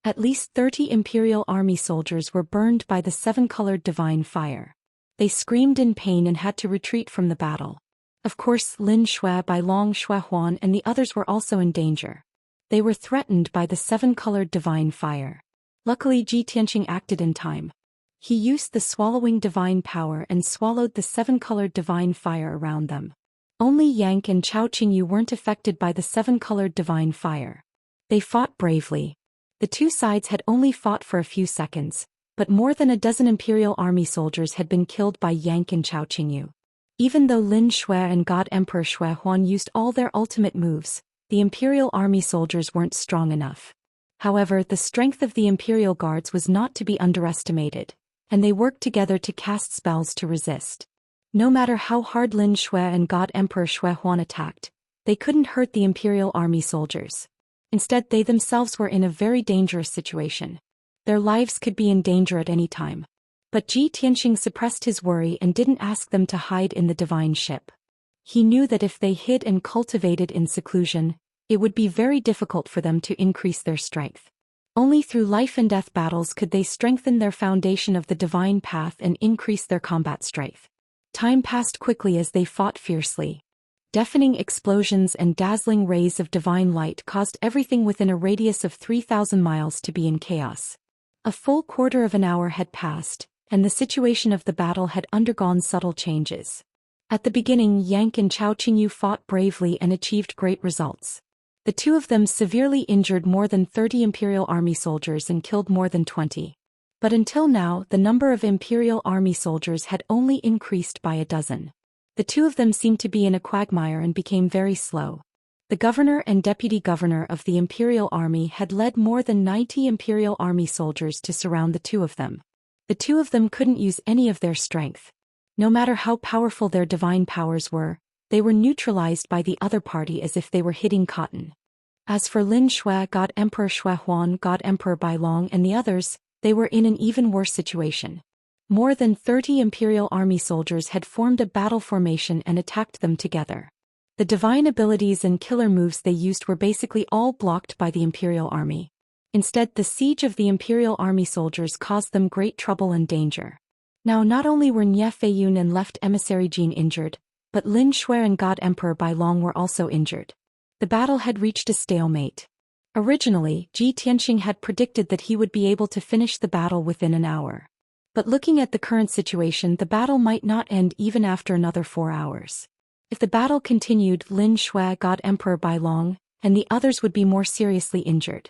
At least 30 Imperial Army soldiers were burned by the seven-colored divine fire. They screamed in pain and had to retreat from the battle. Of course, Lin Shui, Bai Long, Shui Huan and the others were also in danger. They were threatened by the seven-colored divine fire. Luckily, Ji Tianxing acted in time. He used the swallowing divine power and swallowed the seven-colored divine fire around them. Only Yang and Chao Qingyu weren't affected by the seven-colored divine fire. They fought bravely. The two sides had only fought for a few seconds, but more than a dozen Imperial Army soldiers had been killed by Yang and Chao Qingyu. Even though Lin Shui and God Emperor Shui Huan used all their ultimate moves, the Imperial Army soldiers weren't strong enough. However, the strength of the Imperial Guards was not to be underestimated, and they worked together to cast spells to resist. No matter how hard Lin Shui and God Emperor Shui Huan attacked, they couldn't hurt the Imperial Army soldiers. Instead, they themselves were in a very dangerous situation. Their lives could be in danger at any time. But Ji Tianxing suppressed his worry and didn't ask them to hide in the divine ship. He knew that if they hid and cultivated in seclusion, it would be very difficult for them to increase their strength. Only through life-and-death battles could they strengthen their foundation of the divine path and increase their combat strength. Time passed quickly as they fought fiercely. Deafening explosions and dazzling rays of divine light caused everything within a radius of 3,000 miles to be in chaos. A full quarter of an hour had passed, and the situation of the battle had undergone subtle changes. At the beginning, Yang and Chao Qingyu fought bravely and achieved great results. The two of them severely injured more than 30 Imperial Army soldiers and killed more than 20. But until now, the number of Imperial Army soldiers had only increased by a dozen. The two of them seemed to be in a quagmire and became very slow. The governor and deputy governor of the Imperial Army had led more than 90 Imperial Army soldiers to surround the two of them. The two of them couldn't use any of their strength. No matter how powerful their divine powers were, they were neutralized by the other party as if they were hitting cotton. As for Lin Shui, God Emperor Shui Huan, God Emperor Bai Long, and the others, they were in an even worse situation. More than 30 Imperial Army soldiers had formed a battle formation and attacked them together. The divine abilities and killer moves they used were basically all blocked by the Imperial Army. Instead, the siege of the Imperial Army soldiers caused them great trouble and danger. Now not only were Nie Feiyun and left emissary Jin injured, but Lin Shui and God Emperor Bai Long were also injured. The battle had reached a stalemate. Originally, Ji Tianxing had predicted that he would be able to finish the battle within an hour. But looking at the current situation, the battle might not end even after another 4 hours. If the battle continued, Lin Shui, God Emperor Bai Long, and the others would be more seriously injured.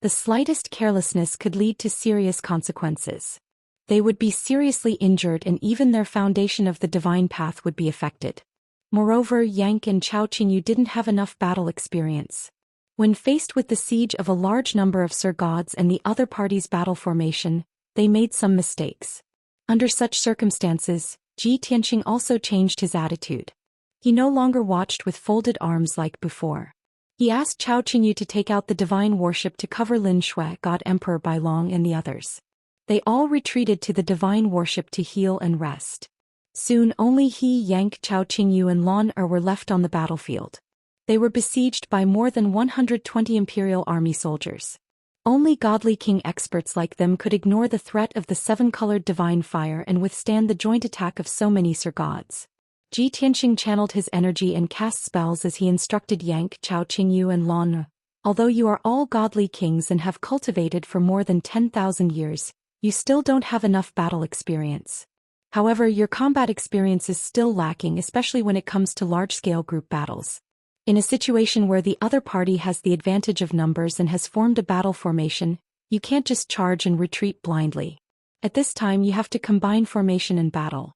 The slightest carelessness could lead to serious consequences. They would be seriously injured and even their foundation of the divine path would be affected. Moreover, Yang and Chao Qingyu didn't have enough battle experience. When faced with the siege of a large number of Sir Gods and the other party's battle formation, they made some mistakes. Under such circumstances, Ji Tianxing also changed his attitude. He no longer watched with folded arms like before. He asked Chao Qingyu to take out the divine worship to cover Lin Shui, God Emperor Bai Long, and the others. They all retreated to the divine worship to heal and rest. Soon only he, Yang, Chao Qingyu, and Lan Er were left on the battlefield. They were besieged by more than 120 Imperial Army soldiers. Only godly king experts like them could ignore the threat of the seven-colored divine fire and withstand the joint attack of so many Sir Gods. Ji Tianxing channeled his energy and cast spells as he instructed Yang, Chao Qingyu, and Lan Er. Although you are all godly kings and have cultivated for more than 10,000 years, you still don't have enough battle experience. However, your combat experience is still lacking, especially when it comes to large-scale group battles. In a situation where the other party has the advantage of numbers and has formed a battle formation, you can't just charge and retreat blindly. At this time you have to combine formation and battle.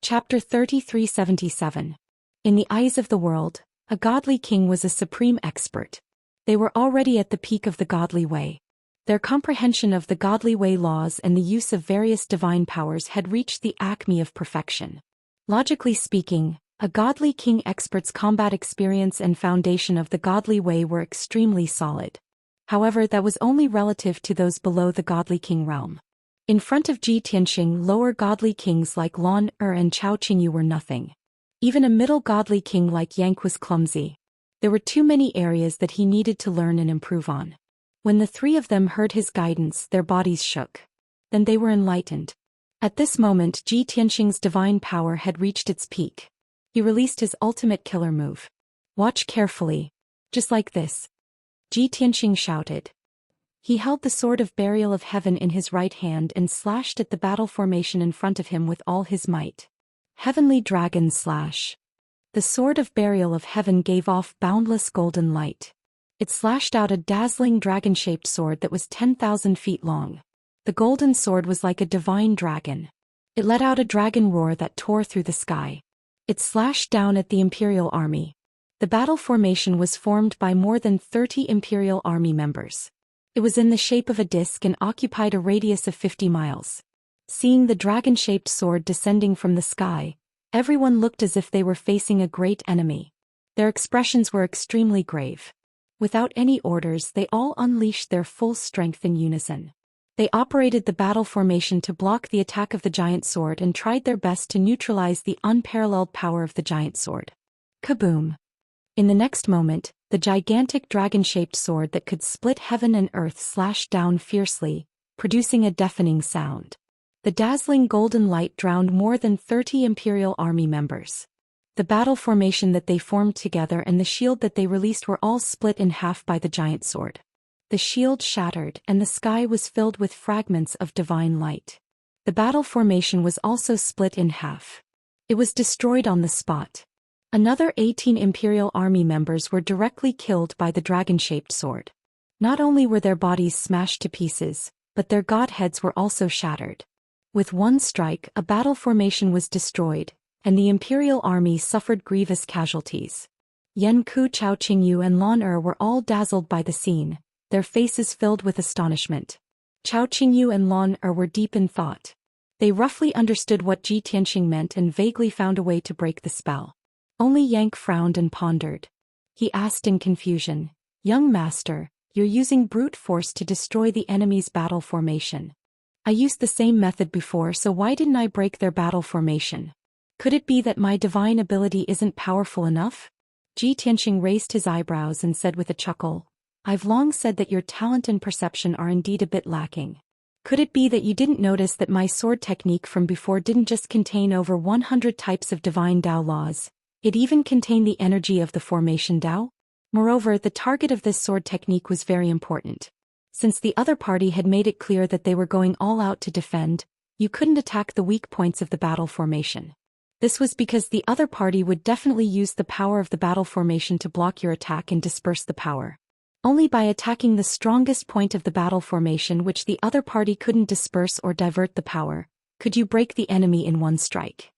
Chapter 3377. In the eyes of the world, a godly king was a supreme expert. They were already at the peak of the godly way. Their comprehension of the godly way laws and the use of various divine powers had reached the acme of perfection. Logically speaking, a godly king expert's combat experience and foundation of the godly way were extremely solid. However, that was only relative to those below the godly king realm. In front of Ji Tianxing, lower godly kings like Lan Er and Chao Qingyu were nothing. Even a middle godly king like Yang was clumsy. There were too many areas that he needed to learn and improve on. When the three of them heard his guidance, their bodies shook. Then they were enlightened. At this moment, Ji Tianxing's divine power had reached its peak. He released his ultimate killer move. Watch carefully. Just like this. Ji Tianxing shouted. He held the sword of burial of heaven in his right hand and slashed at the battle formation in front of him with all his might. Heavenly Dragon Slash. The sword of burial of heaven gave off boundless golden light. It slashed out a dazzling dragon-shaped sword that was 10,000 feet long. The golden sword was like a divine dragon. It let out a dragon roar that tore through the sky. It slashed down at the Imperial Army. The battle formation was formed by more than 30 Imperial Army members. It was in the shape of a disc and occupied a radius of 50 miles. Seeing the dragon-shaped sword descending from the sky, everyone looked as if they were facing a great enemy. Their expressions were extremely grave. Without any orders, they all unleashed their full strength in unison. They operated the battle formation to block the attack of the giant sword and tried their best to neutralize the unparalleled power of the giant sword. Kaboom! In the next moment, the gigantic dragon-shaped sword that could split heaven and earth slashed down fiercely, producing a deafening sound. The dazzling golden light drowned more than 30 Imperial Army members. The battle formation that they formed together and the shield that they released were all split in half by the giant sword. The shield shattered and the sky was filled with fragments of divine light. The battle formation was also split in half. It was destroyed on the spot. Another 18 Imperial Army members were directly killed by the dragon-shaped sword. Not only were their bodies smashed to pieces, but their godheads were also shattered. With one strike, a battle formation was destroyed, and the imperial army suffered grievous casualties. Yan Ku, Chao Qingyu and Lan Er were all dazzled by the scene, their faces filled with astonishment. Chao Qingyu and Lan Er were deep in thought. They roughly understood what Ji Tianxing meant and vaguely found a way to break the spell. Only Yang frowned and pondered. He asked in confusion, "Young master, you're using brute force to destroy the enemy's battle formation. I used the same method before, so why didn't I break their battle formation? Could it be that my divine ability isn't powerful enough?" Ji Tianxing raised his eyebrows and said with a chuckle, "I've long said that your talent and perception are indeed a bit lacking. Could it be that you didn't notice that my sword technique from before didn't just contain over 100 types of divine Dao laws, it even contained the energy of the formation Dao? Moreover, the target of this sword technique was very important. Since the other party had made it clear that they were going all out to defend, you couldn't attack the weak points of the battle formation. This was because the other party would definitely use the power of the battle formation to block your attack and disperse the power. Only by attacking the strongest point of the battle formation, which the other party couldn't disperse or divert the power, could you break the enemy in one strike."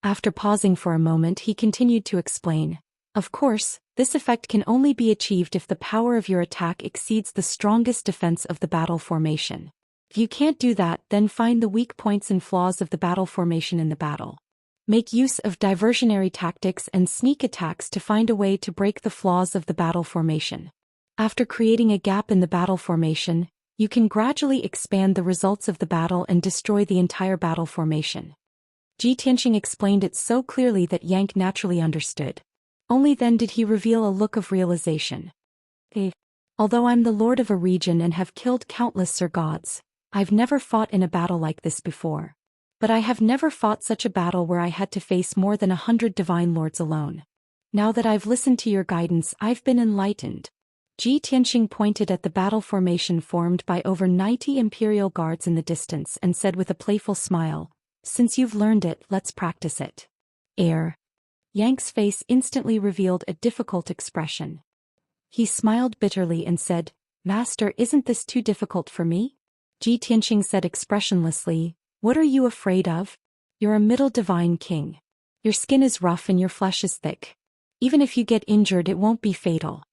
After pausing for a moment, he continued to explain, "Of course, this effect can only be achieved if the power of your attack exceeds the strongest defense of the battle formation. If you can't do that, then find the weak points and flaws of the battle formation in the battle. Make use of diversionary tactics and sneak attacks to find a way to break the flaws of the battle formation. After creating a gap in the battle formation, you can gradually expand the results of the battle and destroy the entire battle formation." Ji Tianxing explained it so clearly that Yang naturally understood. Only then did he reveal a look of realization. "Although I'm the lord of a region and have killed countless Sir Gods, I've never fought in a battle like this before. But I have never fought such a battle where I had to face more than 100 divine lords alone. Now that I've listened to your guidance, I've been enlightened." Ji Tianxing pointed at the battle formation formed by over 90 imperial guards in the distance and said with a playful smile, "Since you've learned it, let's practice it." Yang's face instantly revealed a difficult expression. He smiled bitterly and said, "Master, isn't this too difficult for me?" Ji Tianxing said expressionlessly, "What are you afraid of? You're a middle divine king. Your skin is rough and your flesh is thick. Even if you get injured, it won't be fatal."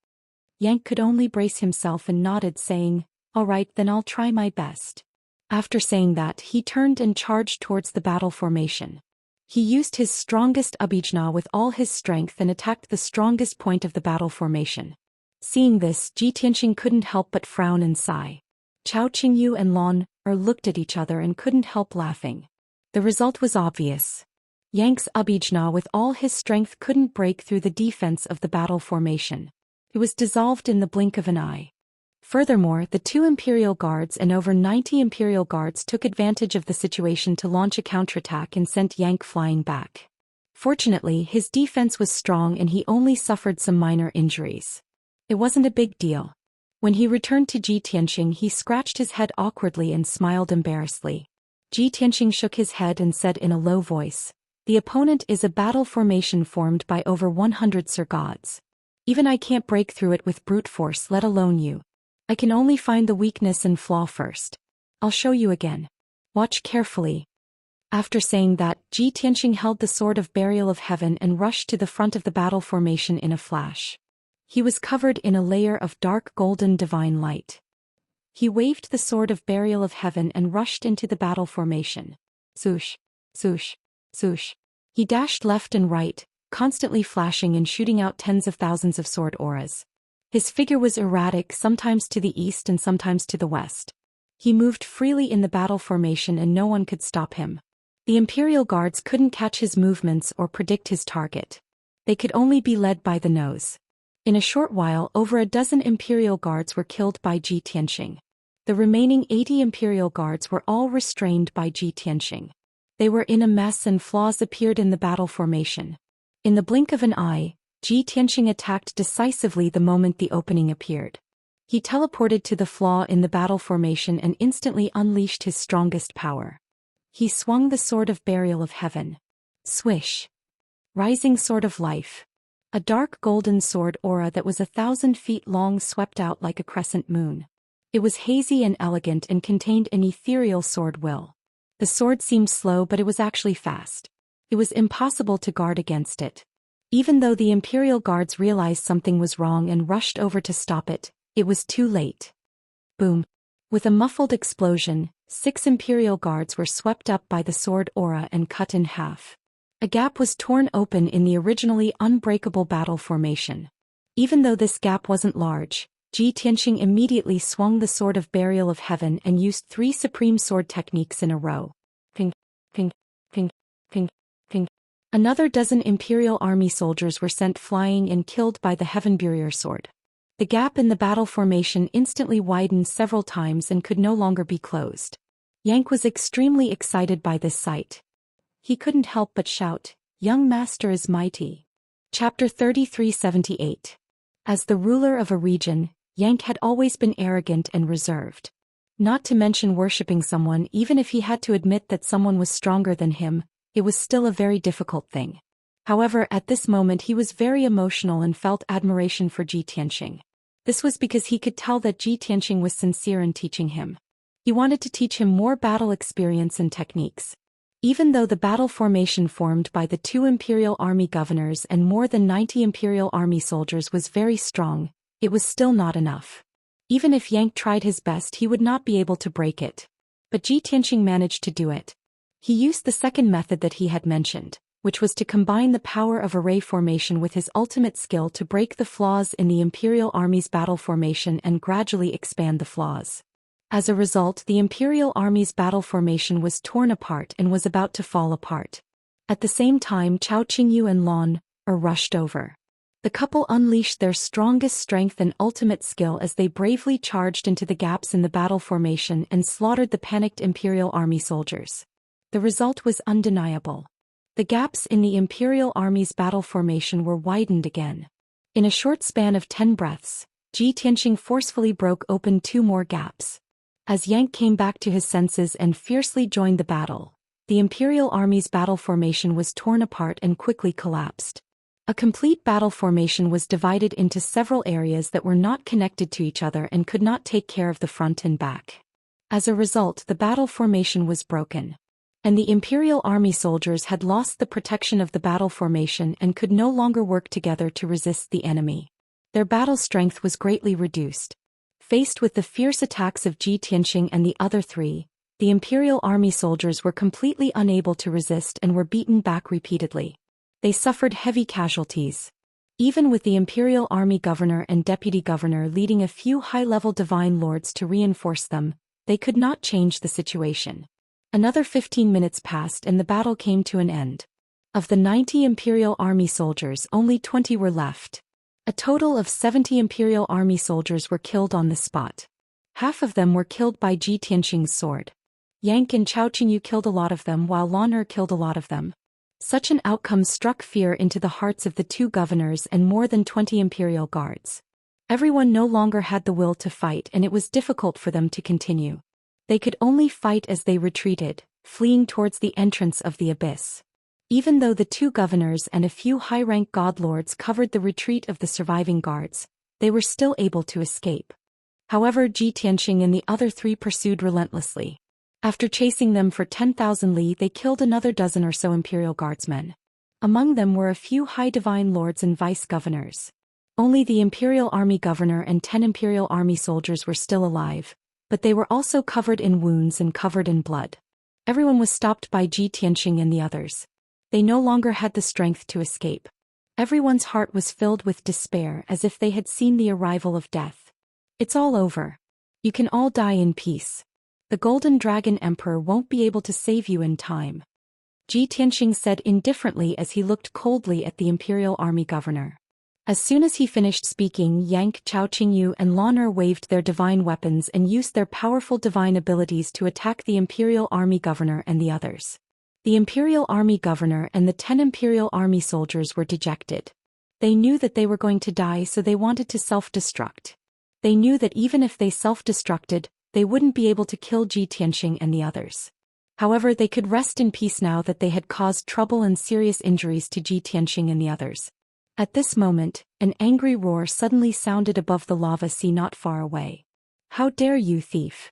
Yang could only brace himself and nodded, saying, "All right, then I'll try my best." After saying that, he turned and charged towards the battle formation. He used his strongest abhijna with all his strength and attacked the strongest point of the battle formation. Seeing this, Ji Tianxing couldn't help but frown and sigh. Chao Qingyu and Lan Er looked at each other and couldn't help laughing. The result was obvious. Yang's abhijna with all his strength couldn't break through the defense of the battle formation. It was dissolved in the blink of an eye. Furthermore, the 2 imperial guards and over 90 imperial guards took advantage of the situation to launch a counterattack and sent Yang flying back. Fortunately, his defense was strong and he only suffered some minor injuries. It wasn't a big deal. When he returned to Ji Tianxing, he scratched his head awkwardly and smiled embarrassedly. Ji Tianxing shook his head and said in a low voice, "The opponent is a battle formation formed by over 100 Sir Gods. Even I can't break through it with brute force, let alone you. I can only find the weakness and flaw first. I'll show you again. Watch carefully." After saying that, Ji Tianxing held the sword of burial of heaven and rushed to the front of the battle formation in a flash. He was covered in a layer of dark golden divine light. He waved the sword of burial of heaven and rushed into the battle formation. Swoosh, swoosh, swoosh. He dashed left and right, constantly flashing and shooting out tens of thousands of sword auras. His figure was erratic, sometimes to the east and sometimes to the west. He moved freely in the battle formation and no one could stop him. The Imperial Guards couldn't catch his movements or predict his target. They could only be led by the nose. In a short while, over a dozen Imperial Guards were killed by Ji Tianxing. The remaining 80 Imperial Guards were all restrained by Ji Tianxing. They were in a mess and flaws appeared in the battle formation. In the blink of an eye, Ji Tianxing attacked decisively the moment the opening appeared. He teleported to the flaw in the battle formation and instantly unleashed his strongest power. He swung the sword of burial of heaven. Swish! Rising sword of life. A dark golden sword aura that was 1,000 feet long swept out like a crescent moon. It was hazy and elegant and contained an ethereal sword will. The sword seemed slow, but it was actually fast. It was impossible to guard against it. Even though the Imperial guards realized something was wrong and rushed over to stop it, it was too late. Boom. With a muffled explosion, 6 Imperial guards were swept up by the sword aura and cut in half. A gap was torn open in the originally unbreakable battle formation. Even though this gap wasn't large, Ji Tianxing immediately swung the Sword of Burial of Heaven and used 3 supreme sword techniques in a row. Ping, ping, ping, ping, ping. Another dozen Imperial army soldiers were sent flying and killed by the Heaven Burier sword. The gap in the battle formation instantly widened several times and could no longer be closed. Yang was extremely excited by this sight. He couldn't help but shout, "Young master is mighty." Chapter 3378. As the ruler of a region, Yang had always been arrogant and reserved. Not to mention worshipping someone. Even if he had to admit that someone was stronger than him, it was still a very difficult thing. However, at this moment he was very emotional and felt admiration for Ji Tianxing. This was because he could tell that Ji Tianxing was sincere in teaching him. He wanted to teach him more battle experience and techniques. Even though the battle formation formed by the 2 Imperial Army governors and more than 90 Imperial Army soldiers was very strong, it was still not enough. Even if Yang tried his best, he would not be able to break it. But Ji Tianxing managed to do it. He used the second method that he had mentioned, which was to combine the power of array formation with his ultimate skill to break the flaws in the Imperial Army's battle formation and gradually expand the flaws. As a result, the Imperial Army's battle formation was torn apart and was about to fall apart. At the same time, Cao Qingyu and Lan Er rushed over. The couple unleashed their strongest strength and ultimate skill as they bravely charged into the gaps in the battle formation and slaughtered the panicked Imperial Army soldiers. The result was undeniable. The gaps in the Imperial Army's battle formation were widened again. In a short span of 10 breaths, Ji Tianxing forcefully broke open 2 more gaps. As Yang came back to his senses and fiercely joined the battle, the Imperial Army's battle formation was torn apart and quickly collapsed. A complete battle formation was divided into several areas that were not connected to each other and could not take care of the front and back. As a result, the battle formation was broken. And the Imperial Army soldiers had lost the protection of the battle formation and could no longer work together to resist the enemy. Their battle strength was greatly reduced. Faced with the fierce attacks of Ji Tianxing and the other 3, the Imperial Army soldiers were completely unable to resist and were beaten back repeatedly. They suffered heavy casualties. Even with the Imperial Army governor and deputy governor leading a few high-level divine lords to reinforce them, they could not change the situation. Another 15 minutes passed and the battle came to an end. Of the 90 Imperial Army soldiers, only 20 were left. A total of 70 Imperial Army soldiers were killed on the spot. Half of them were killed by Ji Tianxing's sword. Yang and Cao Qingyu killed a lot of them while Lan Er killed a lot of them. Such an outcome struck fear into the hearts of the 2 governors and more than 20 Imperial guards. Everyone no longer had the will to fight and it was difficult for them to continue. They could only fight as they retreated, fleeing towards the entrance of the abyss. Even though the 2 governors and a few high-rank god lords covered the retreat of the surviving guards, they were still able to escape. However, Ji Tianxing and the other 3 pursued relentlessly. After chasing them for 10,000 li, they killed another dozen or so Imperial guardsmen. Among them were a few high divine lords and vice-governors. Only the Imperial Army governor and 10 Imperial Army soldiers were still alive, but they were also covered in wounds and covered in blood. Everyone was stopped by Ji Tianxing and the others. They no longer had the strength to escape. Everyone's heart was filled with despair as if they had seen the arrival of death. It's all over. You can all die in peace. The Golden Dragon Emperor won't be able to save you in time. Ji Tianxing said indifferently as he looked coldly at the Imperial Army governor. As soon as he finished speaking, Yang, Cao Qingyu and Lan Er waved their divine weapons and used their powerful divine abilities to attack the Imperial Army governor and the others. The Imperial Army governor and the 10 Imperial Army soldiers were dejected. They knew that they were going to die, so they wanted to self-destruct. They knew that even if they self-destructed, they wouldn't be able to kill Ji Tianxing and the others. However, they could rest in peace now that they had caused trouble and serious injuries to Ji Tianxing and the others. At this moment, an angry roar suddenly sounded above the lava sea not far away. How dare you, thief?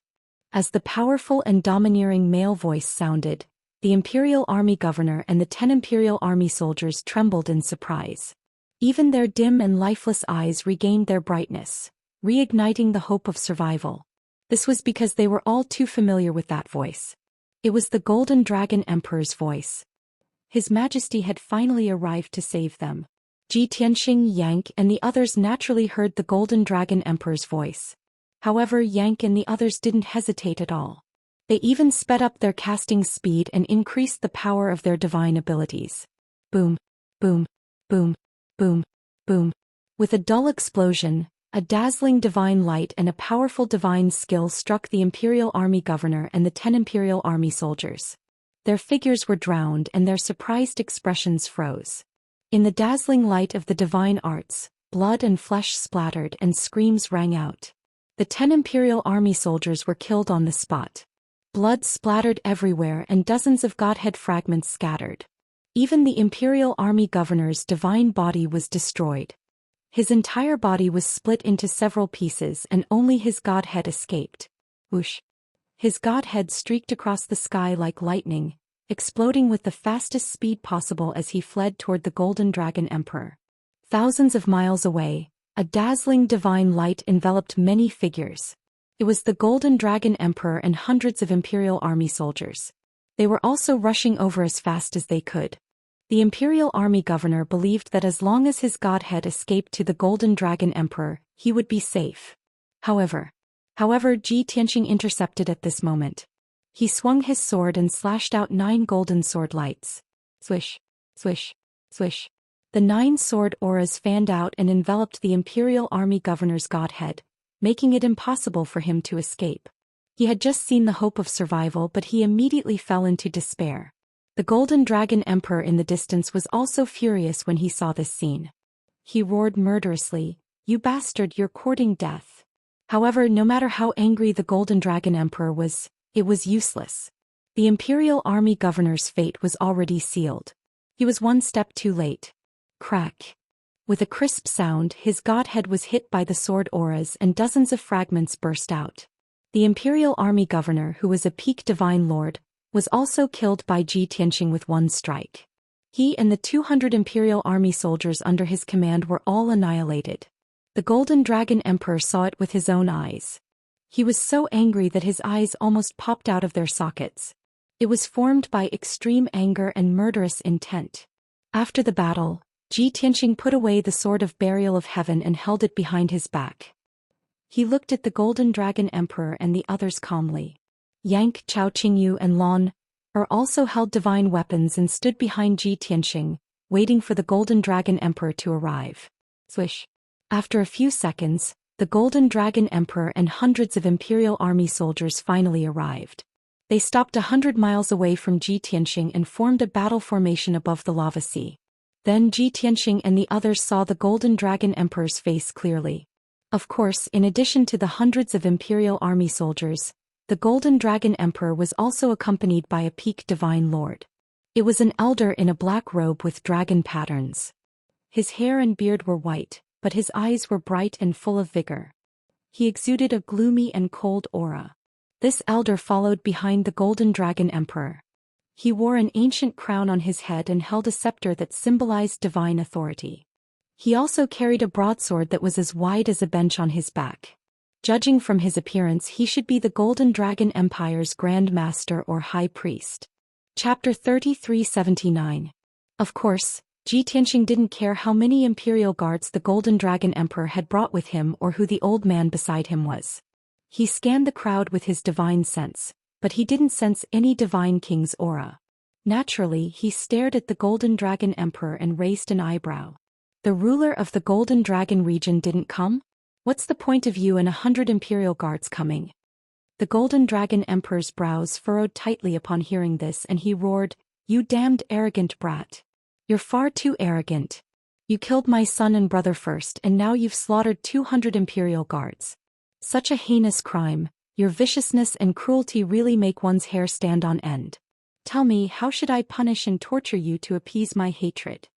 As the powerful and domineering male voice sounded, the Imperial Army governor and the 10 Imperial Army soldiers trembled in surprise. Even their dim and lifeless eyes regained their brightness, reigniting the hope of survival. This was because they were all too familiar with that voice. It was the Golden Dragon Emperor's voice. His Majesty had finally arrived to save them. Tianxing, Yank and the others naturally heard the Golden Dragon Emperor's voice. However, Yank and the others didn't hesitate at all. They even sped up their casting speed and increased the power of their divine abilities. Boom, boom, boom, boom, boom. With a dull explosion, a dazzling divine light and a powerful divine skill struck the Imperial Army governor and the 10 Imperial Army soldiers. Their figures were drowned and their surprised expressions froze. In the dazzling light of the divine arts, blood and flesh splattered and screams rang out. The 10 Imperial Army soldiers were killed on the spot. Blood splattered everywhere and dozens of godhead fragments scattered. Even the Imperial Army governor's divine body was destroyed. His entire body was split into several pieces and only his godhead escaped. Whoosh! His godhead streaked across the sky like lightning, exploding with the fastest speed possible as he fled toward the Golden Dragon Emperor. Thousands of miles away, a dazzling divine light enveloped many figures. It was the Golden Dragon Emperor and hundreds of Imperial Army soldiers. They were also rushing over as fast as they could. The Imperial Army governor believed that as long as his godhead escaped to the Golden Dragon Emperor, he would be safe. However, Tianxing intercepted at this moment. He swung his sword and slashed out 9 golden sword lights. Swish, swish, swish. The 9 sword auras fanned out and enveloped the Imperial Army governor's godhead, making it impossible for him to escape. He had just seen the hope of survival, but he immediately fell into despair. The Golden Dragon Emperor in the distance was also furious when he saw this scene. He roared murderously, "You bastard, you're courting death." However, no matter how angry the Golden Dragon Emperor was, it was useless. The Imperial Army governor's fate was already sealed. He was one step too late. Crack! With a crisp sound, his godhead was hit by the sword auras and dozens of fragments burst out. The Imperial Army governor, who was a peak divine lord, was also killed by Tianxing with one strike. He and the 200 Imperial Army soldiers under his command were all annihilated. The Golden Dragon Emperor saw it with his own eyes. He was so angry that his eyes almost popped out of their sockets. It was formed by extreme anger and murderous intent. After the battle, Tianxing put away the sword of burial of heaven and held it behind his back. He looked at the Golden Dragon Emperor and the others calmly. Yank, Chao Qingyu and Lan also held divine weapons and stood behind Tianxing, waiting for the Golden Dragon Emperor to arrive. Swish! After a few seconds, the Golden Dragon Emperor and hundreds of Imperial Army soldiers finally arrived. They stopped 100 miles away from Tianxing and formed a battle formation above the lava sea. Then Tianxing and the others saw the Golden Dragon Emperor's face clearly. Of course, in addition to the hundreds of Imperial Army soldiers, the Golden Dragon Emperor was also accompanied by a peak divine lord. It was an elder in a black robe with dragon patterns. His hair and beard were white, but his eyes were bright and full of vigor. He exuded a gloomy and cold aura. This elder followed behind the Golden Dragon Emperor. He wore an ancient crown on his head and held a scepter that symbolized divine authority. He also carried a broadsword that was as wide as a bench on his back. Judging from his appearance, he should be the Golden Dragon Empire's Grand Master or High Priest. Chapter 3379. Of course, Tianxing didn't care how many Imperial guards the Golden Dragon Emperor had brought with him or who the old man beside him was. He scanned the crowd with his divine sense, but he didn't sense any divine king's aura. Naturally, he stared at the Golden Dragon Emperor and raised an eyebrow. The ruler of the Golden Dragon region didn't come? What's the point of you and 100 Imperial guards coming? The Golden Dragon Emperor's brows furrowed tightly upon hearing this and he roared, "You damned arrogant brat. You're far too arrogant. You killed my son and brother first and now you've slaughtered 200 Imperial guards. Such a heinous crime, your viciousness and cruelty really make one's hair stand on end. Tell me, how should I punish and torture you to appease my hatred?"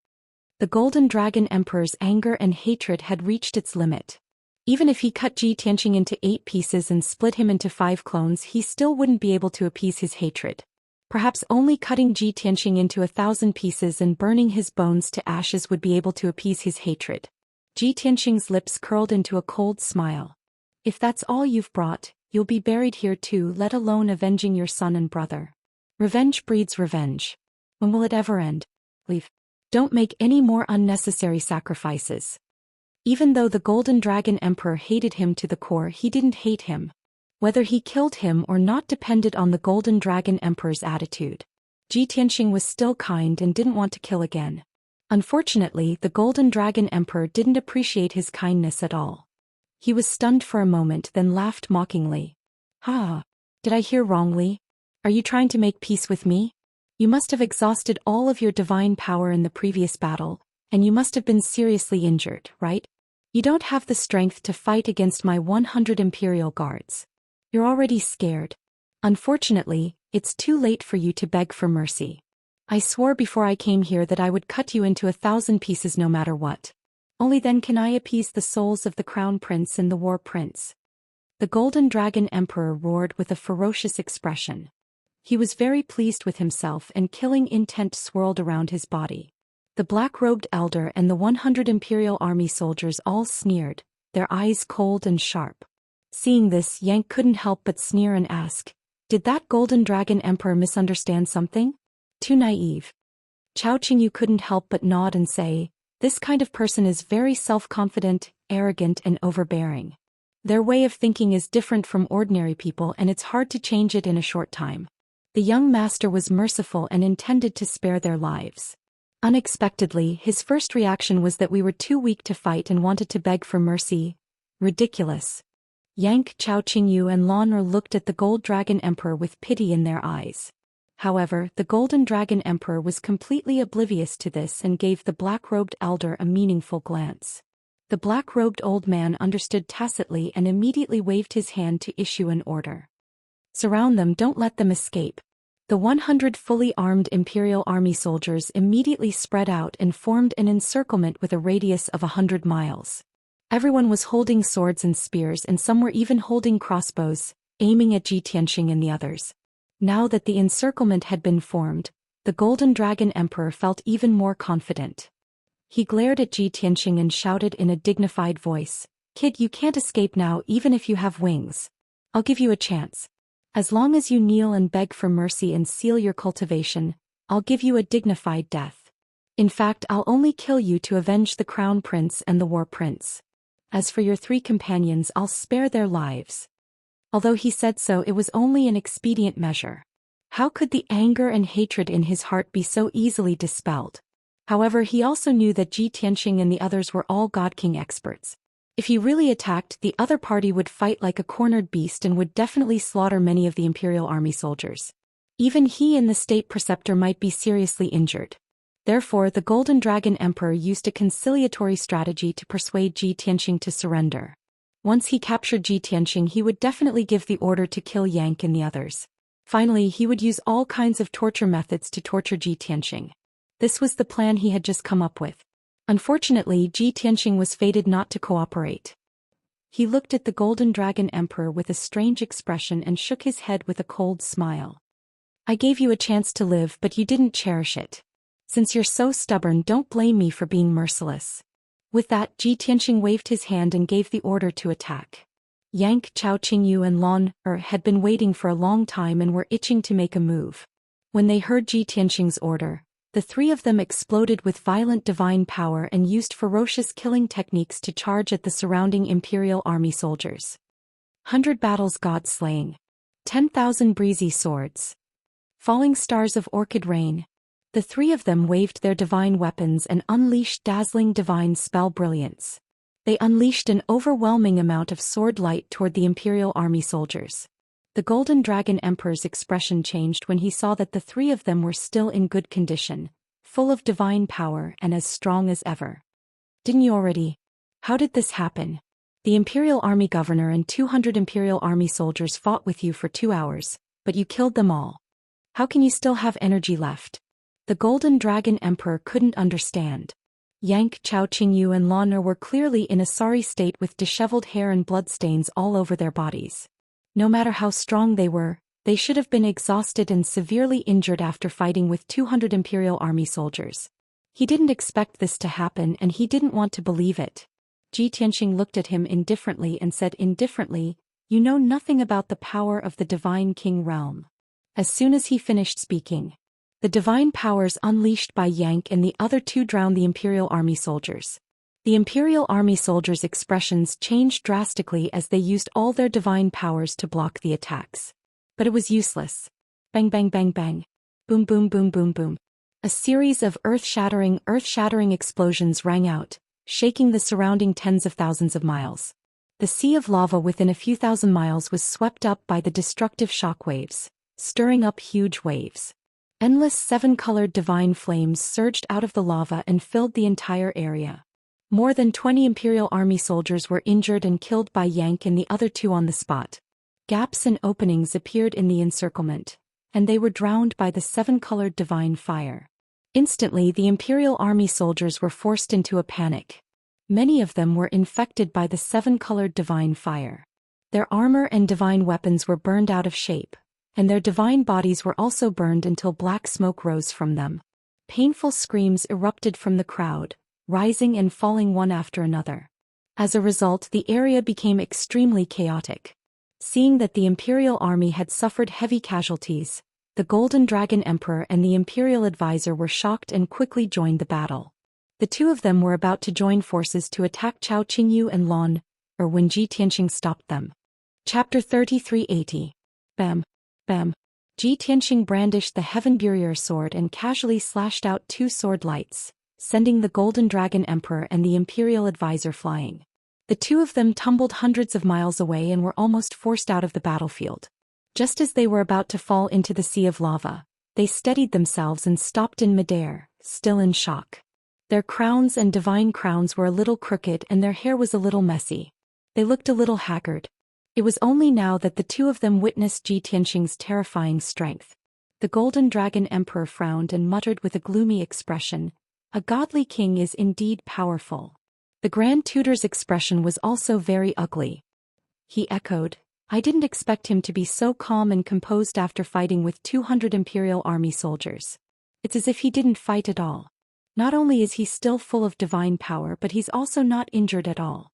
The Golden Dragon Emperor's anger and hatred had reached its limit. Even if he cut Ji Tianqing into 8 pieces and split him into 5 clones, he still wouldn't be able to appease his hatred. Perhaps only cutting Ji Tianqing into 1,000 pieces and burning his bones to ashes would be able to appease his hatred. Ji Tianqing's lips curled into a cold smile. If that's all you've brought, you'll be buried here too, let alone avenging your son and brother. Revenge breeds revenge. When will it ever end? Leave. Don't make any more unnecessary sacrifices. Even though the Golden Dragon Emperor hated him to the core, he didn't hate him. Whether he killed him or not depended on the Golden Dragon Emperor's attitude. Ji Tianqing was still kind and didn't want to kill again. Unfortunately, the Golden Dragon Emperor didn't appreciate his kindness at all. He was stunned for a moment, then laughed mockingly. Ha! Did I hear wrongly? Are you trying to make peace with me? You must have exhausted all of your divine power in the previous battle, and you must have been seriously injured, right? You don't have the strength to fight against my 100 Imperial Guards. You're already scared. Unfortunately, it's too late for you to beg for mercy. I swore before I came here that I would cut you into 1,000 pieces no matter what. Only then can I appease the souls of the Crown Prince and the War Prince. The Golden Dragon Emperor roared with a ferocious expression. He was very pleased with himself, and killing intent swirled around his body. The black-robed elder and the 100 Imperial Army soldiers all sneered, their eyes cold and sharp. Seeing this, Yang couldn't help but sneer and ask, did that Golden Dragon Emperor misunderstand something? Too naive. Chao Qingyu couldn't help but nod and say, this kind of person is very self-confident, arrogant and overbearing. Their way of thinking is different from ordinary people, and it's hard to change it in a short time. The young master was merciful and intended to spare their lives. Unexpectedly, his first reaction was that we were too weak to fight and wanted to beg for mercy. Ridiculous. Yang, Chao Qingyu and Lan looked at the Gold Dragon Emperor with pity in their eyes. However, the Golden Dragon Emperor was completely oblivious to this and gave the black-robed elder a meaningful glance. The black-robed old man understood tacitly and immediately waved his hand to issue an order. Surround them, don't let them escape. The 100 fully armed Imperial Army soldiers immediately spread out and formed an encirclement with a radius of 100 miles. Everyone was holding swords and spears, and some were even holding crossbows, aiming at Ji Tianqing and the others. Now that the encirclement had been formed, the Golden Dragon Emperor felt even more confident. He glared at Ji Tianqing and shouted in a dignified voice, "Kid, you can't escape now even if you have wings. I'll give you a chance. As long as you kneel and beg for mercy and seal your cultivation, I'll give you a dignified death. In fact, I'll only kill you to avenge the Crown Prince and the War Prince. As for your 3 companions, I'll spare their lives." Although he said so, it was only an expedient measure. How could the anger and hatred in his heart be so easily dispelled? However, he also knew that Ji Tianqing and the others were all God King experts. If he really attacked, the other party would fight like a cornered beast and would definitely slaughter many of the Imperial Army soldiers. Even he and the State Preceptor might be seriously injured. Therefore, the Golden Dragon Emperor used a conciliatory strategy to persuade Ji Tianqing to surrender. Once he captured Ji Tianqing, he would definitely give the order to kill Yang and the others. Finally, he would use all kinds of torture methods to torture Ji Tianqing. This was the plan he had just come up with. Unfortunately, Ji Tianqing was fated not to cooperate. He looked at the Golden Dragon Emperor with a strange expression and shook his head with a cold smile. I gave you a chance to live, but you didn't cherish it. Since you're so stubborn, don't blame me for being merciless. With that, Ji Tianqing waved his hand and gave the order to attack. Yang, Chao Qingyu and Lan had been waiting for a long time and were itching to make a move. When they heard Ji Tianqing's order, the 3 of them exploded with violent divine power and used ferocious killing techniques to charge at the surrounding Imperial Army soldiers. 100 battles god-slaying. 10,000 breezy swords. Falling stars of orchid rain. The 3 of them waved their divine weapons and unleashed dazzling divine spell brilliance. They unleashed an overwhelming amount of sword light toward the Imperial Army soldiers. The Golden Dragon Emperor's expression changed when he saw that the 3 of them were still in good condition, full of divine power and as strong as ever. Didn't you already? How did this happen? The Imperial Army Governor and 200 Imperial Army soldiers fought with you for 2 hours, but you killed them all. How can you still have energy left? The Golden Dragon Emperor couldn't understand. Yang, Chao Qingyu and Lan Er were clearly in a sorry state with disheveled hair and bloodstains all over their bodies. No matter how strong they were, they should have been exhausted and severely injured after fighting with 200 Imperial Army soldiers. He didn't expect this to happen and he didn't want to believe it. Ji Tianxing looked at him indifferently and said indifferently, "You know nothing about the power of the Divine King realm." As soon as he finished speaking, the divine powers unleashed by Yang and the other two drowned the Imperial Army soldiers. The Imperial Army soldiers' expressions changed drastically as they used all their divine powers to block the attacks. But it was useless. Bang bang bang bang. Boom boom boom boom boom. A series of earth-shattering explosions rang out, shaking the surrounding tens of thousands of miles. The sea of lava within a few thousand miles was swept up by the destructive shock waves, stirring up huge waves. Endless seven-colored divine flames surged out of the lava and filled the entire area. More than 20 Imperial Army soldiers were injured and killed by Yang and the other two on the spot. Gaps and openings appeared in the encirclement, and they were drowned by the seven-colored divine fire. Instantly, the Imperial Army soldiers were forced into a panic. Many of them were infected by the seven-colored divine fire. Their armor and divine weapons were burned out of shape, and their divine bodies were also burned until black smoke rose from them. Painful screams erupted from the crowd, rising and falling one after another. As a result, the area became extremely chaotic. Seeing that the Imperial Army had suffered heavy casualties, the Golden Dragon Emperor and the Imperial Advisor were shocked and quickly joined the battle. The two of them were about to join forces to attack Chao Qingyu and Lan Er when Ji Tianxing stopped them. Chapter 3380. Bam. Bam. Ji Tianxing brandished the Heaven Barrier sword and casually slashed out two sword lights, sending the Golden Dragon Emperor and the Imperial Advisor flying. The two of them tumbled hundreds of miles away and were almost forced out of the battlefield. Just as they were about to fall into the sea of lava, they steadied themselves and stopped in midair, still in shock. Their crowns and divine crowns were a little crooked and their hair was a little messy. They looked a little haggard. It was only now that the two of them witnessed Ji Tianxing's terrifying strength. The Golden Dragon Emperor frowned and muttered with a gloomy expression, "A godly king is indeed powerful." The Grand Tutor's expression was also very ugly. He echoed, "I didn't expect him to be so calm and composed after fighting with 200 Imperial Army soldiers. It's as if he didn't fight at all. Not only is he still full of divine power but he's also not injured at all."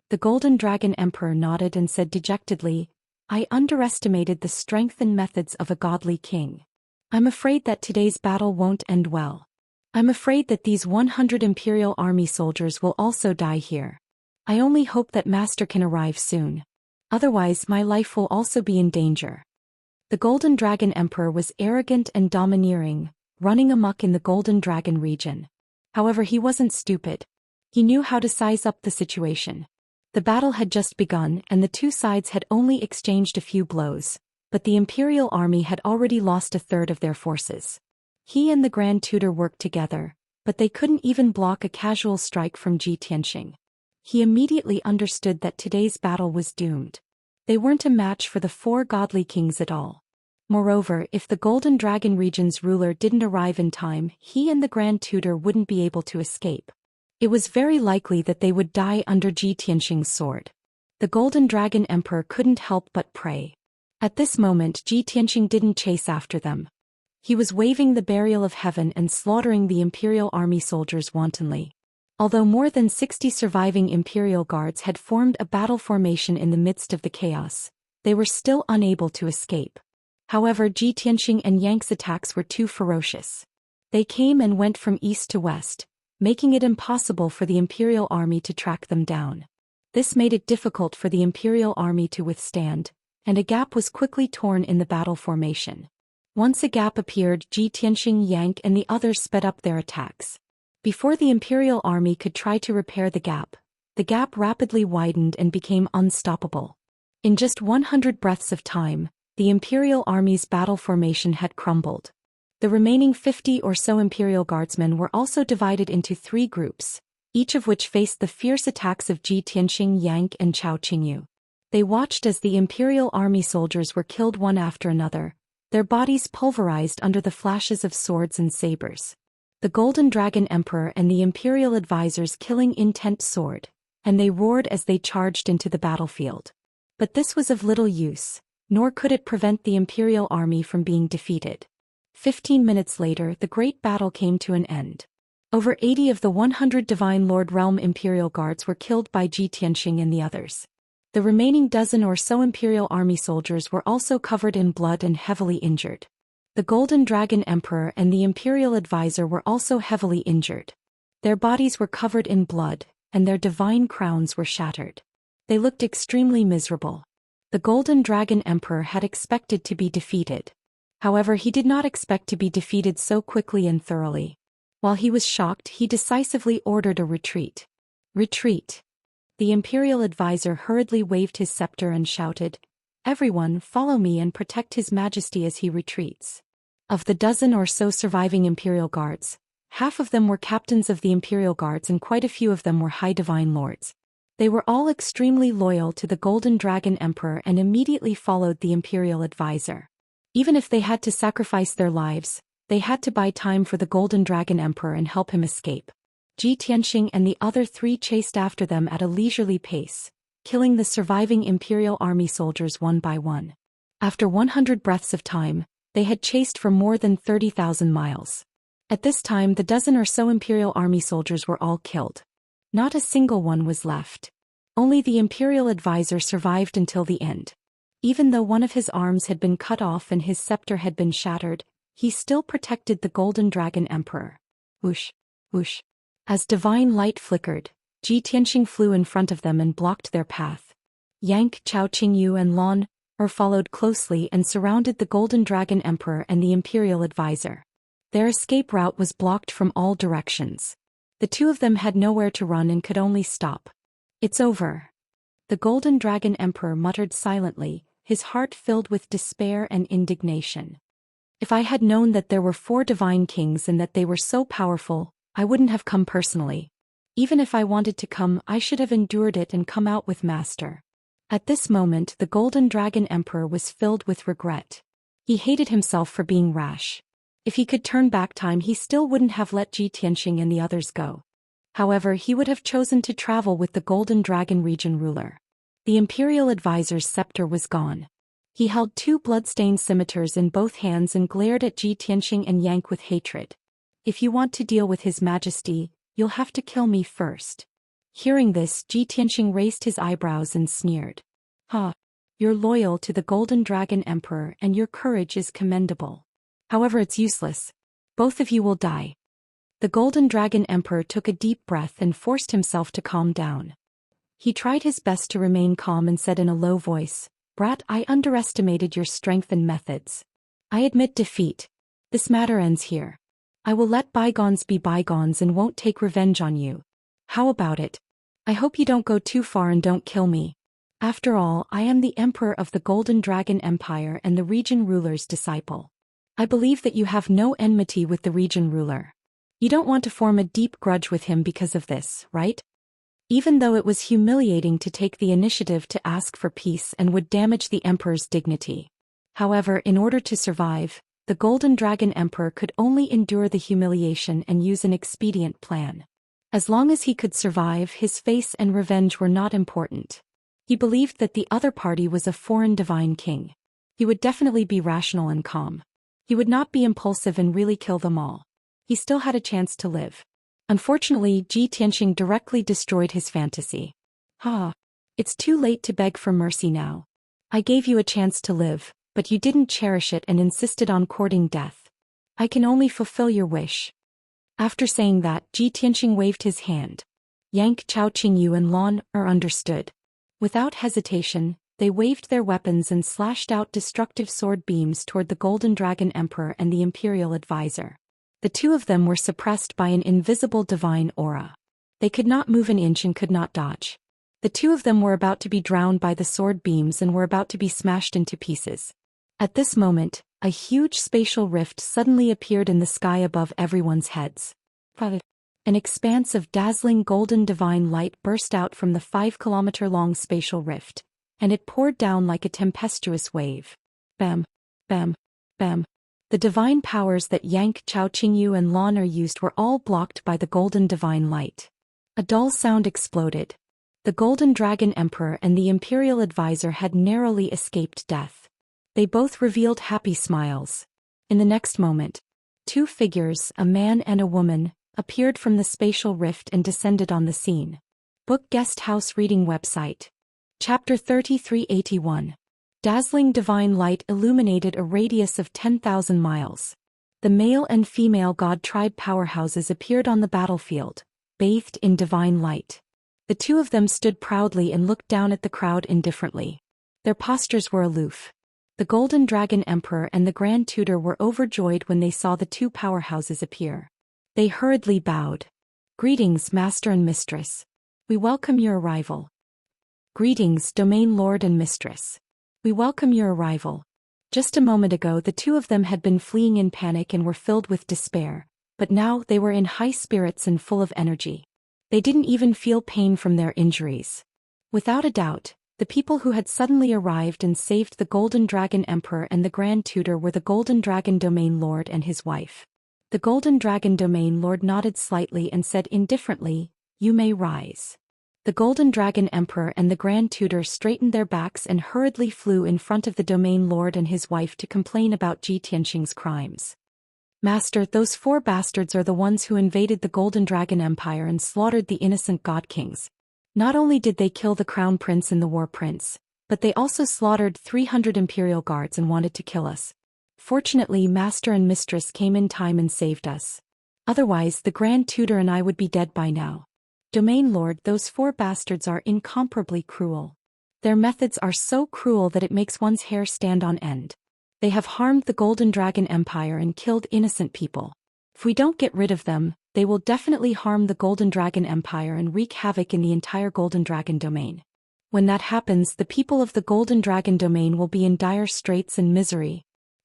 The Golden Dragon Emperor nodded and said dejectedly, "I underestimated the strength and methods of a godly king. I'm afraid that today's battle won't end well. I'm afraid that these 100 Imperial Army soldiers will also die here. I only hope that Master can arrive soon. Otherwise my life will also be in danger." The Golden Dragon Emperor was arrogant and domineering, running amok in the Golden Dragon region. However, he wasn't stupid. He knew how to size up the situation. The battle had just begun and the two sides had only exchanged a few blows, but the Imperial Army had already lost a third of their forces. He and the Grand Tutor worked together, but they couldn't even block a casual strike from Ji Tianxing. He immediately understood that today's battle was doomed. They weren't a match for the four godly kings at all. Moreover, if the Golden Dragon region's ruler didn't arrive in time, he and the Grand Tutor wouldn't be able to escape. It was very likely that they would die under Ji Tianxing's sword. The Golden Dragon Emperor couldn't help but pray. At this moment, Ji Tianxing didn't chase after them. He was waving the Burial of Heaven and slaughtering the Imperial Army soldiers wantonly. Although more than 60 surviving Imperial guards had formed a battle formation in the midst of the chaos, they were still unable to escape. However, Ji Tianxing and Yang's attacks were too ferocious. They came and went from east to west, making it impossible for the Imperial Army to track them down. This made it difficult for the Imperial Army to withstand, and a gap was quickly torn in the battle formation. Once a gap appeared, Ji Tianxing, Yang and the others sped up their attacks. Before the Imperial Army could try to repair the gap rapidly widened and became unstoppable. In just 100 breaths of time, the Imperial Army's battle formation had crumbled. The remaining 50 or so Imperial Guardsmen were also divided into 3 groups, each of which faced the fierce attacks of Ji Tianxing, Yang and Chao Qingyu. They watched as the Imperial Army soldiers were killed one after another, their bodies pulverized under the flashes of swords and sabers. The Golden Dragon Emperor and the Imperial advisors killing intent soared, and they roared as they charged into the battlefield. But this was of little use, nor could it prevent the Imperial army from being defeated. 15 minutes later, the great battle came to an end. Over 80 of the 100 Divine Lord Realm Imperial Guards were killed by Ji Tianxing and the others. The remaining dozen or so Imperial army soldiers were also covered in blood and heavily injured. The Golden Dragon Emperor and the Imperial advisor were also heavily injured. Their bodies were covered in blood, and their divine crowns were shattered. They looked extremely miserable. The Golden Dragon Emperor had expected to be defeated. However, he did not expect to be defeated so quickly and thoroughly. While he was shocked, he decisively ordered a retreat. Retreat. The Imperial advisor hurriedly waved his scepter and shouted, "Everyone, follow me and protect His Majesty as he retreats." Of the dozen or so surviving Imperial Guards, half of them were captains of the Imperial Guards and quite a few of them were High Divine Lords. They were all extremely loyal to the Golden Dragon Emperor and immediately followed the Imperial advisor. Even if they had to sacrifice their lives, they had to buy time for the Golden Dragon Emperor and help him escape. Ji Tianxing and the other three chased after them at a leisurely pace, killing the surviving Imperial army soldiers one by one. After 100 breaths of time, they had chased for more than 30,000 miles. At this time, the dozen or so Imperial army soldiers were all killed. Not a single one was left. Only the Imperial advisor survived until the end. Even though one of his arms had been cut off and his scepter had been shattered, he still protected the Golden Dragon Emperor. Whoosh, whoosh. As divine light flickered, Ji Tianxing flew in front of them and blocked their path. Yang, Chao Qingyu and Lan followed closely and surrounded the Golden Dragon Emperor and the Imperial advisor. Their escape route was blocked from all directions. The two of them had nowhere to run and could only stop. "It's over." The Golden Dragon Emperor muttered silently, his heart filled with despair and indignation. "If I had known that there were 4 divine kings and that they were so powerful, I wouldn't have come personally. Even if I wanted to come, I should have endured it and come out with Master." At this moment, the Golden Dragon Emperor was filled with regret. He hated himself for being rash. If he could turn back time, he still wouldn't have let Ji Tianxing and the others go. However, he would have chosen to travel with the Golden Dragon region ruler. The Imperial advisor's scepter was gone. He held 2 blood-stained scimitars in both hands and glared at Ji Tianxing and Yang with hatred. "If you want to deal with His Majesty, you'll have to kill me first." Hearing this, Ji Tianxing raised his eyebrows and sneered. "Ha! You're loyal to the Golden Dragon Emperor and your courage is commendable. However, it's useless. Both of you will die." The Golden Dragon Emperor took a deep breath and forced himself to calm down. He tried his best to remain calm and said in a low voice, "Brat, I underestimated your strength and methods. I admit defeat. This matter ends here. I will let bygones be bygones and won't take revenge on you. How about it? I hope you don't go too far and don't kill me. After all, I am the Emperor of the Golden Dragon Empire and the region ruler's disciple. I believe that you have no enmity with the region ruler. You don't want to form a deep grudge with him because of this, right?" Even though it was humiliating to take the initiative to ask for peace and would damage the Emperor's dignity. However, in order to survive, the Golden Dragon Emperor could only endure the humiliation and use an expedient plan. As long as he could survive, his face and revenge were not important. He believed that the other party was a foreign divine king. He would definitely be rational and calm. He would not be impulsive and really kill them all. He still had a chance to live. Unfortunately, Ji Tianxing directly destroyed his fantasy. It's too late to beg for mercy now. I gave you a chance to live, but you didn't cherish it and insisted on courting death. I can only fulfill your wish." After saying that, Ji Tianxing waved his hand. Yang, Chao Qingyu and Lan understood. Without hesitation, they waved their weapons and slashed out destructive sword beams toward the Golden Dragon Emperor and the Imperial advisor. The two of them were suppressed by an invisible divine aura. They could not move an inch and could not dodge. The two of them were about to be drowned by the sword beams and were about to be smashed into pieces. At this moment, a huge spatial rift suddenly appeared in the sky above everyone's heads. An expanse of dazzling golden divine light burst out from the 5-kilometer-long spatial rift, and it poured down like a tempestuous wave. Bam, bam, bam. The divine powers that Yang, Chao Qingyu and Lan Er used were all blocked by the golden divine light. A dull sound exploded. The Golden Dragon Emperor and the Imperial Advisor had narrowly escaped death. They both revealed happy smiles. In the next moment, two figures, a man and a woman, appeared from the spatial rift and descended on the scene. Book Guest House Reading Website. Chapter 3381. Dazzling divine light illuminated a radius of 10,000 miles. The male and female god tribe powerhouses appeared on the battlefield, bathed in divine light. The two of them stood proudly and looked down at the crowd indifferently. Their postures were aloof. The Golden Dragon Emperor and the Grand Tutor were overjoyed when they saw the two powerhouses appear. They hurriedly bowed. "Greetings, Master and Mistress. We welcome your arrival." "Greetings, Domain Lord and Mistress. We welcome your arrival." Just a moment ago the two of them had been fleeing in panic and were filled with despair, but now they were in high spirits and full of energy. They didn't even feel pain from their injuries. Without a doubt, the people who had suddenly arrived and saved the Golden Dragon Emperor and the Grand Tutor were the Golden Dragon Domain Lord and his wife. The Golden Dragon Domain Lord nodded slightly and said indifferently, "You may rise." The Golden Dragon Emperor and the Grand Tutor straightened their backs and hurriedly flew in front of the Domain Lord and his wife to complain about Ji Tianxing's crimes. "Master, those four bastards are the ones who invaded the Golden Dragon Empire and slaughtered the innocent god kings. Not only did they kill the Crown Prince and the War Prince, but they also slaughtered 300 Imperial guards and wanted to kill us. Fortunately, Master and Mistress came in time and saved us. Otherwise, the Grand Tutor and I would be dead by now. Domain Lord, those four bastards are incomparably cruel. Their methods are so cruel that it makes one's hair stand on end. They have harmed the Golden Dragon Empire and killed innocent people. If we don't get rid of them, they will definitely harm the Golden Dragon Empire and wreak havoc in the entire Golden Dragon domain. When that happens, the people of the Golden Dragon domain will be in dire straits and misery."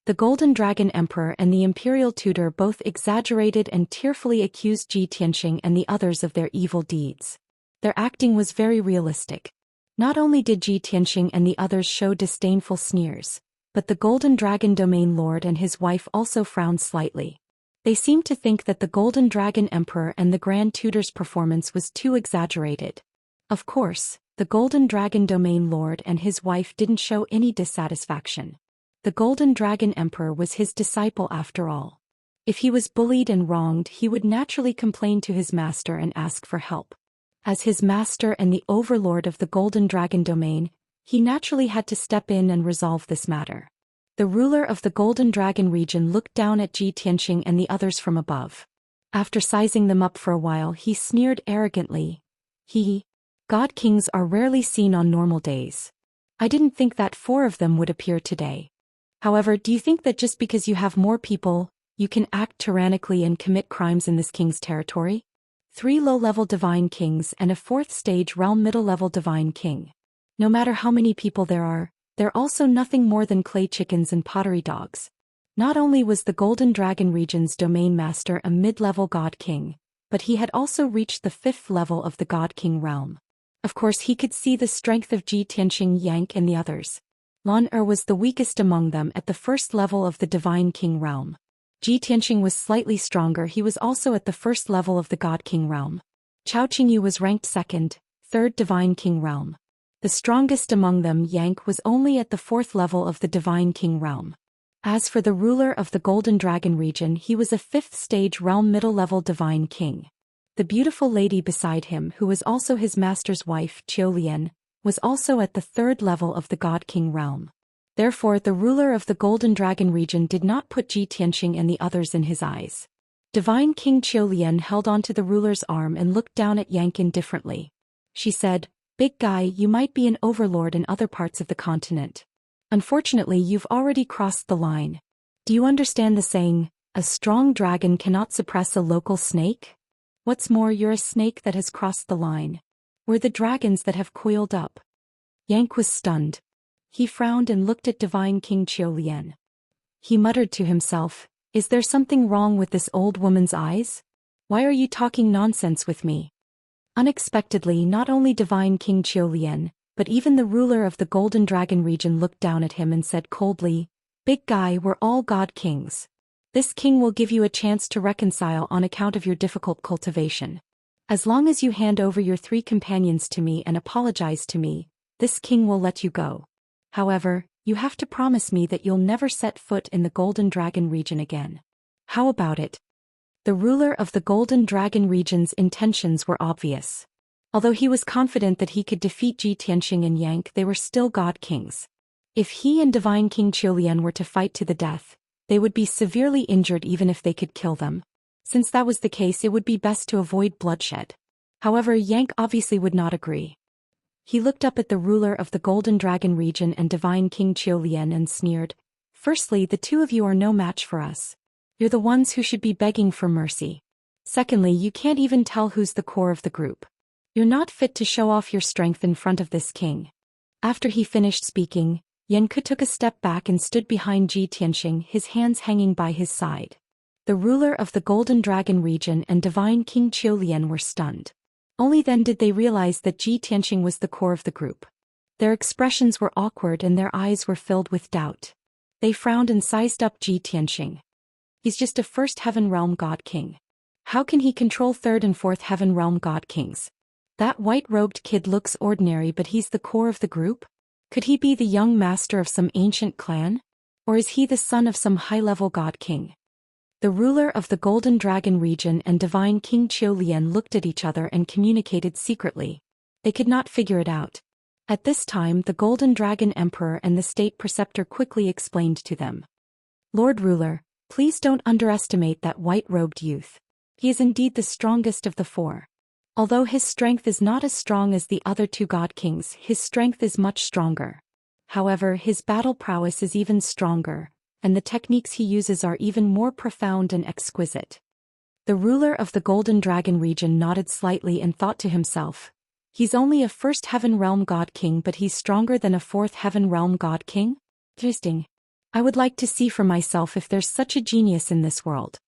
The Golden Dragon Emperor and the Imperial Tutor both exaggerated and tearfully accused Ji Tianxing and the others of their evil deeds. Their acting was very realistic. Not only did Ji Tianxing and the others show disdainful sneers, but the Golden Dragon Domain Lord and his wife also frowned slightly. They seemed to think that the Golden Dragon Emperor and the Grand Tutor's performance was too exaggerated. Of course, the Golden Dragon Domain Lord and his wife didn't show any dissatisfaction. The Golden Dragon Emperor was his disciple after all. If he was bullied and wronged, he would naturally complain to his master and ask for help. As his master and the overlord of the Golden Dragon domain, he naturally had to step in and resolve this matter. The ruler of the Golden Dragon region looked down at Ji Tianxing and the others from above. After sizing them up for a while, he sneered arrogantly. God kings are rarely seen on normal days. I didn't think that four of them would appear today. However, do you think that just because you have more people, you can act tyrannically and commit crimes in this king's territory? 3 low-level divine kings and a 4th stage realm middle-level divine king. No matter how many people there are, they're also nothing more than clay chickens and pottery dogs. Not only was the Golden Dragon region's domain master a mid-level god king, but he had also reached the 5th level of the god king realm. Of course, he could see the strength of Ji Tianxing, Yang and the others. Lan Er was the weakest among them at the 1st level of the Divine King realm. Ji Tianxing was slightly stronger, he was also at the 1st level of the God King realm. Chao Qingyu was ranked 2nd, 3rd Divine King realm. The strongest among them, Yang, was only at the 4th level of the Divine King realm. As for the ruler of the Golden Dragon region, he was a 5th stage realm middle-level Divine King. The beautiful lady beside him, who was also his master's wife, Zhou Xian, was also at the 3rd level of the God King realm. Therefore, the ruler of the Golden Dragon region did not put Ji Tianxing and the others in his eyes. Divine King Zhou Xian held onto the ruler's arm and looked down at Yang indifferently. She said, "Big guy, you might be an overlord in other parts of the continent. Unfortunately, you've already crossed the line. Do you understand the saying, a strong dragon cannot suppress a local snake? What's more, you're a snake that has crossed the line. We're the dragons that have coiled up." Yang was stunned. He frowned and looked at Divine King Zhou Xian. He muttered to himself, "Is there something wrong with this old woman's eyes? Why are you talking nonsense with me?" Unexpectedly, not only Divine King Zhou Xian, but even the ruler of the Golden Dragon region looked down at him and said coldly, Big guy, we're all god kings. This king will give you a chance to reconcile on account of your difficult cultivation. As long as you hand over your 3 companions to me and apologize to me, this king will let you go. However, you have to promise me that you'll never set foot in the Golden Dragon region again. How about it? The ruler of the Golden Dragon region's intentions were obvious. Although he was confident that he could defeat Ji Tianxing and Yank, they were still god kings. If he and Divine King Qiulian were to fight to the death, they would be severely injured even if they could kill them. Since that was the case, it would be best to avoid bloodshed. However, Yank obviously would not agree. He looked up at the ruler of the Golden Dragon region and Divine King Qiulian and sneered, "Firstly, the 2 of you are no match for us. You're the ones who should be begging for mercy. Secondly, you can't even tell who's the core of the group. You're not fit to show off your strength in front of this king." After he finished speaking, Yanke took a step back and stood behind Ji Tianxing, his hands hanging by his side. The ruler of the Golden Dragon region and Divine King Qiulian were stunned. Only then did they realize that Ji Tianxing was the core of the group. Their expressions were awkward and their eyes were filled with doubt. They frowned and sized up Ji Tianxing. He's just a first heaven realm god king. How can he control third and fourth heaven realm god kings? That white-robed kid looks ordinary, but he's the core of the group? Could he be the young master of some ancient clan? Or is he the son of some high-level god king? The ruler of the Golden Dragon region and Divine King Qiulian looked at each other and communicated secretly. They could not figure it out. At this time, the Golden Dragon Emperor and the State Preceptor quickly explained to them. "Lord Ruler, please don't underestimate that white-robed youth. He is indeed the strongest of the 4. Although his strength is not as strong as the other 2 god kings, his strength is much stronger. However, his battle prowess is even stronger, and the techniques he uses are even more profound and exquisite." The ruler of the Golden Dragon region nodded slightly and thought to himself, "He's only a first heaven realm god king, but he's stronger than a fourth heaven realm god king? Interesting. I would like to see for myself if there's such a genius in this world."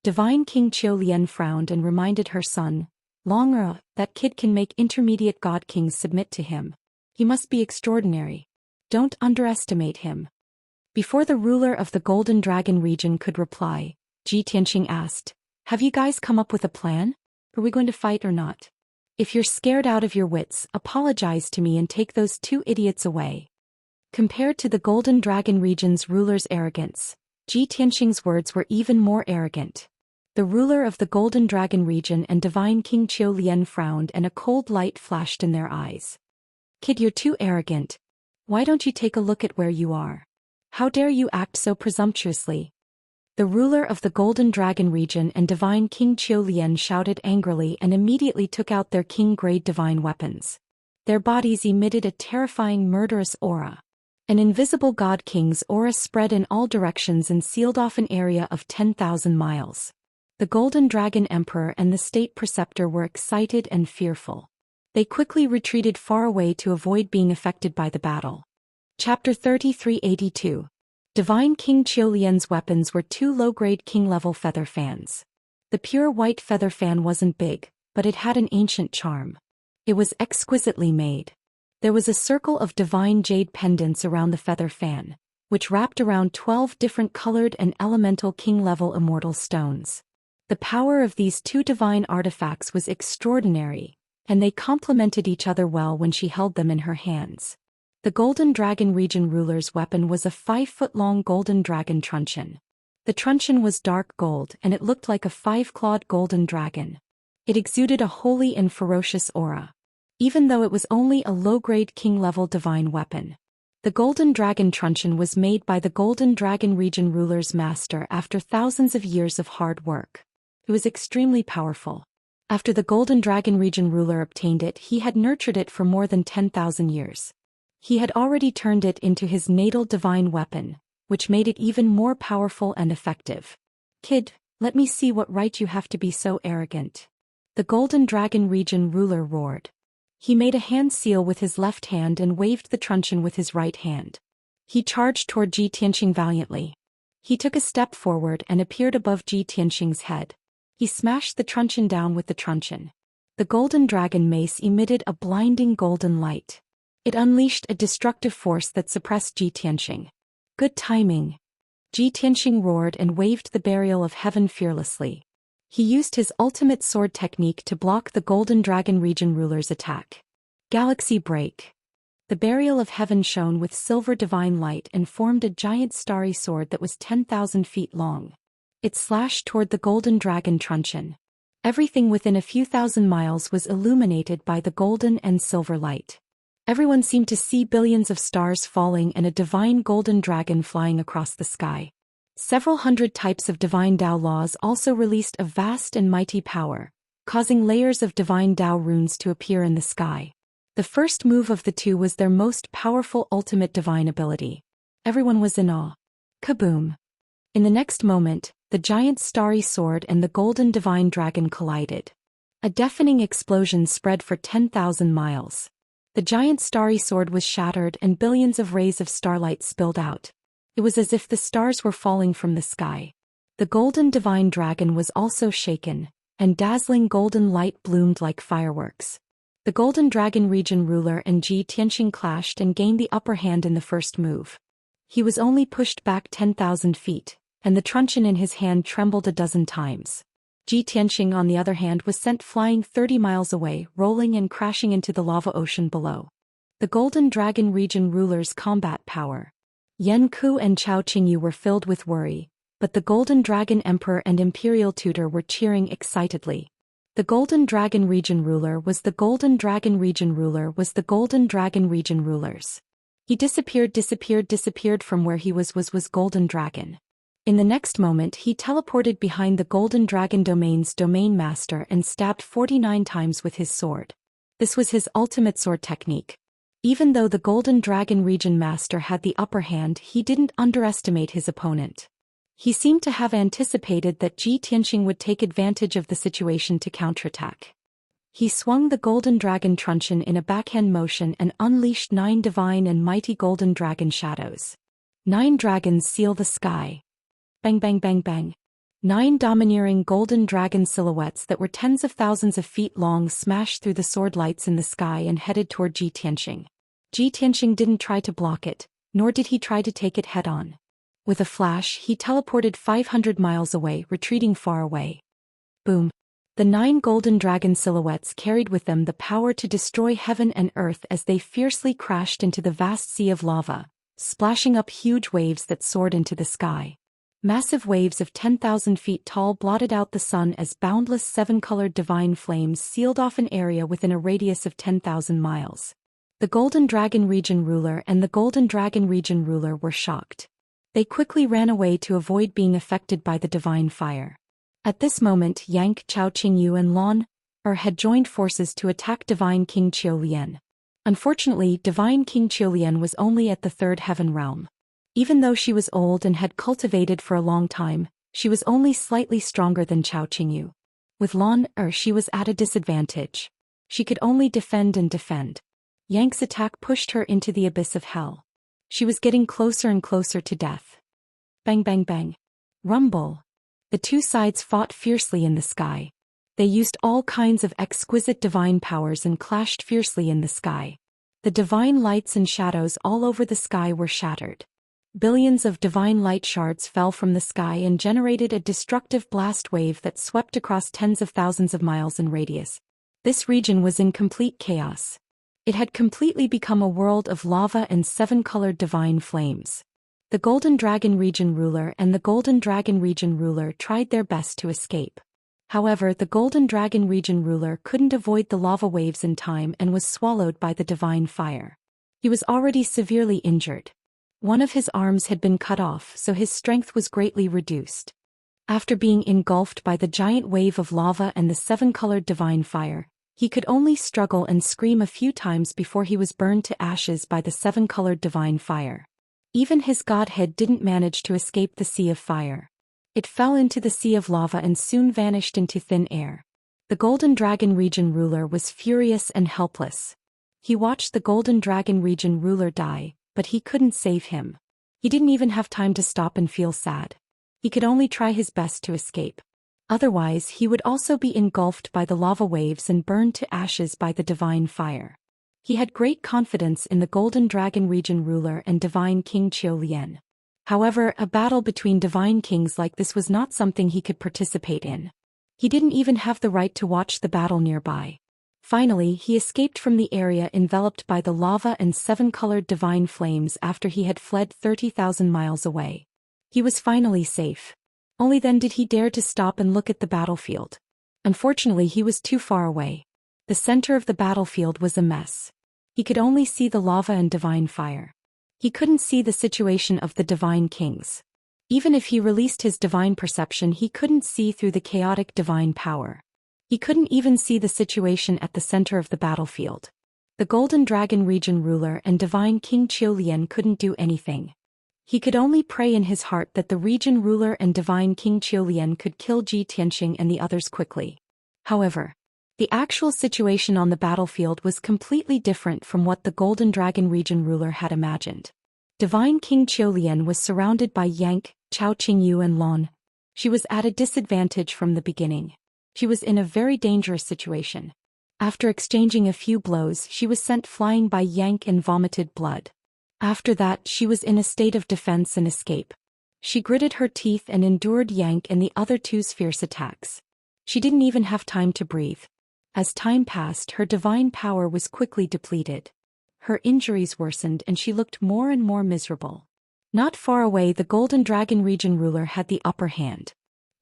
Divine King Qiulian frowned and reminded her son, "Longra, that kid can make intermediate god kings submit to him. He must be extraordinary. Don't underestimate him." Before the ruler of the Golden Dragon region could reply, Ji Tianxing asked, "Have you guys come up with a plan? Are we going to fight or not? If you're scared out of your wits, apologize to me and take those 2 idiots away." Compared to the Golden Dragon region's ruler's arrogance, Ji Tianxing's words were even more arrogant. The ruler of the Golden Dragon region and Divine King Qiulian frowned and a cold light flashed in their eyes. "Kid, you're too arrogant. Why don't you take a look at where you are? How dare you act so presumptuously?" The ruler of the Golden Dragon region and Divine King Qiulian shouted angrily and immediately took out their king-grade divine weapons. Their bodies emitted a terrifying murderous aura. An invisible god king's aura spread in all directions and sealed off an area of 10,000 miles. The Golden Dragon Emperor and the State Preceptor were excited and fearful. They quickly retreated far away to avoid being affected by the battle. Chapter 3382. Divine King Qiulian's weapons were 2 low-grade king-level feather fans. The pure white feather fan wasn't big, but it had an ancient charm. It was exquisitely made. There was a circle of divine jade pendants around the feather fan, which wrapped around 12 different colored and elemental king-level immortal stones. The power of these 2 divine artifacts was extraordinary, and they complemented each other well when she held them in her hands. The Golden Dragon region ruler's weapon was a 5-foot-long golden dragon truncheon. The truncheon was dark gold and it looked like a 5-clawed golden dragon. It exuded a holy and ferocious aura. Even though it was only a low-grade king-level divine weapon. The Golden Dragon truncheon was made by the Golden Dragon region ruler's master after thousands of years of hard work. It was extremely powerful. After the Golden Dragon region ruler obtained it, he had nurtured it for more than 10,000 years. He had already turned it into his natal divine weapon, which made it even more powerful and effective. "Kid, let me see what right you have to be so arrogant." The Golden Dragon region ruler roared. He made a hand seal with his left hand and waved the truncheon with his right hand. He charged toward Ji Tianxing valiantly. He took a step forward and appeared above Ji Tianxing's head. He smashed the truncheon down with the truncheon. The Golden Dragon mace emitted a blinding golden light. It unleashed a destructive force that suppressed Ji Tianxing. Good timing. Ji Tianxing roared and waved the burial of heaven fearlessly. He used his ultimate sword technique to block the Golden Dragon region ruler's attack. Galaxy break. The burial of heaven shone with silver divine light and formed a giant starry sword that was 10,000 feet long. It slashed toward the golden dragon truncheon. Everything within a few thousand miles was illuminated by the golden and silver light. Everyone seemed to see billions of stars falling and a divine golden dragon flying across the sky. Several hundred types of divine Dao laws also released a vast and mighty power, causing layers of divine Dao runes to appear in the sky. The first move of the two was their most powerful ultimate divine ability. Everyone was in awe. Kaboom! In the next moment, the giant starry sword and the golden divine dragon collided. A deafening explosion spread for 10,000 miles. The giant starry sword was shattered and billions of rays of starlight spilled out. It was as if the stars were falling from the sky. The golden divine dragon was also shaken, and dazzling golden light bloomed like fireworks. The Golden Dragon region ruler and Ji Tianxing clashed and gained the upper hand in the first move. He was only pushed back 10,000 feet, and the truncheon in his hand trembled a dozen times. Ji Tianxing, on the other hand, was sent flying 30 miles away, rolling and crashing into the lava ocean below. The Golden Dragon region ruler's combat power. Yan Ku and Chao Qingyu were filled with worry, but the Golden Dragon Emperor and Imperial Tutor were cheering excitedly. The Golden Dragon region ruler was the Golden Dragon region ruler was the Golden Dragon region rulers. He disappeared from where he was Golden Dragon. In the next moment he teleported behind the Golden Dragon domain's domain master and stabbed 49 times with his sword. This was his ultimate sword technique. Even though the Golden Dragon region master had the upper hand, he didn't underestimate his opponent. He seemed to have anticipated that Ji Tianxing would take advantage of the situation to counterattack. He swung the Golden Dragon truncheon in a backhand motion and unleashed 9 divine and mighty Golden Dragon shadows. 9 dragons seal the sky. Bang bang bang bang. 9 domineering Golden Dragon silhouettes that were tens of thousands of feet long smashed through the sword lights in the sky and headed toward Ji Tianxing. Ji Tianxing didn't try to block it, nor did he try to take it head-on. With a flash, he teleported 500 miles away, retreating far away. Boom! The 9 golden dragon silhouettes carried with them the power to destroy heaven and earth as they fiercely crashed into the vast sea of lava, splashing up huge waves that soared into the sky. Massive waves of 10,000 feet tall blotted out the sun as boundless 7-colored divine flames sealed off an area within a radius of 10,000 miles. The Golden Dragon region ruler and the Golden Dragon region ruler were shocked. They quickly ran away to avoid being affected by the divine fire. At this moment, Yang, Chao Qingyu and Lan had joined forces to attack Divine King Qiulian. Unfortunately, Divine King Qiulian was only at the 3rd heaven realm. Even though she was old and had cultivated for a long time, she was only slightly stronger than Chao Qingyu. With Lan she was at a disadvantage. She could only defend and defend. Yang's attack pushed her into the abyss of hell. She was getting closer and closer to death. Bang bang bang. Rumble. The two sides fought fiercely in the sky. They used all kinds of exquisite divine powers and clashed fiercely in the sky. The divine lights and shadows all over the sky were shattered. Billions of divine light shards fell from the sky and generated a destructive blast wave that swept across tens of thousands of miles in radius. This region was in complete chaos. It had completely become a world of lava and 7-colored divine flames. The Golden Dragon region ruler and the Golden Dragon region ruler tried their best to escape. However, the Golden Dragon region ruler couldn't avoid the lava waves in time and was swallowed by the divine fire. He was already severely injured. One of his arms had been cut off, so his strength was greatly reduced. After being engulfed by the giant wave of lava and the 7-colored divine fire, he could only struggle and scream a few times before he was burned to ashes by the 7-colored divine fire. Even his godhead didn't manage to escape the sea of fire. It fell into the sea of lava and soon vanished into thin air. The Golden Dragon region ruler was furious and helpless. He watched the Golden Dragon region ruler die, but he couldn't save him. He didn't even have time to stop and feel sad. He could only try his best to escape. Otherwise, he would also be engulfed by the lava waves and burned to ashes by the divine fire. He had great confidence in the Golden Dragon region ruler and divine King Qiulian. However, a battle between divine kings like this was not something he could participate in. He didn't even have the right to watch the battle nearby. Finally, he escaped from the area enveloped by the lava and seven-colored divine flames after he had fled 30,000 miles away. He was finally safe. Only then did he dare to stop and look at the battlefield. Unfortunately, he was too far away. The center of the battlefield was a mess. He could only see the lava and divine fire. He couldn't see the situation of the divine kings. Even if he released his divine perception, he couldn't see through the chaotic divine power. He couldn't even see the situation at the center of the battlefield. The Golden Dragon region ruler and divine King Zhou Xian couldn't do anything. He could only pray in his heart that the region ruler and divine King Zhou Xian could kill Ji Tianxing and the others quickly. However, the actual situation on the battlefield was completely different from what the Golden Dragon region ruler had imagined. Divine King Zhou Xian was surrounded by Yank, Chao Qingyu and Lon. She was at a disadvantage from the beginning. She was in a very dangerous situation. After exchanging a few blows, she was sent flying by Yank and vomited blood. After that, she was in a state of defense and escape. She gritted her teeth and endured Yank and the other two's fierce attacks. She didn't even have time to breathe. As time passed, her divine power was quickly depleted. Her injuries worsened and she looked more and more miserable. Not far away, the Golden Dragon region ruler had the upper hand.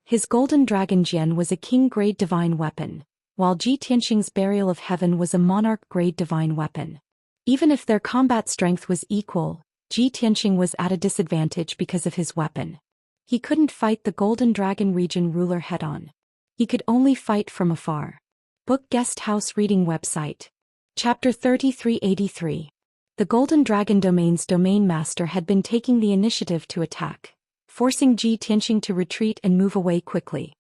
His Golden Dragon Jian was a king-grade divine weapon, while Ji Tianxing's Burial of Heaven was a monarch-grade divine weapon. Even if their combat strength was equal, Ji Tianxing was at a disadvantage because of his weapon. He couldn't fight the Golden Dragon region ruler head-on. He could only fight from afar. Book Guest House Reading Website. Chapter 3383. The Golden Dragon Domain's Domain Master had been taking the initiative to attack, forcing Ji Tianxing to retreat and move away quickly.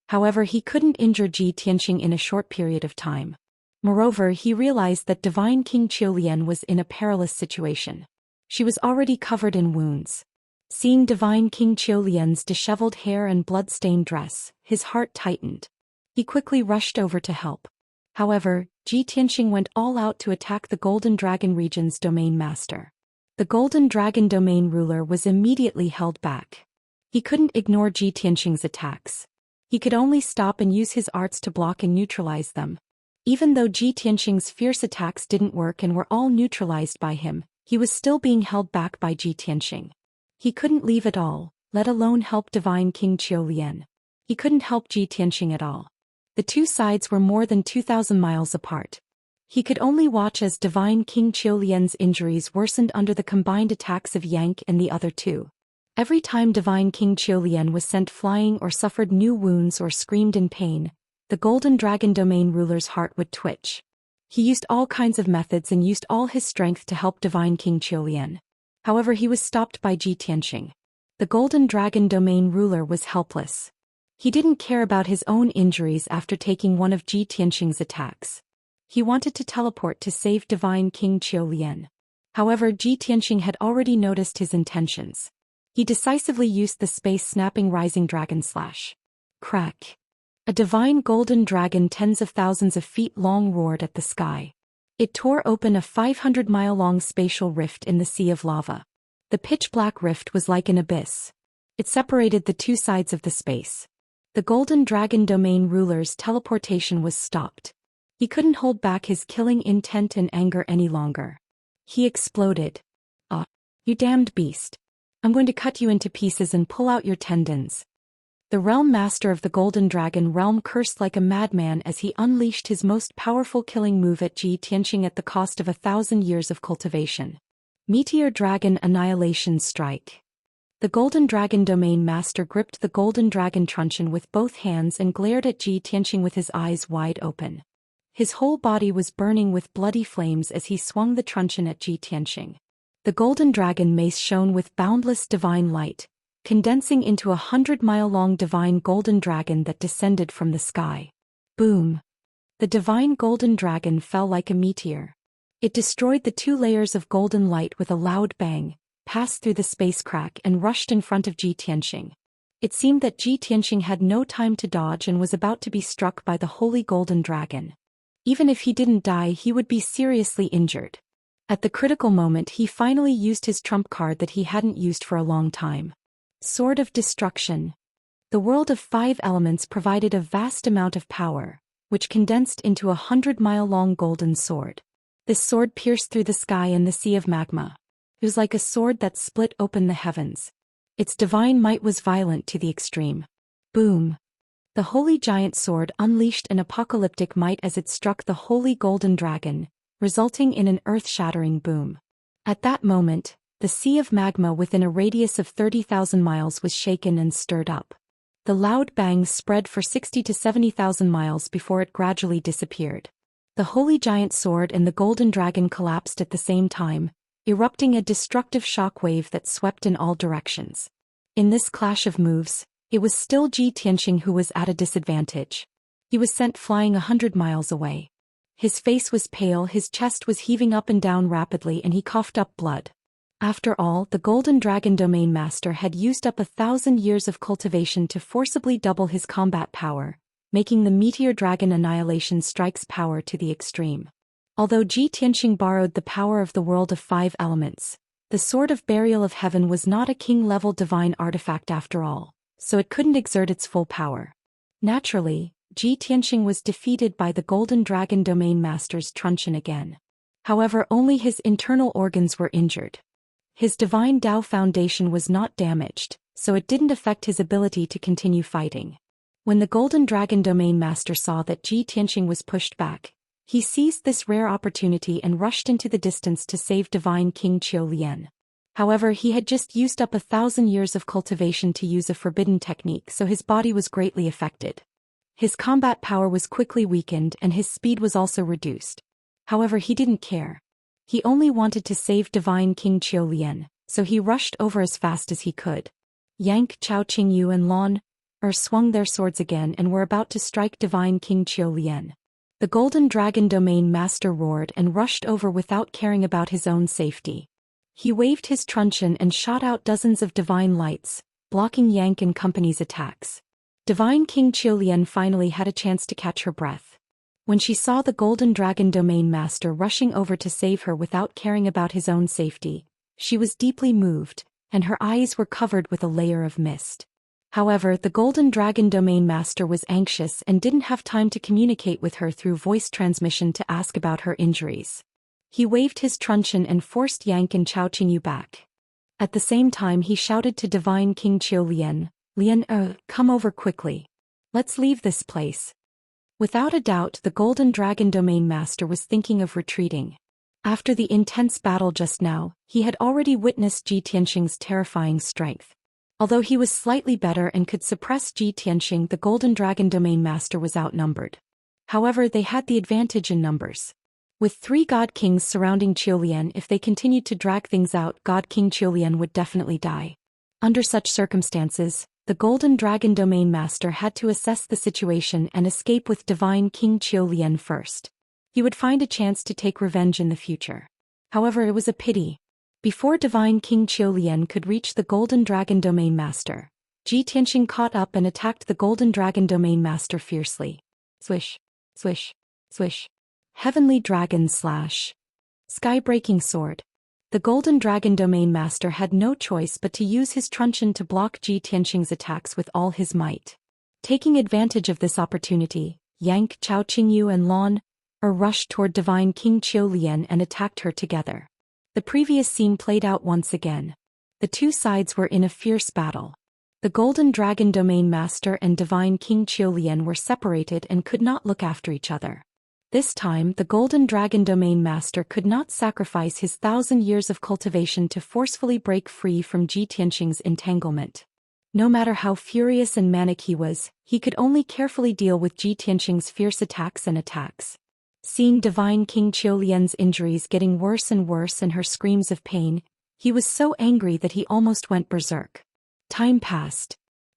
However, he couldn't injure Ji Tianxing in a short period of time. Moreover, he realized that Divine King Zhou Xian was in a perilous situation. She was already covered in wounds. Seeing Divine King Zhou Xian's disheveled hair and blood-stained dress, his heart tightened. He quickly rushed over to help. However, Ji Tianxing went all out to attack the Golden Dragon region's domain master. The Golden Dragon domain ruler was immediately held back. He couldn't ignore Ji Tianxing's attacks. He could only stop and use his arts to block and neutralize them. Even though Ji Tianxing's fierce attacks didn't work and were all neutralized by him, he was still being held back by Ji Tianxing. He couldn't leave at all, let alone help Divine King Zhou Xian. He couldn't help Ji Tianxing at all. The two sides were more than 2,000 miles apart. He could only watch as Divine King Zhou Xian's injuries worsened under the combined attacks of Yank and the other two. Every time Divine King Zhou Xian was sent flying or suffered new wounds or screamed in pain, the Golden Dragon domain ruler's heart would twitch. He used all kinds of methods and used all his strength to help Divine King Zhou Xian. However, he was stopped by Ji Tianxing. The Golden Dragon domain ruler was helpless. He didn't care about his own injuries after taking one of Ji Tianxing's attacks. He wanted to teleport to save Divine King Zhou Xian. However, Ji Tianxing had already noticed his intentions. He decisively used the space-snapping Rising Dragon Slash. Crack. A divine golden dragon tens of thousands of feet long roared at the sky. It tore open a 500-mile-long spatial rift in the sea of lava. The pitch-black rift was like an abyss. It separated the two sides of the space. The Golden Dragon domain ruler's teleportation was stopped. He couldn't hold back his killing intent and anger any longer. He exploded. "Ah, you damned beast. I'm going to cut you into pieces and pull out your tendons." The realm master of the Golden Dragon realm cursed like a madman as he unleashed his most powerful killing move at Ji Tianxing at the cost of 1,000 years of cultivation. Meteor Dragon Annihilation Strike. The Golden Dragon domain master gripped the Golden Dragon truncheon with both hands and glared at Ji Tianxing with his eyes wide open. His whole body was burning with bloody flames as he swung the truncheon at Ji Tianxing. The Golden Dragon mace shone with boundless divine light, condensing into a 100-mile-long divine golden dragon that descended from the sky. Boom! The divine golden dragon fell like a meteor. It destroyed the 2 layers of golden light with a loud bang, passed through the space crack and rushed in front of Ji Tianxing. It seemed that Ji Tianxing had no time to dodge and was about to be struck by the holy golden dragon. Even if he didn't die, he would be seriously injured. At the critical moment he finally used his trump card that he hadn't used for a long time. Sword of Destruction. The world of 5 elements provided a vast amount of power, which condensed into a 100-mile-long golden sword. This sword pierced through the sky and the sea of magma. It was like a sword that split open the heavens. Its divine might was violent to the extreme. Boom! The holy giant sword unleashed an apocalyptic might as it struck the holy golden dragon, resulting in an earth-shattering boom. At that moment, the sea of magma within a radius of 30,000 miles was shaken and stirred up. The loud bang spread for 60 to 70,000 miles before it gradually disappeared. The holy giant sword and the golden dragon collapsed at the same time, erupting a destructive shock wave that swept in all directions. In this clash of moves, it was still Ji Tianxing who was at a disadvantage. He was sent flying 100 miles away. His face was pale, his chest was heaving up and down rapidly, and he coughed up blood. After all, the Golden Dragon Domain Master had used up 1,000 years of cultivation to forcibly double his combat power, making the Meteor Dragon Annihilation Strike's power to the extreme. Although Ji Tianxing borrowed the power of the world of 5 elements, the Sword of Burial of Heaven was not a king-level divine artifact after all, so it couldn't exert its full power. Naturally, Ji Tianxing was defeated by the Golden Dragon Domain Master's truncheon again. However, only his internal organs were injured. His divine Dao foundation was not damaged, so it didn't affect his ability to continue fighting. When the Golden Dragon Domain Master saw that Ji Tianxing was pushed back, he seized this rare opportunity and rushed into the distance to save Divine King Qiu Lian. However, he had just used up 1,000 years of cultivation to use a forbidden technique, so his body was greatly affected. His combat power was quickly weakened and his speed was also reduced. However, he didn't care. He only wanted to save Divine King Qiu Lian, so he rushed over as fast as he could. Yank, Chao Qingyu and Lan swung their swords again and were about to strike Divine King Qiu Lian. The Golden Dragon Domain Master roared and rushed over without caring about his own safety. He waved his truncheon and shot out dozens of divine lights, blocking Yank and company's attacks. Divine King Qiu Lian finally had a chance to catch her breath. When she saw the Golden Dragon Domain Master rushing over to save her without caring about his own safety, she was deeply moved, and her eyes were covered with a layer of mist. However, the Golden Dragon Domain Master was anxious and didn't have time to communicate with her through voice transmission to ask about her injuries. He waved his truncheon and forced Yank and Chao Qingyu back. At the same time he shouted to Divine King Qiu Lian, come over quickly. Let's leave this place. Without a doubt, the Golden Dragon Domain Master was thinking of retreating. After the intense battle just now, he had already witnessed Ji Tianxing's terrifying strength. Although he was slightly better and could suppress Ji Tianxing, the Golden Dragon Domain Master was outnumbered. However, they had the advantage in numbers. With 3 God Kings surrounding Qiu Lian, if they continued to drag things out, God King Qiu Lian would definitely die. Under such circumstances, the Golden Dragon Domain Master had to assess the situation and escape with Divine King Qiu Lian first. He would find a chance to take revenge in the future. However, it was a pity. Before Divine King Qiu Lian could reach the Golden Dragon Domain Master, Ji Tianxing caught up and attacked the Golden Dragon Domain Master fiercely. Swish, swish, swish. Heavenly Dragon Slash. Sky-breaking sword. The Golden Dragon Domain Master had no choice but to use his truncheon to block Ji Tianxing's attacks with all his might. Taking advantage of this opportunity, Yank, Chao Qingyu and Lan rushed toward Divine King Qiu Lian and attacked her together. The previous scene played out once again. The two sides were in a fierce battle. The Golden Dragon Domain Master and Divine King Qiu Lian were separated and could not look after each other. This time, the Golden Dragon Domain Master could not sacrifice his 1,000 years of cultivation to forcefully break free from Ji Tianxing's entanglement. No matter how furious and manic he was, he could only carefully deal with Ji Tianxing's fierce attacks. Seeing Divine King Qiu Lian's injuries getting worse and worse and her screams of pain, he was so angry that he almost went berserk. Time passed.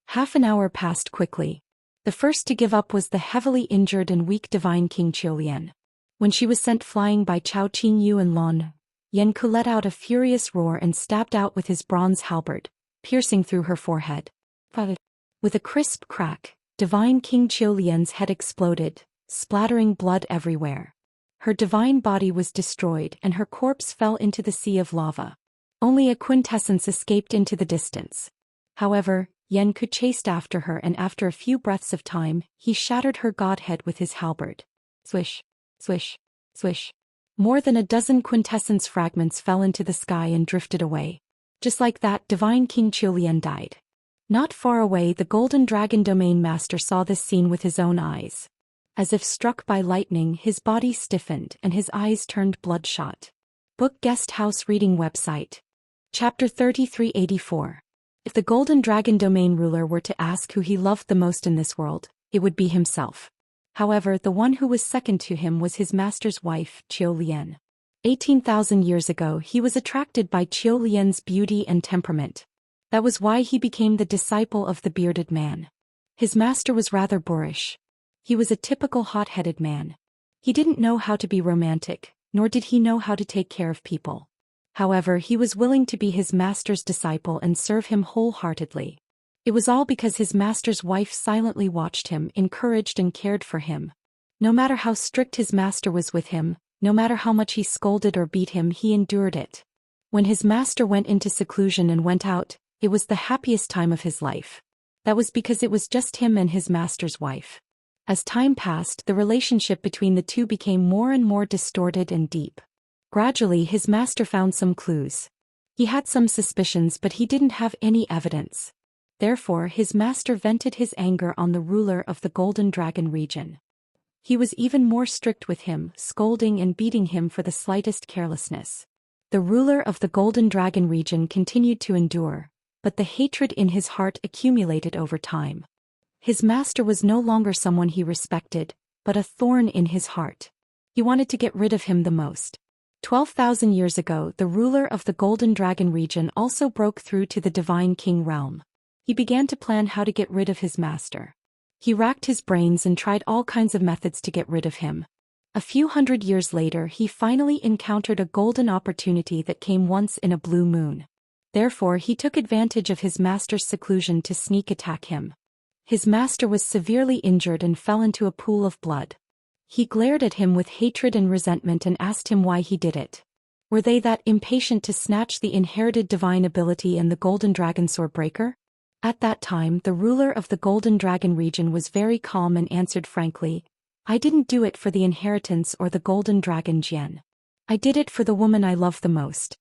Half an hour passed quickly. The first to give up was the heavily injured and weak Divine King Qiu Lian. When she was sent flying by Chao Qingyu and Lan, Yanku let out a furious roar and stabbed out with his bronze halberd, piercing through her forehead. With a crisp crack, Divine King Qiu Lian's head exploded, splattering blood everywhere. Her divine body was destroyed and her corpse fell into the sea of lava. Only a quintessence escaped into the distance. However, Yen could chase after her, and after a few breaths of time, he shattered her godhead with his halberd. Swish, swish, swish. More than a dozen quintessence fragments fell into the sky and drifted away. Just like that, divine King Xian died. Not far away, the Golden Dragon Domain Master saw this scene with his own eyes. As if struck by lightning, his body stiffened and his eyes turned bloodshot. Book Guest House Reading Website. Chapter 3384. If the Golden Dragon Domain ruler were to ask who he loved the most in this world, it would be himself. However, the one who was second to him was his master's wife, Xianxia. 18,000 years ago, he was attracted by Xianxia's beauty and temperament. That was why he became the disciple of the bearded man. His master was rather boorish. He was a typical hot-headed man. He didn't know how to be romantic, nor did he know how to take care of people. However, he was willing to be his master's disciple and serve him wholeheartedly. It was all because his master's wife silently watched him, encouraged and cared for him. No matter how strict his master was with him, no matter how much he scolded or beat him, he endured it. When his master went into seclusion and went out, it was the happiest time of his life. That was because it was just him and his master's wife. As time passed, the relationship between the two became more and more distorted and deep. Gradually, his master found some clues. He had some suspicions, but he didn't have any evidence. Therefore, his master vented his anger on the ruler of the Golden Dragon region. He was even more strict with him, scolding and beating him for the slightest carelessness. The ruler of the Golden Dragon region continued to endure, but the hatred in his heart accumulated over time. His master was no longer someone he respected, but a thorn in his heart. He wanted to get rid of him the most. 12,000 years ago, the ruler of the Golden Dragon region also broke through to the Divine King realm. He began to plan how to get rid of his master. He racked his brains and tried all kinds of methods to get rid of him. A few hundred years later, he finally encountered a golden opportunity that came once in a blue moon. Therefore, he took advantage of his master's seclusion to sneak attack him. His master was severely injured and fell into a pool of blood. He glared at him with hatred and resentment and asked him why he did it. Were they that impatient to snatch the inherited divine ability and the Golden Dragon Sword Breaker? At that time, the ruler of the Golden Dragon region was very calm and answered frankly, "I didn't do it for the inheritance or the Golden Dragon Jian. I did it for the woman I love the most."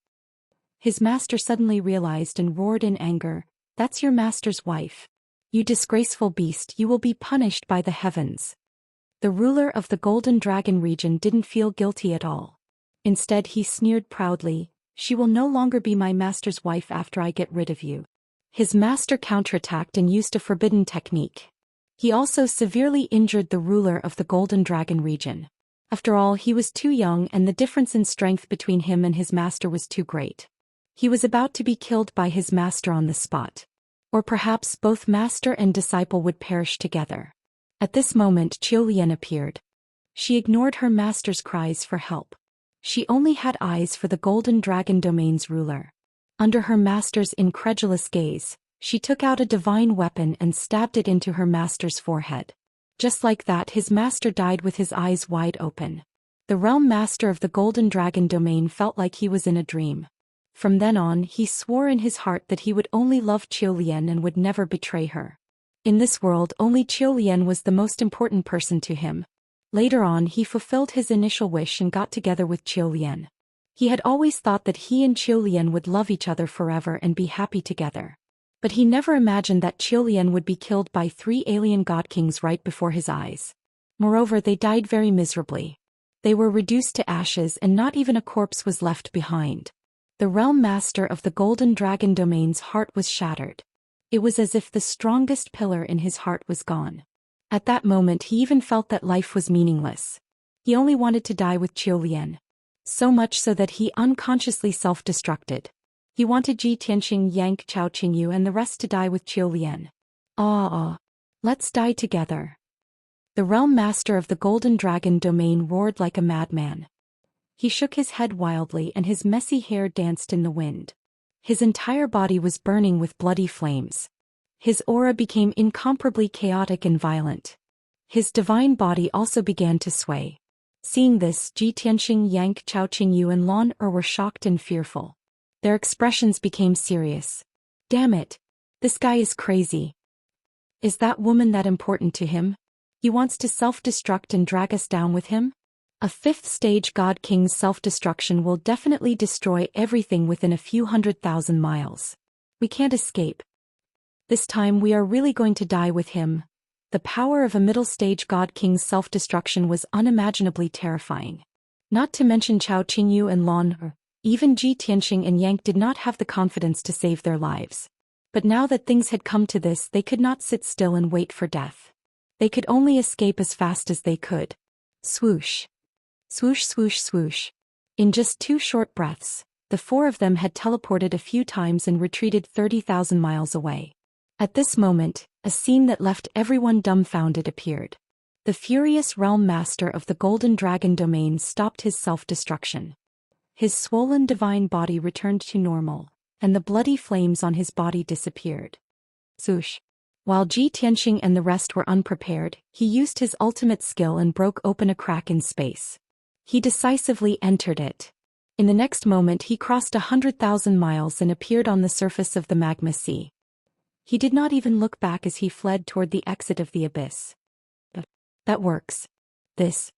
His master suddenly realized and roared in anger, "That's your master's wife. You disgraceful beast, you will be punished by the heavens." The ruler of the Golden Dragon region didn't feel guilty at all. Instead, he sneered proudly, "She will no longer be my master's wife after I get rid of you." His master counterattacked and used a forbidden technique. He also severely injured the ruler of the Golden Dragon region. After all, he was too young and the difference in strength between him and his master was too great. He was about to be killed by his master on the spot. Or perhaps both master and disciple would perish together. At this moment, Xianxia appeared. She ignored her master's cries for help. She only had eyes for the Golden Dragon Domain's ruler. Under her master's incredulous gaze, she took out a divine weapon and stabbed it into her master's forehead. Just like that, his master died with his eyes wide open. The realm master of the Golden Dragon Domain felt like he was in a dream. From then on, he swore in his heart that he would only love Xianxia and would never betray her. In this world, only Xianxia was the most important person to him. Later on, he fulfilled his initial wish and got together with Xianxia. He had always thought that he and Xianxia would love each other forever and be happy together. But he never imagined that Xianxia would be killed by 3 alien god kings right before his eyes. Moreover, they died very miserably. They were reduced to ashes and not even a corpse was left behind. The realm master of the Golden Dragon Domain's heart was shattered. It was as if the strongest pillar in his heart was gone. At that moment, he even felt that life was meaningless. He only wanted to die with Xianxia. So much so that he unconsciously self-destructed. He wanted Ji Tianxing, Yang Chao Qingyu and the rest to die with Xianxia. Let's die together. The realm master of the Golden Dragon Domain roared like a madman. He shook his head wildly and his messy hair danced in the wind. His entire body was burning with bloody flames. His aura became incomparably chaotic and violent. His divine body also began to sway. Seeing this, Ji Tianxing, Yang Chao Qingyu and Lan Er were shocked and fearful. Their expressions became serious. Damn it! This guy is crazy. Is that woman that important to him? He wants to self-destruct and drag us down with him? A fifth-stage God King's self-destruction will definitely destroy everything within a few 100,000 miles. We can't escape. This time we are really going to die with him. The power of a middle-stage God King's self-destruction was unimaginably terrifying. Not to mention Chao Qingyu and Lan Er, even Ji Tianxing and Yang did not have the confidence to save their lives. But now that things had come to this, they could not sit still and wait for death. They could only escape as fast as they could. Swoosh. Swoosh, swoosh, swoosh. In just 2 short breaths, the 4 of them had teleported a few times and retreated 30,000 miles away. At this moment, a scene that left everyone dumbfounded appeared. The furious realm master of the Golden Dragon domain stopped his self-destruction. His swollen divine body returned to normal, and the bloody flames on his body disappeared. Swoosh. While Ji Tianxing and the rest were unprepared, he used his ultimate skill and broke open a crack in space. He decisively entered it. In the next moment he crossed 100,000 miles and appeared on the surface of the magma sea. He did not even look back as he fled toward the exit of the abyss. That works. This.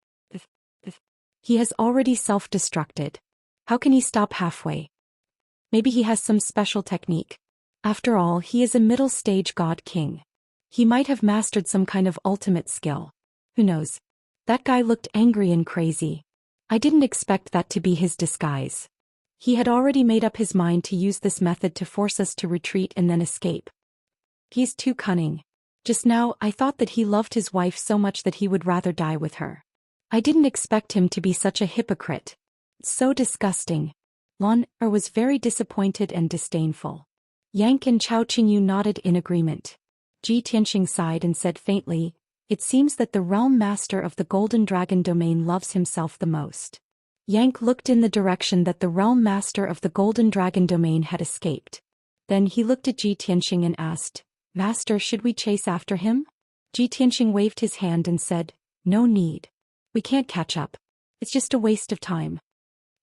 He has already self-destructed. How can he stop halfway? Maybe he has some special technique. After all, he is a middle-stage God King. He might have mastered some kind of ultimate skill. Who knows? That guy looked angry and crazy. I didn't expect that to be his disguise. He had already made up his mind to use this method to force us to retreat and then escape. He's too cunning. Just now, I thought that he loved his wife so much that he would rather die with her. I didn't expect him to be such a hypocrite. So disgusting. Lan Er was very disappointed and disdainful. Yang and Chao Qingyu nodded in agreement. Ji Tianxing sighed and said faintly, "It seems that the realm master of the Golden Dragon domain loves himself the most." Yang looked in the direction that the realm master of the Golden Dragon domain had escaped. Then he looked at Ji Tianxing and asked, "Master, should we chase after him?" Ji Tianxing waved his hand and said, "No need. We can't catch up. It's just a waste of time."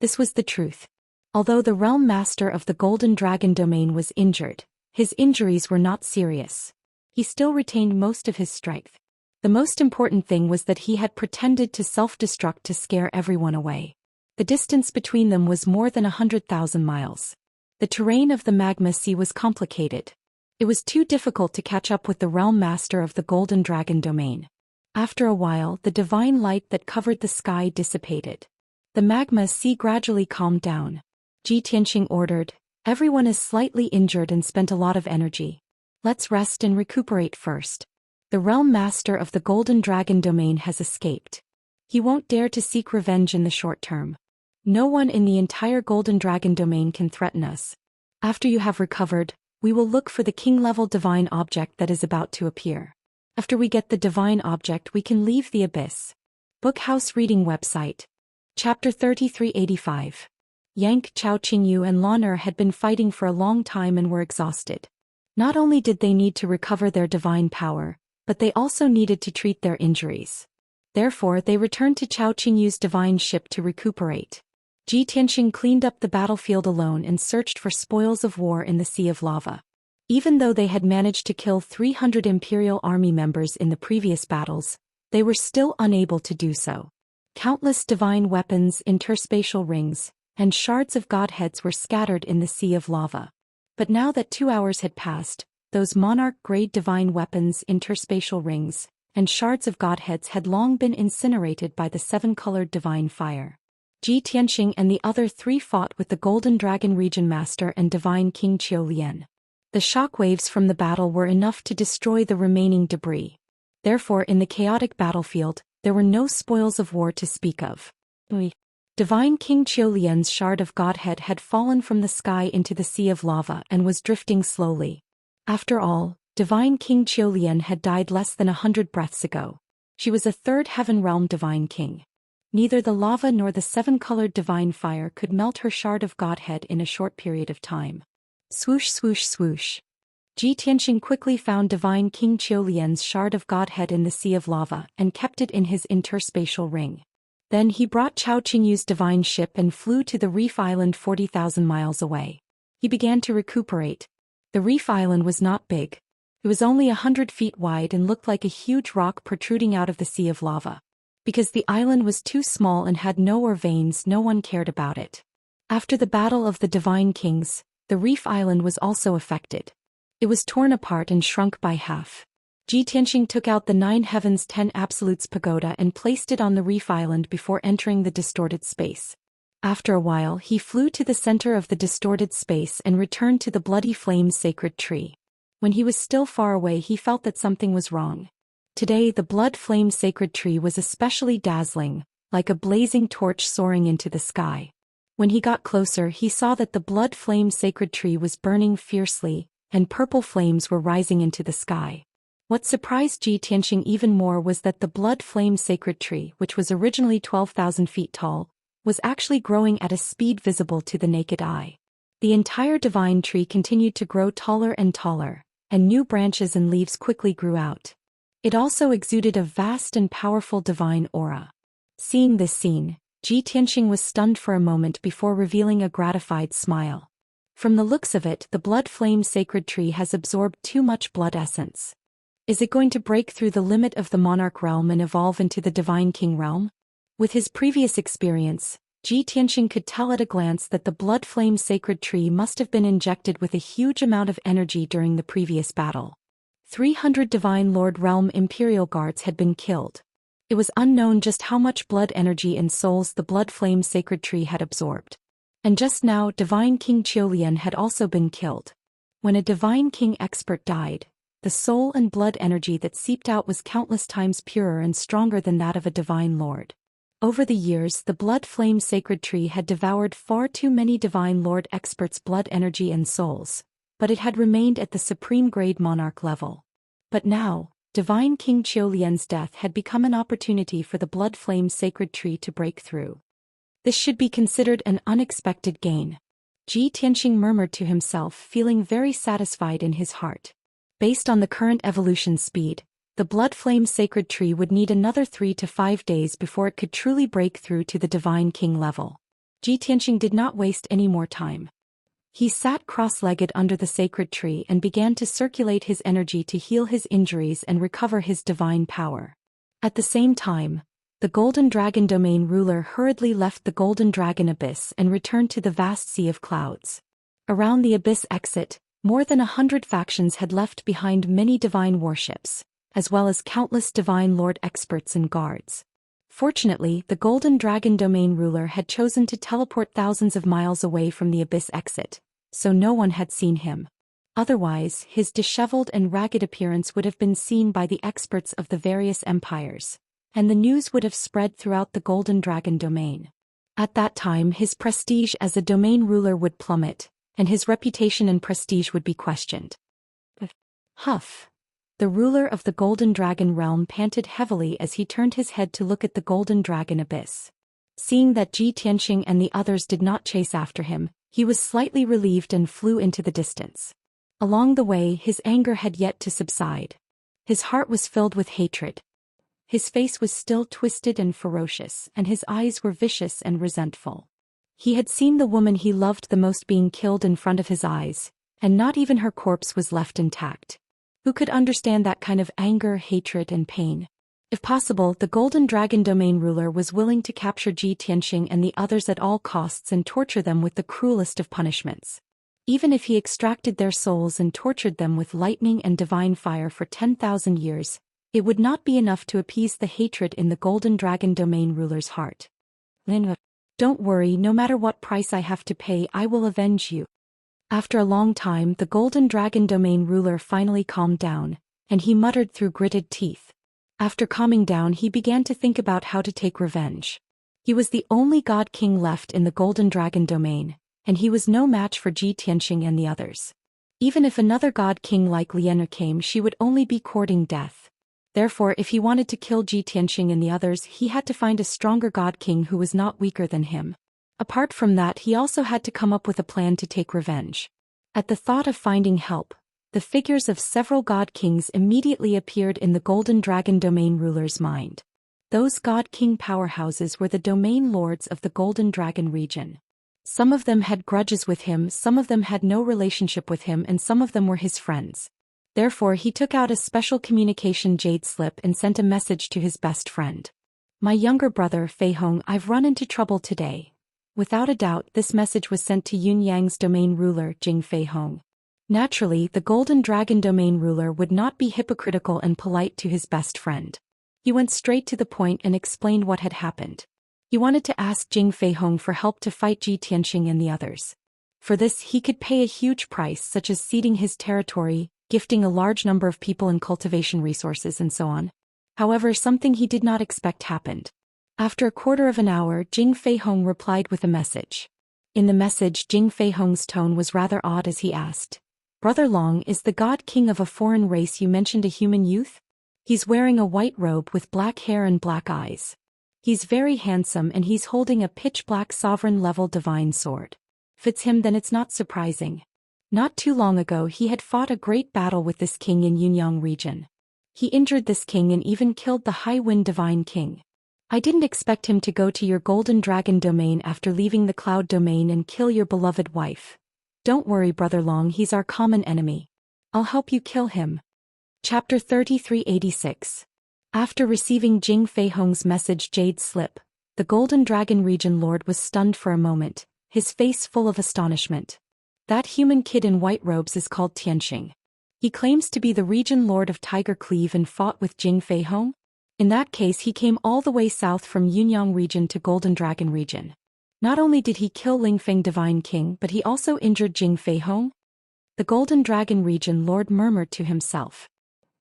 This was the truth. Although the realm master of the Golden Dragon domain was injured, his injuries were not serious. He still retained most of his strength. The most important thing was that he had pretended to self-destruct to scare everyone away. The distance between them was more than 100,000 miles. The terrain of the magma sea was complicated. It was too difficult to catch up with the realm master of the Golden Dragon domain. After a while, the divine light that covered the sky dissipated. The magma sea gradually calmed down. Ji Tianxing ordered, "Everyone is slightly injured and spent a lot of energy. Let's rest and recuperate first. The realm master of the Golden Dragon domain has escaped. He won't dare to seek revenge in the short term. No one in the entire Golden Dragon domain can threaten us. After you have recovered, we will look for the king-level divine object that is about to appear. After we get the divine object, we can leave the abyss." Bookhouse Reading Website. Chapter 3385. Yang, Chao Qingyu and Lan Er had been fighting for a long time and were exhausted. Not only did they need to recover their divine power, but they also needed to treat their injuries. Therefore, they returned to Chao Qingyu's divine ship to recuperate. Ji Tianxing cleaned up the battlefield alone and searched for spoils of war in the Sea of Lava. Even though they had managed to kill 300 Imperial Army members in the previous battles, they were still unable to do so. Countless divine weapons, interspatial rings, and shards of godheads were scattered in the Sea of Lava. But now that 2 hours had passed, those monarch-grade divine weapons, interspatial rings, and shards of godheads had long been incinerated by the 7-colored divine fire. Ji Tianxing and the other 3 fought with the Golden Dragon Region Master and Divine King Zhou Xian. The shockwaves from the battle were enough to destroy the remaining debris. Therefore, in the chaotic battlefield, there were no spoils of war to speak of. Divine King Zhou Lian's shard of Godhead had fallen from the sky into the Sea of Lava and was drifting slowly. After all, Divine King Zhou Lian had died less than 100 breaths ago. She was a 3rd Heaven Realm Divine King. Neither the lava nor the 7-colored divine fire could melt her shard of Godhead in a short period of time. Swoosh, swoosh, swoosh. Ji Tianxing quickly found Divine King Zhou Lian's shard of Godhead in the Sea of Lava and kept it in his interspatial ring. Then he brought Chao Qingyu's divine ship and flew to the reef island 40,000 miles away. He began to recuperate. The reef island was not big. It was only 100 feet wide and looked like a huge rock protruding out of the sea of lava. Because the island was too small and had no veins, no one cared about it. After the Battle of the Divine Kings, the reef island was also affected. It was torn apart and shrunk by half. Tianxing took out the 9 Heavens 10 Absolutes pagoda and placed it on the reef island before entering the distorted space. After a while he flew to the center of the distorted space and returned to the Bloody Flames sacred tree. When he was still far away he felt that something was wrong. Today the Blood Flame sacred tree was especially dazzling, like a blazing torch soaring into the sky. When he got closer he saw that the Blood Flame sacred tree was burning fiercely, and purple flames were rising into the sky. What surprised Tianxing even more was that the Blood Flame sacred tree, which was originally 12,000 feet tall, was actually growing at a speed visible to the naked eye. The entire divine tree continued to grow taller and taller, and new branches and leaves quickly grew out. It also exuded a vast and powerful divine aura. Seeing this scene, Tianxing was stunned for a moment before revealing a gratified smile. From the looks of it, the Blood Flame sacred tree has absorbed too much blood essence. Is it going to break through the limit of the monarch realm and evolve into the divine king realm? With his previous experience, Tianxing could tell at a glance that the Blood Flame sacred tree must have been injected with a huge amount of energy during the previous battle. 300 Divine Lord Realm Imperial Guards had been killed. It was unknown just how much blood energy and souls the Blood Flame sacred tree had absorbed. And just now Divine King Zhou Xian had also been killed. When a Divine King expert died, the soul and blood energy that seeped out was countless times purer and stronger than that of a Divine Lord. Over the years the Blood Flame sacred tree had devoured far too many Divine Lord experts' blood energy and souls, but it had remained at the supreme grade monarch level. But now, Divine King Zhou Xian's death had become an opportunity for the Blood Flame sacred tree to break through. This should be considered an unexpected gain. Tianxing murmured to himself, feeling very satisfied in his heart. Based on the current evolution speed, the Blood Flame sacred tree would need another 3 to 5 days before it could truly break through to the Divine King level. Tianxing did not waste any more time. He sat cross-legged under the sacred tree and began to circulate his energy to heal his injuries and recover his divine power. At the same time, the Golden Dragon Domain ruler hurriedly left the Golden Dragon Abyss and returned to the vast sea of clouds. Around the Abyss exit, more than 100 factions had left behind many divine warships, as well as countless Divine Lord experts and guards. Fortunately, the Golden Dragon Domain ruler had chosen to teleport thousands of miles away from the Abyss exit, so no one had seen him. Otherwise, his disheveled and ragged appearance would have been seen by the experts of the various empires, and the news would have spread throughout the Golden Dragon Domain. At that time his prestige as a domain ruler would plummet, and his reputation and prestige would be questioned. Huff! The ruler of the Golden Dragon realm panted heavily as he turned his head to look at the Golden Dragon Abyss. Seeing that Tianxing and the others did not chase after him, he was slightly relieved and flew into the distance. Along the way his anger had yet to subside. His heart was filled with hatred. His face was still twisted and ferocious, and his eyes were vicious and resentful. He had seen the woman he loved the most being killed in front of his eyes, and not even her corpse was left intact. Who could understand that kind of anger, hatred, and pain? If possible, the Golden Dragon Domain ruler was willing to capture Tianxing and the others at all costs and torture them with the cruelest of punishments. Even if he extracted their souls and tortured them with lightning and divine fire for 10,000 years, it would not be enough to appease the hatred in the Golden Dragon Domain ruler's heart. Don't worry, no matter what price I have to pay, I will avenge you. After a long time the Golden Dragon Domain ruler finally calmed down, and he muttered through gritted teeth. After calming down he began to think about how to take revenge. He was the only God King left in the Golden Dragon Domain, and he was no match for Tianxing and the others. Even if another God King like Liena came, she would only be courting death. Therefore, if he wanted to kill Tianxing and the others, he had to find a stronger God King who was not weaker than him. Apart from that, he also had to come up with a plan to take revenge. At the thought of finding help, the figures of several God Kings immediately appeared in the Golden Dragon Domain ruler's mind. Those God King powerhouses were the domain lords of the Golden Dragon region. Some of them had grudges with him, some of them had no relationship with him, and some of them were his friends. Therefore he took out a special communication jade slip and sent a message to his best friend. My younger brother Fei Hong, I've run into trouble today. Without a doubt, this message was sent to Yunyang's domain ruler Jing Fei Hong. Naturally, the Golden Dragon domain ruler would not be hypocritical and polite to his best friend. He went straight to the point and explained what had happened. He wanted to ask Jing Fei Hong for help to fight Ji Tianxing and the others. For this, he could pay a huge price, such as ceding his territory, gifting a large number of people and cultivation resources, and so on. However, something he did not expect happened. After a quarter of an hour, Jing Fei Hong replied with a message. In the message, Jing Fei Hong's tone was rather odd as he asked, "Brother Long, is the God King of a foreign race you mentioned a human youth? He's wearing a white robe with black hair and black eyes. He's very handsome and he's holding a pitch-black sovereign-level divine sword. Fits him, then it's not surprising. Not too long ago he had fought a great battle with this king in Yunyang region. He injured this king and even killed the High Wind Divine King. I didn't expect him to go to your Golden Dragon domain after leaving the Cloud domain and kill your beloved wife. Don't worry, Brother Long, he's our common enemy. I'll help you kill him." Chapter 3386. After receiving Jing Fei Hong's message jade slip, the Golden Dragon region lord was stunned for a moment, his face full of astonishment. That human kid in white robes is called Tianxing. He claims to be the region lord of Tiger Cleave and fought with Jing Fei Hong? In that case, he came all the way south from Yunyang region to Golden Dragon region. Not only did he kill Lingfeng Divine King, but he also injured Jing Fei Hong? The Golden Dragon region lord murmured to himself.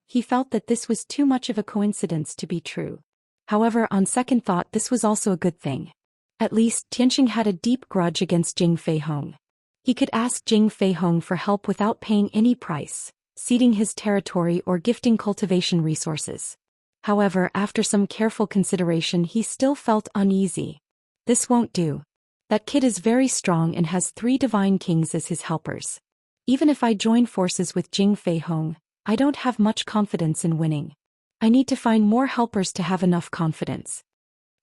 He felt that this was too much of a coincidence to be true. However, on second thought, this was also a good thing. At least, Tianxing had a deep grudge against Jing Fei Hong. He could ask Jing Fei Hong for help without paying any price, ceding his territory or gifting cultivation resources. However, after some careful consideration, he still felt uneasy. This won't do. That kid is very strong and has 3 divine kings as his helpers. Even if I join forces with Jing Fei Hong, I don't have much confidence in winning. I need to find more helpers to have enough confidence.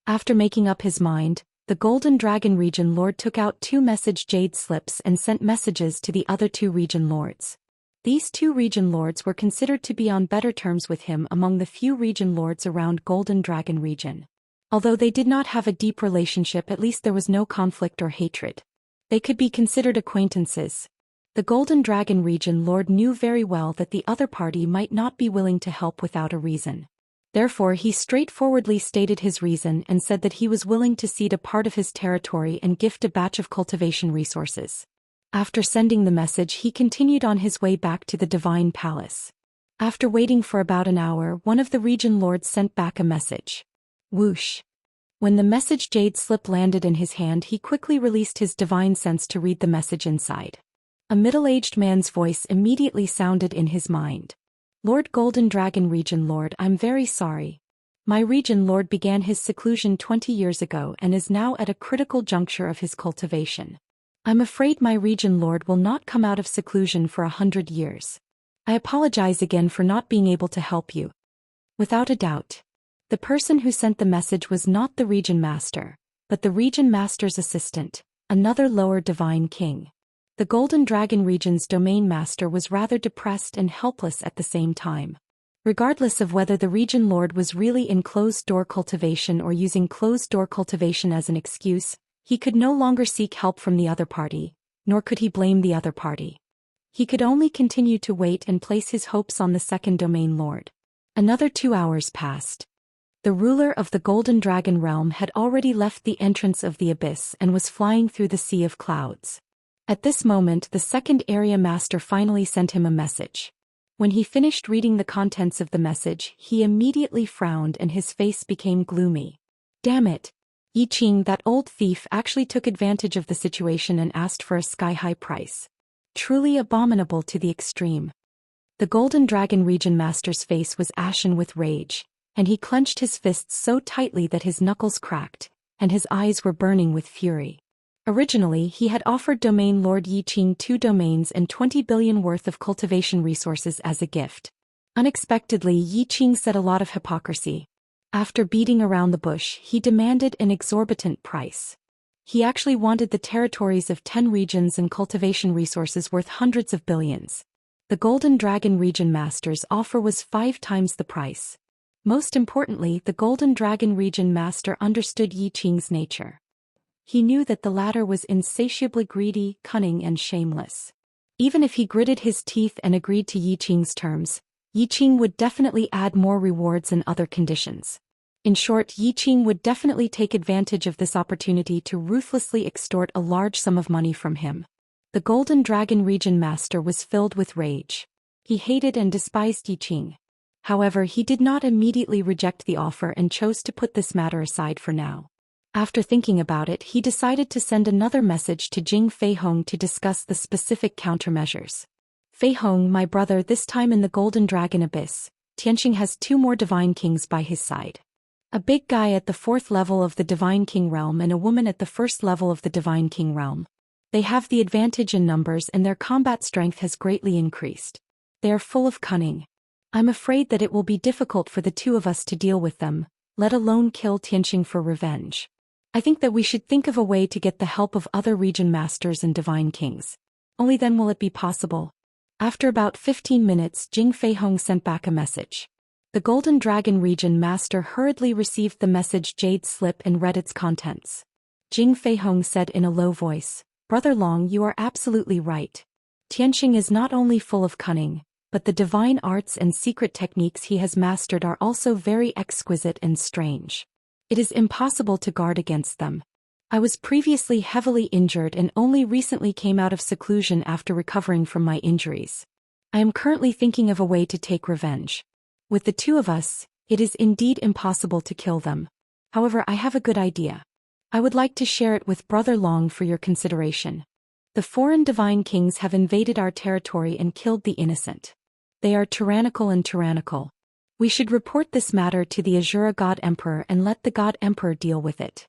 After making up his mind, the Golden Dragon region lord took out 2 message jade slips and sent messages to the other 2 region lords. These 2 region lords were considered to be on better terms with him among the few region lords around Golden Dragon region. Although they did not have a deep relationship, at least there was no conflict or hatred. They could be considered acquaintances. The Golden Dragon region lord knew very well that the other party might not be willing to help without a reason. Therefore he straightforwardly stated his reason and said that he was willing to cede a part of his territory and gift a batch of cultivation resources. After sending the message, he continued on his way back to the Divine Palace. After waiting for about an hour, one of the region lords sent back a message. Whoosh! When the message jade slip landed in his hand, he quickly released his divine sense to read the message inside. A middle-aged man's voice immediately sounded in his mind. Lord Golden Dragon region lord, I'm very sorry. My region lord began his seclusion 20 years ago and is now at a critical juncture of his cultivation. I'm afraid my region lord will not come out of seclusion for 100 years. I apologize again for not being able to help you. Without a doubt, the person who sent the message was not the region master, but the region master's assistant, another lower divine king. The Golden Dragon region's domain master was rather depressed and helpless at the same time. Regardless of whether the region lord was really in closed-door cultivation or using closed-door cultivation as an excuse, he could no longer seek help from the other party, nor could he blame the other party. He could only continue to wait and place his hopes on the second domain lord. Another 2 hours passed. The ruler of the Golden Dragon realm had already left the entrance of the abyss and was flying through the sea of clouds. At this moment, the second area master finally sent him a message. When he finished reading the contents of the message, he immediately frowned and his face became gloomy. Damn it! Yi Qing, that old thief, actually took advantage of the situation and asked for a sky-high price. Truly abominable to the extreme. The Golden Dragon region master's face was ashen with rage, and he clenched his fists so tightly that his knuckles cracked, and his eyes were burning with fury. Originally, he had offered Domain Lord Yi Qing 2 domains and 20 billion worth of cultivation resources as a gift. Unexpectedly, Yi Qing said a lot of hypocrisy. After beating around the bush, he demanded an exorbitant price. He actually wanted the territories of 10 regions and cultivation resources worth hundreds of billions. The Golden Dragon Region Master's offer was 5 times the price. Most importantly, the Golden Dragon Region Master understood Yi Qing's nature. He knew that the latter was insatiably greedy, cunning and shameless. Even if he gritted his teeth and agreed to Yi Qing's terms, Yi Qing would definitely add more rewards and other conditions. In short, Yi Qing would definitely take advantage of this opportunity to ruthlessly extort a large sum of money from him. The Golden Dragon Region Master was filled with rage. He hated and despised Yi Qing. However, he did not immediately reject the offer and chose to put this matter aside for now. After thinking about it, he decided to send another message to Jing Feihong to discuss the specific countermeasures. Feihong, my brother, this time in the Golden Dragon Abyss, Tianxing has 2 more Divine Kings by his side. A big guy at the 4th level of the Divine King realm and a woman at the 1st level of the Divine King realm. They have the advantage in numbers and their combat strength has greatly increased. They are full of cunning. I'm afraid that it will be difficult for the 2 of us to deal with them, let alone kill Tianxing for revenge. I think that we should think of a way to get the help of other region masters and divine kings. Only then will it be possible. After about 15 minutes, Jing Feihong sent back a message. The Golden Dragon Region Master hurriedly received the message Jade slip and read its contents. Jing Feihong said in a low voice, "Brother Long, you are absolutely right. Tianxing is not only full of cunning, but the divine arts and secret techniques he has mastered are also very exquisite and strange. It is impossible to guard against them. I was previously heavily injured and only recently came out of seclusion after recovering from my injuries. I am currently thinking of a way to take revenge. With the 2 of us, it is indeed impossible to kill them. However, I have a good idea. I would like to share it with Brother Long for your consideration. The foreign divine kings have invaded our territory and killed the innocent. They are tyrannical and tyrannical. We should report this matter to the Azura God Emperor and let the God Emperor deal with it.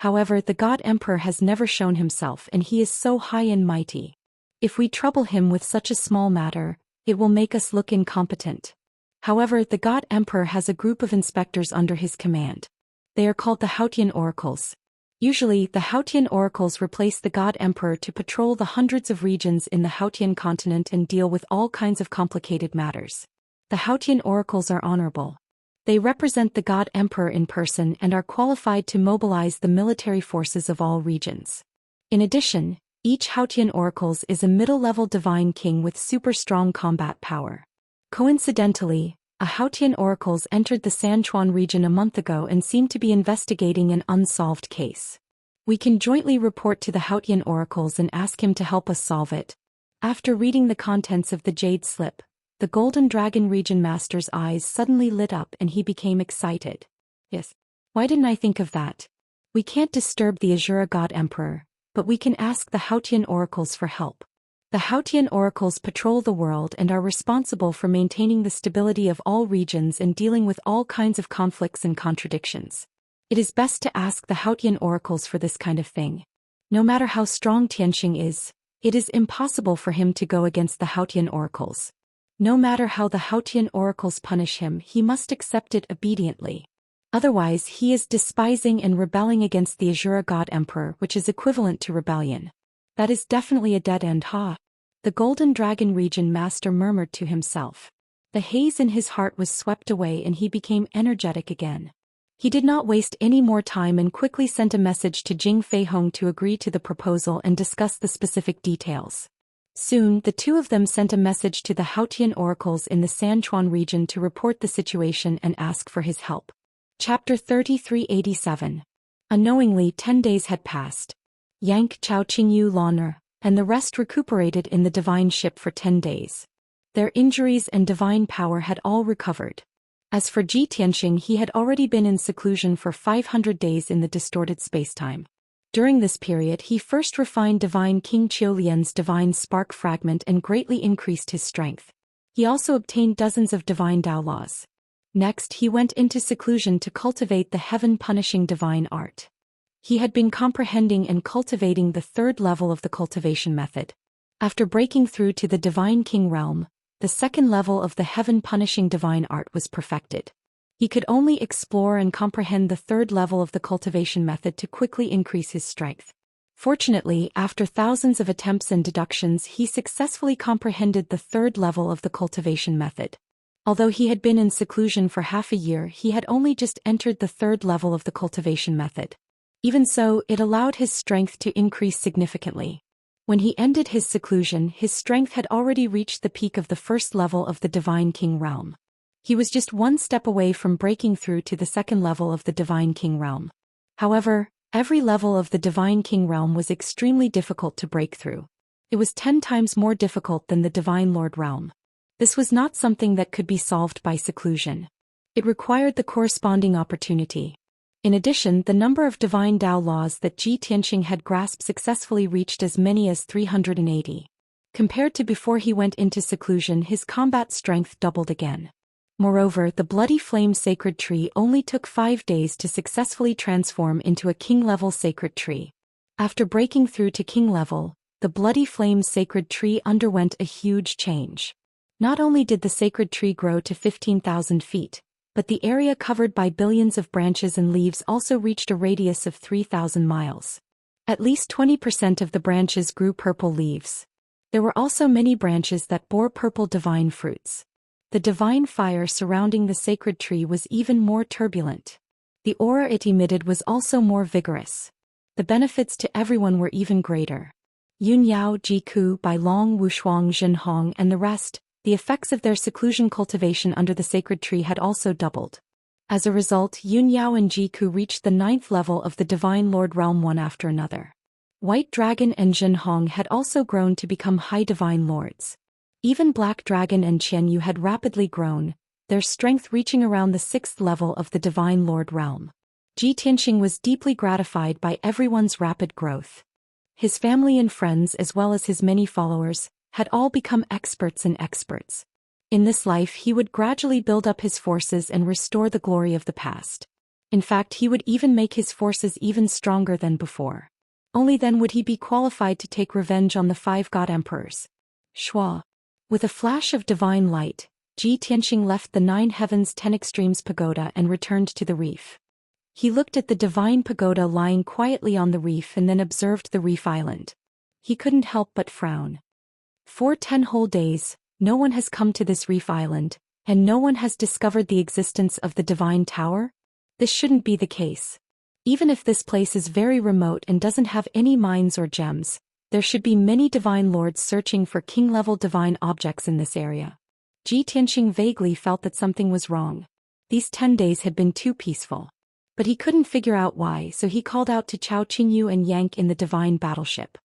However, the God Emperor has never shown himself and he is so high and mighty. If we trouble him with such a small matter, it will make us look incompetent. However, the God Emperor has a group of inspectors under his command. They are called the Haotian Oracles. Usually, the Haotian Oracles replace the God Emperor to patrol the hundreds of regions in the Haotian continent and deal with all kinds of complicated matters. The Haotian Oracles are honorable. They represent the God Emperor in person and are qualified to mobilize the military forces of all regions. In addition, each Haotian Oracles is a middle-level divine king with super strong combat power. Coincidentally, a Haotian Oracles entered the Sanchuan region a month ago and seemed to be investigating an unsolved case. We can jointly report to the Haotian Oracles and ask him to help us solve it. After reading the contents of the Jade slip, the Golden Dragon Region Master's eyes suddenly lit up and he became excited. Yes. Why didn't I think of that? We can't disturb the Azura God Emperor, but we can ask the Haotian Oracles for help. The Haotian Oracles patrol the world and are responsible for maintaining the stability of all regions and dealing with all kinds of conflicts and contradictions. It is best to ask the Haotian Oracles for this kind of thing. No matter how strong Tianxing is, it is impossible for him to go against the Haotian Oracles. No matter how the Haotian Oracles punish him, he must accept it obediently. Otherwise, he is despising and rebelling against the Azura God Emperor, which is equivalent to rebellion. That is definitely a dead end, ha. The Golden Dragon Region Master murmured to himself. The haze in his heart was swept away and he became energetic again. He did not waste any more time and quickly sent a message to Jing Feihong to agree to the proposal and discuss the specific details. Soon, the 2 of them sent a message to the Haotian Oracles in the Sanchuan region to report the situation and ask for his help. Chapter 3387. Unknowingly, 10 days had passed. Yank, Chao Qingyu, Laner, and the rest recuperated in the divine ship for 10 days. Their injuries and divine power had all recovered. As for Ji Tianxing, he had already been in seclusion for 500 days in the distorted spacetime. During this period, he first refined Divine King Qiulian's Divine Spark Fragment and greatly increased his strength. He also obtained dozens of Divine Dao Laws. Next, he went into seclusion to cultivate the heaven-punishing divine art. He had been comprehending and cultivating the 3rd level of the cultivation method. After breaking through to the Divine King realm, the 2nd level of the heaven-punishing divine art was perfected. He could only explore and comprehend the third level of the cultivation method to quickly increase his strength. Fortunately, after thousands of attempts and deductions, he successfully comprehended the third level of the cultivation method. Although he had been in seclusion for half a year, he had only just entered the third level of the cultivation method. Even so, it allowed his strength to increase significantly. When he ended his seclusion, his strength had already reached the peak of the first level of the Divine King realm. He was just one step away from breaking through to the second level of the Divine King realm. However, every level of the Divine King realm was extremely difficult to break through. It was 10 times more difficult than the Divine Lord realm. This was not something that could be solved by seclusion. It required the corresponding opportunity. In addition, the number of divine Tao laws that Ji Tianxing had grasped successfully reached as many as 380. Compared to before he went into seclusion, his combat strength doubled again. Moreover, the Bloody Flame Sacred Tree only took 5 days to successfully transform into a king-level sacred tree. After breaking through to king level, the Bloody Flame Sacred Tree underwent a huge change. Not only did the sacred tree grow to 15,000 feet, but the area covered by billions of branches and leaves also reached a radius of 3,000 miles. At least 20% of the branches grew purple leaves. There were also many branches that bore purple divine fruits. The divine fire surrounding the sacred tree was even more turbulent. The aura it emitted was also more vigorous. The benefits to everyone were even greater. Yun Yao, Ji Ku, Bai Long, Wu Shuang, Zhen Hong, and the rest, the effects of their seclusion cultivation under the sacred tree had also doubled. As a result, Yun Yao and Ji Ku reached the 9th level of the Divine Lord realm one after another. White Dragon and Zhen Hong had also grown to become high divine lords. Even Black Dragon and Qian Yu had rapidly grown, their strength reaching around the 6th level of the Divine Lord realm. Ji Tianxing was deeply gratified by everyone's rapid growth. His family and friends, as well as his many followers, had all become experts and experts. In this life, he would gradually build up his forces and restore the glory of the past. In fact, he would even make his forces even stronger than before. Only then would he be qualified to take revenge on the 5 god emperors. Shua. With a flash of divine light, Ji Tianxing left the 9 Heavens 10 Extremes pagoda and returned to the reef. He looked at the divine pagoda lying quietly on the reef and then observed the reef island. He couldn't help but frown. For 10 whole days, no one has come to this reef island, and no one has discovered the existence of the divine tower? This shouldn't be the case. Even if this place is very remote and doesn't have any mines or gems, there should be many divine lords searching for king-level divine objects in this area. Ji Tianxing vaguely felt that something was wrong. These 10 days had been too peaceful. But he couldn't figure out why, so he called out to Chao Qingyu and Yank in the divine battleship.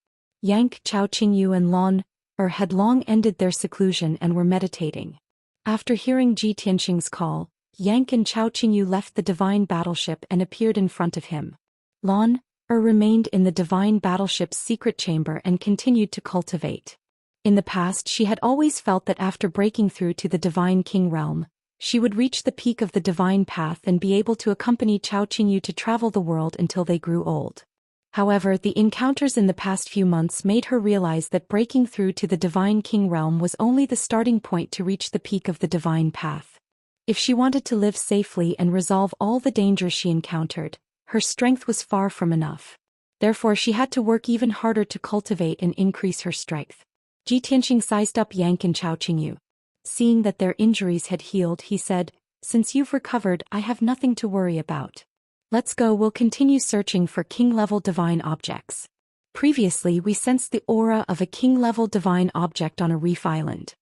Yank, Chao Qingyu and Lon had long ended their seclusion and were meditating. After hearing Ji Tianxing's call, Yank and Chao Qingyu left the divine battleship and appeared in front of him. Lon remained in the divine battleship's secret chamber and continued to cultivate. In the past, she had always felt that after breaking through to the divine king realm, she would reach the peak of the divine path and be able to accompany Chao Qingyu to travel the world until they grew old. However, the encounters in the past few months made her realize that breaking through to the Divine King realm was only the starting point to reach the peak of the divine path. If she wanted to live safely and resolve all the dangers she encountered, her strength was far from enough. Therefore, she had to work even harder to cultivate and increase her strength. Ji Tianxing sized up Yank and Chao Qingyu. Seeing that their injuries had healed, he said, "Since you've recovered, I have nothing to worry about. Let's go, we'll continue searching for king-level divine objects." Previously, we sensed the aura of a king-level divine object on a reef island.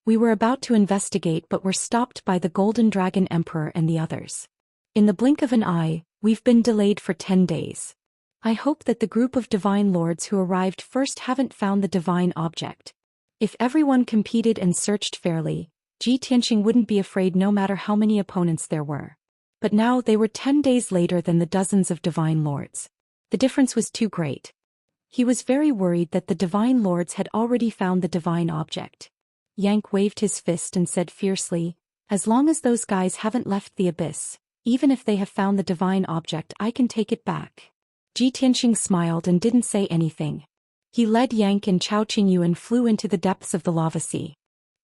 We were about to investigate but were stopped by the Golden Dragon Emperor and the others. In the blink of an eye, we've been delayed for 10 days. I hope that the group of divine lords who arrived first haven't found the divine object. If everyone competed and searched fairly, Ji Tianxing wouldn't be afraid no matter how many opponents there were. But now they were 10 days later than the dozens of divine lords. The difference was too great. He was very worried that the divine lords had already found the divine object. Yank waved his fist and said fiercely, "As long as those guys haven't left the abyss, even if they have found the divine object, I can take it back." Ji Tianxing smiled and didn't say anything. He led Yank and Chao Qingyu and flew into the depths of the lava sea.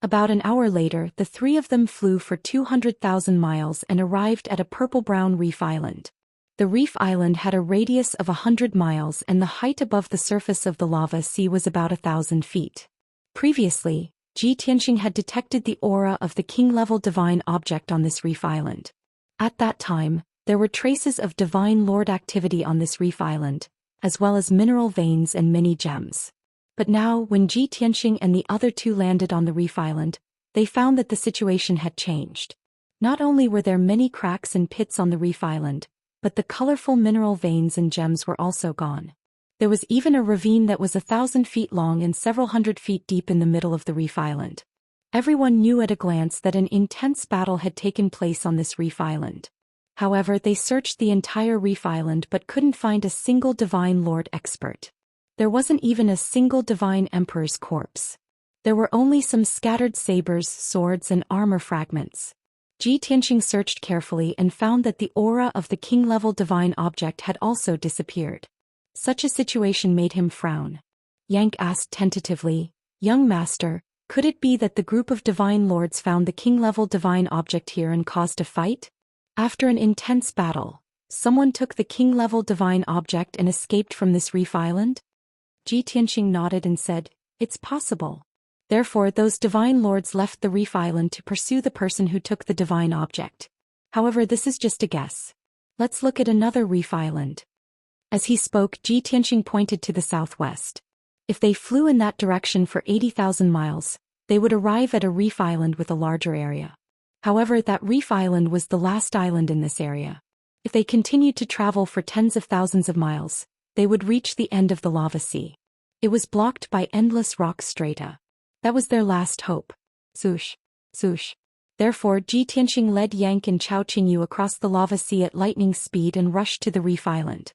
About an hour later, the three of them flew for 200,000 miles and arrived at a purple-brown reef island. The reef island had a radius of 100 miles and the height above the surface of the lava sea was about 1,000 feet. Previously, Ji Tianxing had detected the aura of the king-level divine object on this reef island. At that time, there were traces of divine lord activity on this reef island, as well as mineral veins and many gems. But now, when Ji Tianxing and the other two landed on the reef island, they found that the situation had changed. Not only were there many cracks and pits on the reef island, but the colorful mineral veins and gems were also gone. There was even a ravine that was 1,000 feet long and several hundred feet deep in the middle of the reef island. Everyone knew at a glance that an intense battle had taken place on this reef island. However, they searched the entire reef island but couldn't find a single divine lord expert. There wasn't even a single divine emperor's corpse. There were only some scattered sabers, swords, and armor fragments. Ji Tianxing searched carefully and found that the aura of the king-level divine object had also disappeared. Such a situation made him frown. Yank asked tentatively, "Young master, could it be that the group of divine lords found the king-level divine object here and caused a fight? After an intense battle, someone took the king-level divine object and escaped from this reef island?" Ji Tianxing nodded and said, "It's possible. Therefore those divine lords left the reef island to pursue the person who took the divine object. However, this is just a guess. Let's look at another reef island." As he spoke, Ji Tianxing pointed to the southwest. If they flew in that direction for 80,000 miles, they would arrive at a reef island with a larger area. However, that reef island was the last island in this area. If they continued to travel for tens of thousands of miles, they would reach the end of the lava sea. It was blocked by endless rock strata. That was their last hope. Swoosh, swoosh. Therefore, Ji Tianxing led Yank and Chao Qingyu across the lava sea at lightning speed and rushed to the reef island.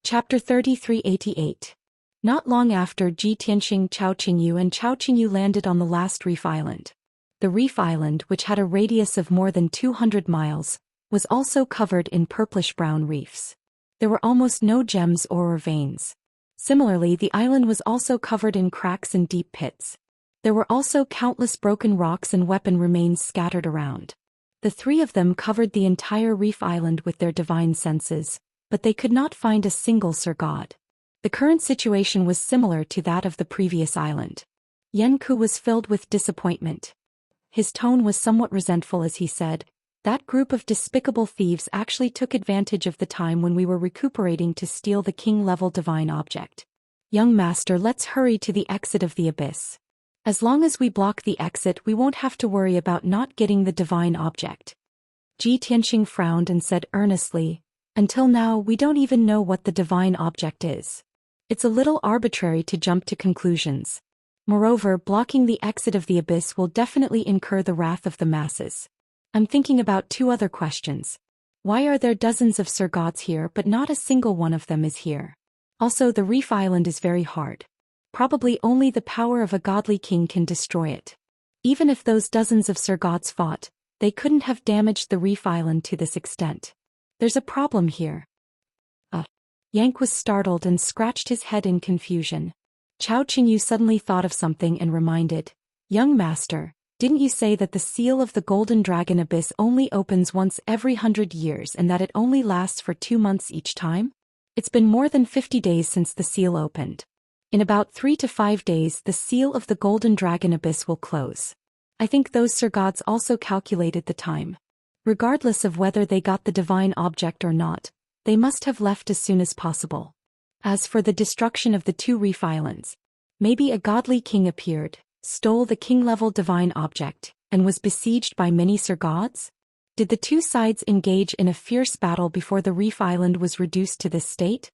Chapter 3388. Not long after Ji Tianxing, Chao Qingyu and Chao Qingyu landed on the last reef island. The reef island, which had a radius of more than 200 miles, was also covered in purplish-brown reefs. There were almost no gems or veins. Similarly, the island was also covered in cracks and deep pits. There were also countless broken rocks and weapon remains scattered around. The three of them covered the entire reef island with their divine senses, but they could not find a single Sir God. The current situation was similar to that of the previous island. Yan Ku was filled with disappointment. His tone was somewhat resentful as he said, "That group of despicable thieves actually took advantage of the time when we were recuperating to steal the king-level divine object. Young master, let's hurry to the exit of the abyss. As long as we block the exit, we won't have to worry about not getting the divine object." Ji Tianxing frowned and said earnestly, "Until now, we don't even know what the divine object is. It's a little arbitrary to jump to conclusions. Moreover, blocking the exit of the abyss will definitely incur the wrath of the masses. I'm thinking about two other questions. Why are there dozens of Sir Gods here but not a single one of them is here? Also, the reef island is very hard. Probably only the power of a godly king can destroy it. Even if those dozens of Sir Gods fought, they couldn't have damaged the reef island to this extent. There's a problem here." Yank was startled and scratched his head in confusion. Chao Qingyu suddenly thought of something and reminded, "Young master, didn't you say that the seal of the Golden Dragon Abyss only opens once every 100 years and that it only lasts for 2 months each time? It's been more than 50 days since the seal opened. In about 3 to 5 days the seal of the Golden Dragon Abyss will close. I think those Sir Gods also calculated the time. Regardless of whether they got the divine object or not, they must have left as soon as possible. As for the destruction of the 2 reef islands, maybe a godly king appeared, stole the king-level divine object, and was besieged by many Sir Gods? Did the 2 sides engage in a fierce battle before the reef island was reduced to this state?"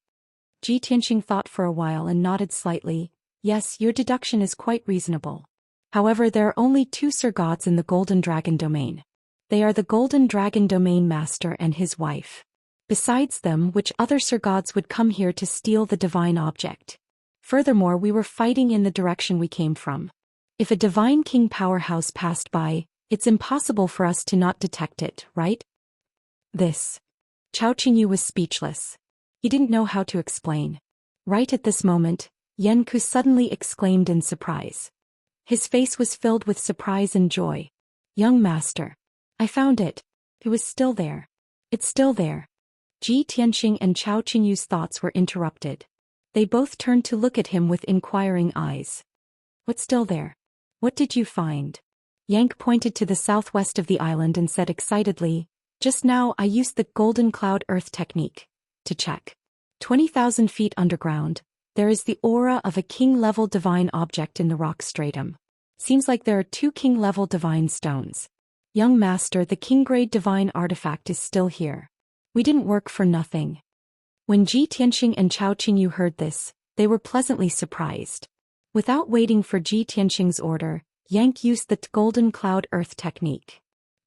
Ji Tianxing thought for a while and nodded slightly. "Yes, your deduction is quite reasonable. However, there are only 2 Sir Gods in the Golden Dragon domain. They are the Golden Dragon domain master and his wife. Besides them, which other Sir Gods would come here to steal the divine object? Furthermore, we were fighting in the direction we came from. If a divine king powerhouse passed by, it's impossible for us to not detect it, right?" Chao Qingyu was speechless. He didn't know how to explain. Right at this moment, Yan Ku suddenly exclaimed in surprise. His face was filled with surprise and joy. Young master. I found it. It was still there. It's still there. Ji Tianxing and Chao Qingyu's thoughts were interrupted. They both turned to look at him with inquiring eyes. What's still there? What did you find? Yank pointed to the southwest of the island and said excitedly, just now I used the golden cloud earth technique to check. 20,000 feet underground, there is the aura of a king-level divine object in the rock stratum. Seems like there are 2 king-level divine stones. Young master, the king-grade divine artifact is still here. We didn't work for nothing. When Ji Tianxing and Chao Qingyu heard this, they were pleasantly surprised. Without waiting for Ji Tianxing's order, Yank used the golden cloud earth technique.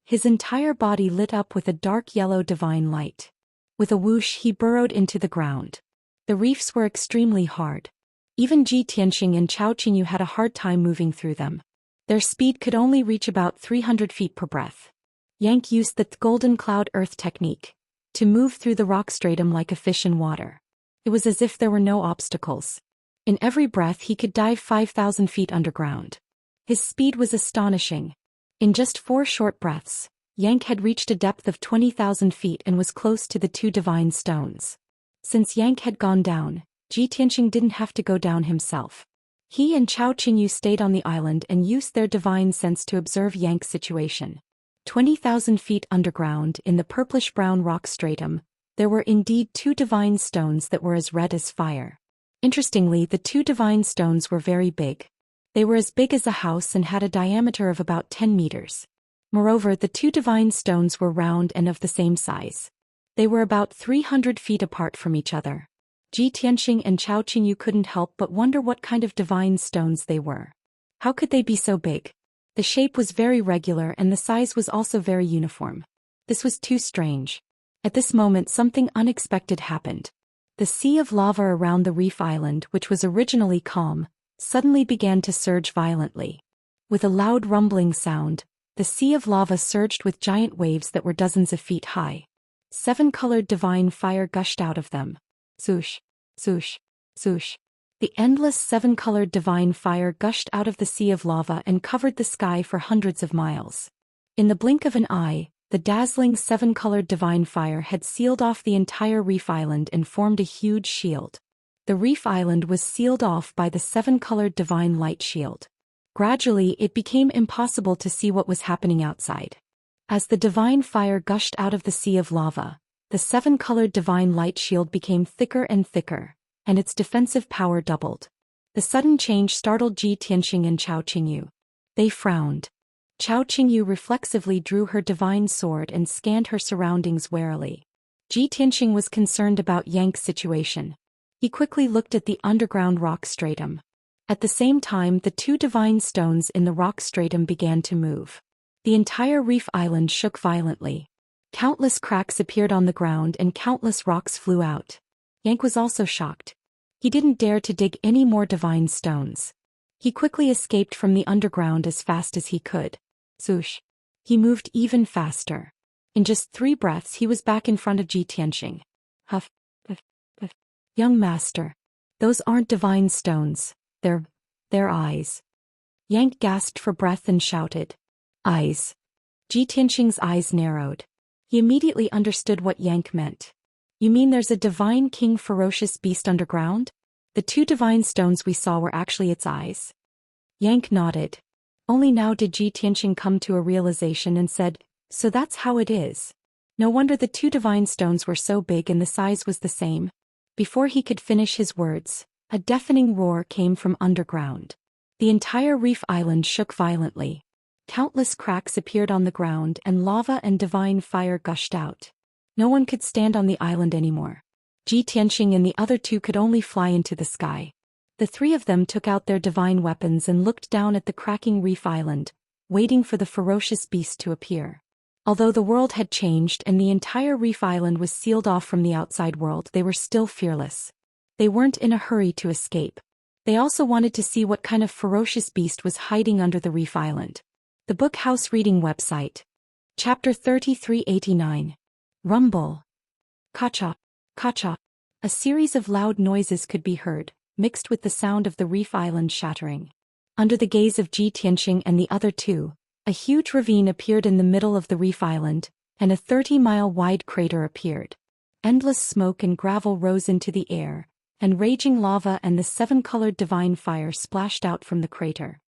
His entire body lit up with a dark yellow divine light. With a whoosh he burrowed into the ground. The reefs were extremely hard. Even Ji Tianxing and Chao Qingyu had a hard time moving through them. Their speed could only reach about 300 feet per breath. Yank used the golden cloud earth technique to move through the rock stratum like a fish in water. It was as if there were no obstacles. In every breath he could dive 5,000 feet underground. His speed was astonishing. In just 4 short breaths, Yank had reached a depth of 20,000 feet and was close to the 2 divine stones. Since Yank had gone down, Ji Tianxing didn't have to go down himself. He and Chao Qingyu stayed on the island and used their divine sense to observe Yank's situation. 20,000 feet underground in the purplish-brown rock stratum, there were indeed 2 divine stones that were as red as fire. Interestingly, the 2 divine stones were very big. They were as big as a house and had a diameter of about 10 meters. Moreover, the 2 divine stones were round and of the same size. They were about 300 feet apart from each other. Ji Tianxing and Chao Qingyu couldn't help but wonder what kind of divine stones they were. How could they be so big? The shape was very regular and the size was also very uniform. This was too strange. At this moment something unexpected happened. The sea of lava around the reef island, which was originally calm, suddenly began to surge violently. With a loud rumbling sound, the sea of lava surged with giant waves that were dozens of feet high. 7-colored divine fire gushed out of them. Swoosh, swoosh, swoosh. The endless 7-colored divine fire gushed out of the sea of lava and covered the sky for hundreds of miles. In the blink of an eye, the dazzling 7-colored divine fire had sealed off the entire reef island and formed a huge shield. The reef island was sealed off by the 7-colored divine light shield. Gradually, it became impossible to see what was happening outside. As the divine fire gushed out of the sea of lava, the 7-colored divine light shield became thicker and thicker, and its defensive power doubled. The sudden change startled Ji Tianxing and Chao Qingyu. They frowned. Chao Qingyu reflexively drew her divine sword and scanned her surroundings warily. Ji Tianxing was concerned about Yank's situation. He quickly looked at the underground rock stratum. At the same time, the 2 divine stones in the rock stratum began to move. The entire reef island shook violently. Countless cracks appeared on the ground and countless rocks flew out. Yank was also shocked. He didn't dare to dig any more divine stones. He quickly escaped from the underground as fast as he could. Swoosh. He moved even faster. In just 3 breaths he was back in front of Ji Tianxing. Huff, puff, puff. Young master. Those aren't divine stones. They're eyes. Yank gasped for breath and shouted. Eyes. Ji Tianxing's eyes narrowed. He immediately understood what Yank meant. You mean there's a divine king ferocious beast underground? The 2 divine stones we saw were actually its eyes. Yank nodded. Only now did Ji Tianxing come to a realization and said, so that's how it is. No wonder the 2 divine stones were so big and the size was the same. Before he could finish his words, a deafening roar came from underground. The entire reef island shook violently. Countless cracks appeared on the ground and lava and divine fire gushed out. No one could stand on the island anymore. Ji Tianxing and the other 2 could only fly into the sky. The 3 of them took out their divine weapons and looked down at the cracking reef island, waiting for the ferocious beast to appear. Although the world had changed and the entire reef island was sealed off from the outside world, they were still fearless. They weren't in a hurry to escape. They also wanted to see what kind of ferocious beast was hiding under the reef island. The Book House Reading Website. Chapter 3389. Rumble. Ka-cha, ka-cha. A series of loud noises could be heard, mixed with the sound of the reef island shattering. Under the gaze of Ji Tianxing and the other two, a huge ravine appeared in the middle of the reef island, and a 30-mile-wide crater appeared. Endless smoke and gravel rose into the air, and raging lava and the seven-colored divine fire splashed out from the crater.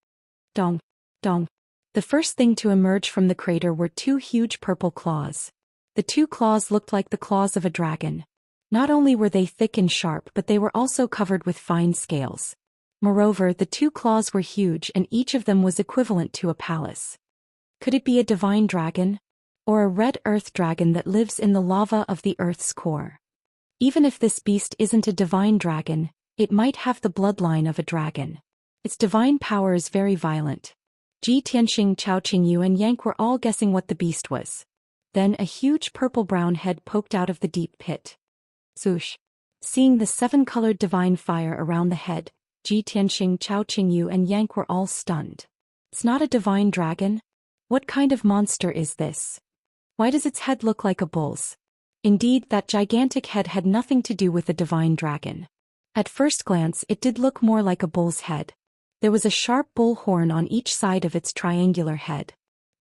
Dong, dong. The first thing to emerge from the crater were two huge purple claws. The two claws looked like the claws of a dragon. Not only were they thick and sharp, but they were also covered with fine scales. Moreover, the two claws were huge and each of them was equivalent to a palace. Could it be a divine dragon? Or a red earth dragon that lives in the lava of the earth's core? Even if this beast isn't a divine dragon, it might have the bloodline of a dragon. Its divine power is very violent. Ji Tianxing, Chao Qingyu and Yank were all guessing what the beast was. Then a huge purple-brown head poked out of the deep pit. Swoosh! Seeing the seven-colored divine fire around the head, Ji Tianxing, Chao Qingyu and Yank were all stunned. It's not a divine dragon? What kind of monster is this? Why does its head look like a bull's? Indeed, that gigantic head had nothing to do with a divine dragon. At first glance, it did look more like a bull's head. There was a sharp bull horn on each side of its triangular head.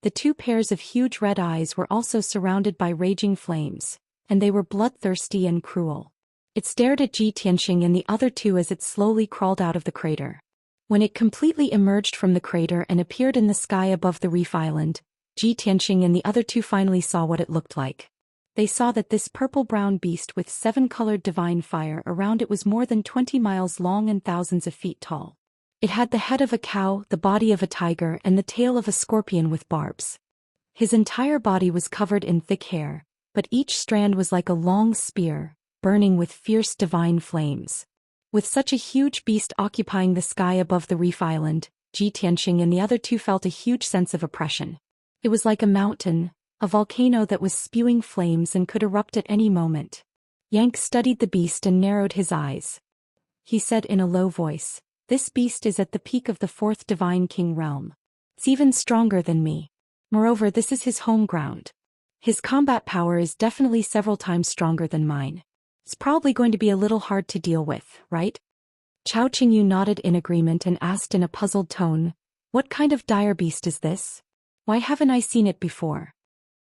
The two pairs of huge red eyes were also surrounded by raging flames, and they were bloodthirsty and cruel. It stared at Ji Tianxing and the other two as it slowly crawled out of the crater. When it completely emerged from the crater and appeared in the sky above the reef island, Ji Tianxing and the other two finally saw what it looked like. They saw that this purple-brown beast with seven-colored divine fire around it was more than 20 miles long and thousands of feet tall. It had the head of a cow, the body of a tiger and the tail of a scorpion with barbs. His entire body was covered in thick hair, but each strand was like a long spear, burning with fierce divine flames. With such a huge beast occupying the sky above the reef island, Ji Tianxing and the other two felt a huge sense of oppression. It was like a mountain, a volcano that was spewing flames and could erupt at any moment. Yank studied the beast and narrowed his eyes. He said in a low voice, "This beast is at the peak of the fourth divine king realm. It's even stronger than me. Moreover, this is his home ground. His combat power is definitely several times stronger than mine. It's probably going to be a little hard to deal with, right?" Chao Qingyu nodded in agreement and asked in a puzzled tone, "What kind of dire beast is this? Why haven't I seen it before?"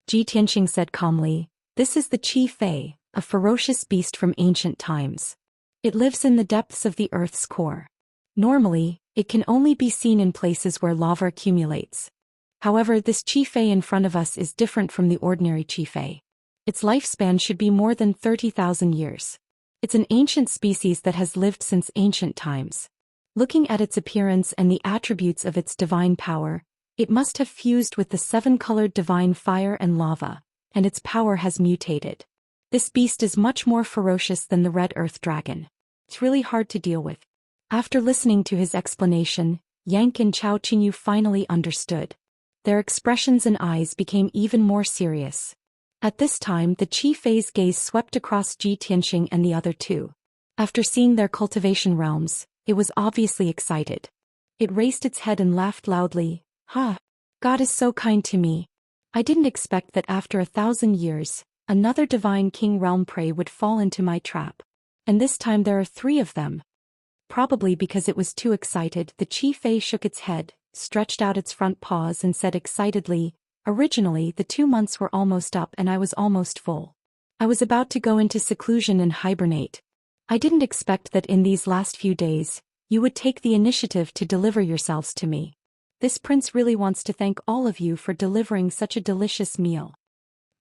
Ji Tianxing said calmly, "This is the Qi Fei, a ferocious beast from ancient times. It lives in the depths of the earth's core. Normally, it can only be seen in places where lava accumulates. However, this Qi Fei in front of us is different from the ordinary Qi Fei. Its lifespan should be more than 30,000 years. It's an ancient species that has lived since ancient times. Looking at its appearance and the attributes of its divine power, it must have fused with the seven-colored divine fire and lava, and its power has mutated. This beast is much more ferocious than the red earth dragon. It's really hard to deal with." After listening to his explanation, Yank and Chao Qingyu finally understood. Their expressions and eyes became even more serious. At this time, the Qi Fei's gaze swept across Ji Tianxing and the other two. After seeing their cultivation realms, it was obviously excited. It raised its head and laughed loudly. "Ha! God is so kind to me. I didn't expect that after 1,000 years, another divine king realm prey would fall into my trap. And this time there are 3 of them." Probably because it was too excited, the Qi Fei shook its head, stretched out its front paws and said excitedly, "Originally, the 2 months were almost up and I was almost full. I was about to go into seclusion and hibernate. I didn't expect that in these last few days, you would take the initiative to deliver yourselves to me. This prince really wants to thank all of you for delivering such a delicious meal."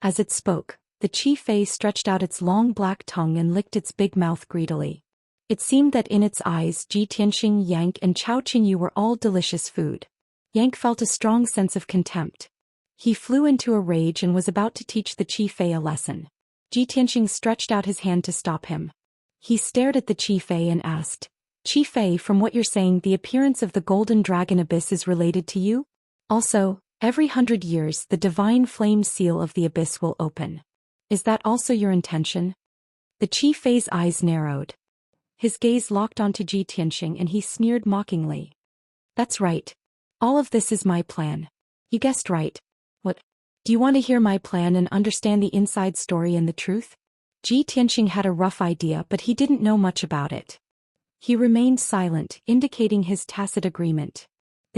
As it spoke, the Qi Fei stretched out its long black tongue and licked its big mouth greedily. It seemed that in its eyes Ji Tianxing, Yank and Chao Qingyu were all delicious food. Yank felt a strong sense of contempt. He flew into a rage and was about to teach the Qi Fei a lesson. Ji Tianxing stretched out his hand to stop him. He stared at the Qi Fei and asked, "Qi Fei, from what you're saying, the appearance of the golden dragon abyss is related to you? Also, every 100 years the divine flame seal of the abyss will open. Is that also your intention?" The Qi Fei's eyes narrowed. His gaze locked onto Ji Tianxing and he sneered mockingly. "That's right. All of this is my plan. You guessed right. What? Do you want to hear my plan and understand the inside story and the truth?" Ji Tianxing had a rough idea, but he didn't know much about it. He remained silent, indicating his tacit agreement.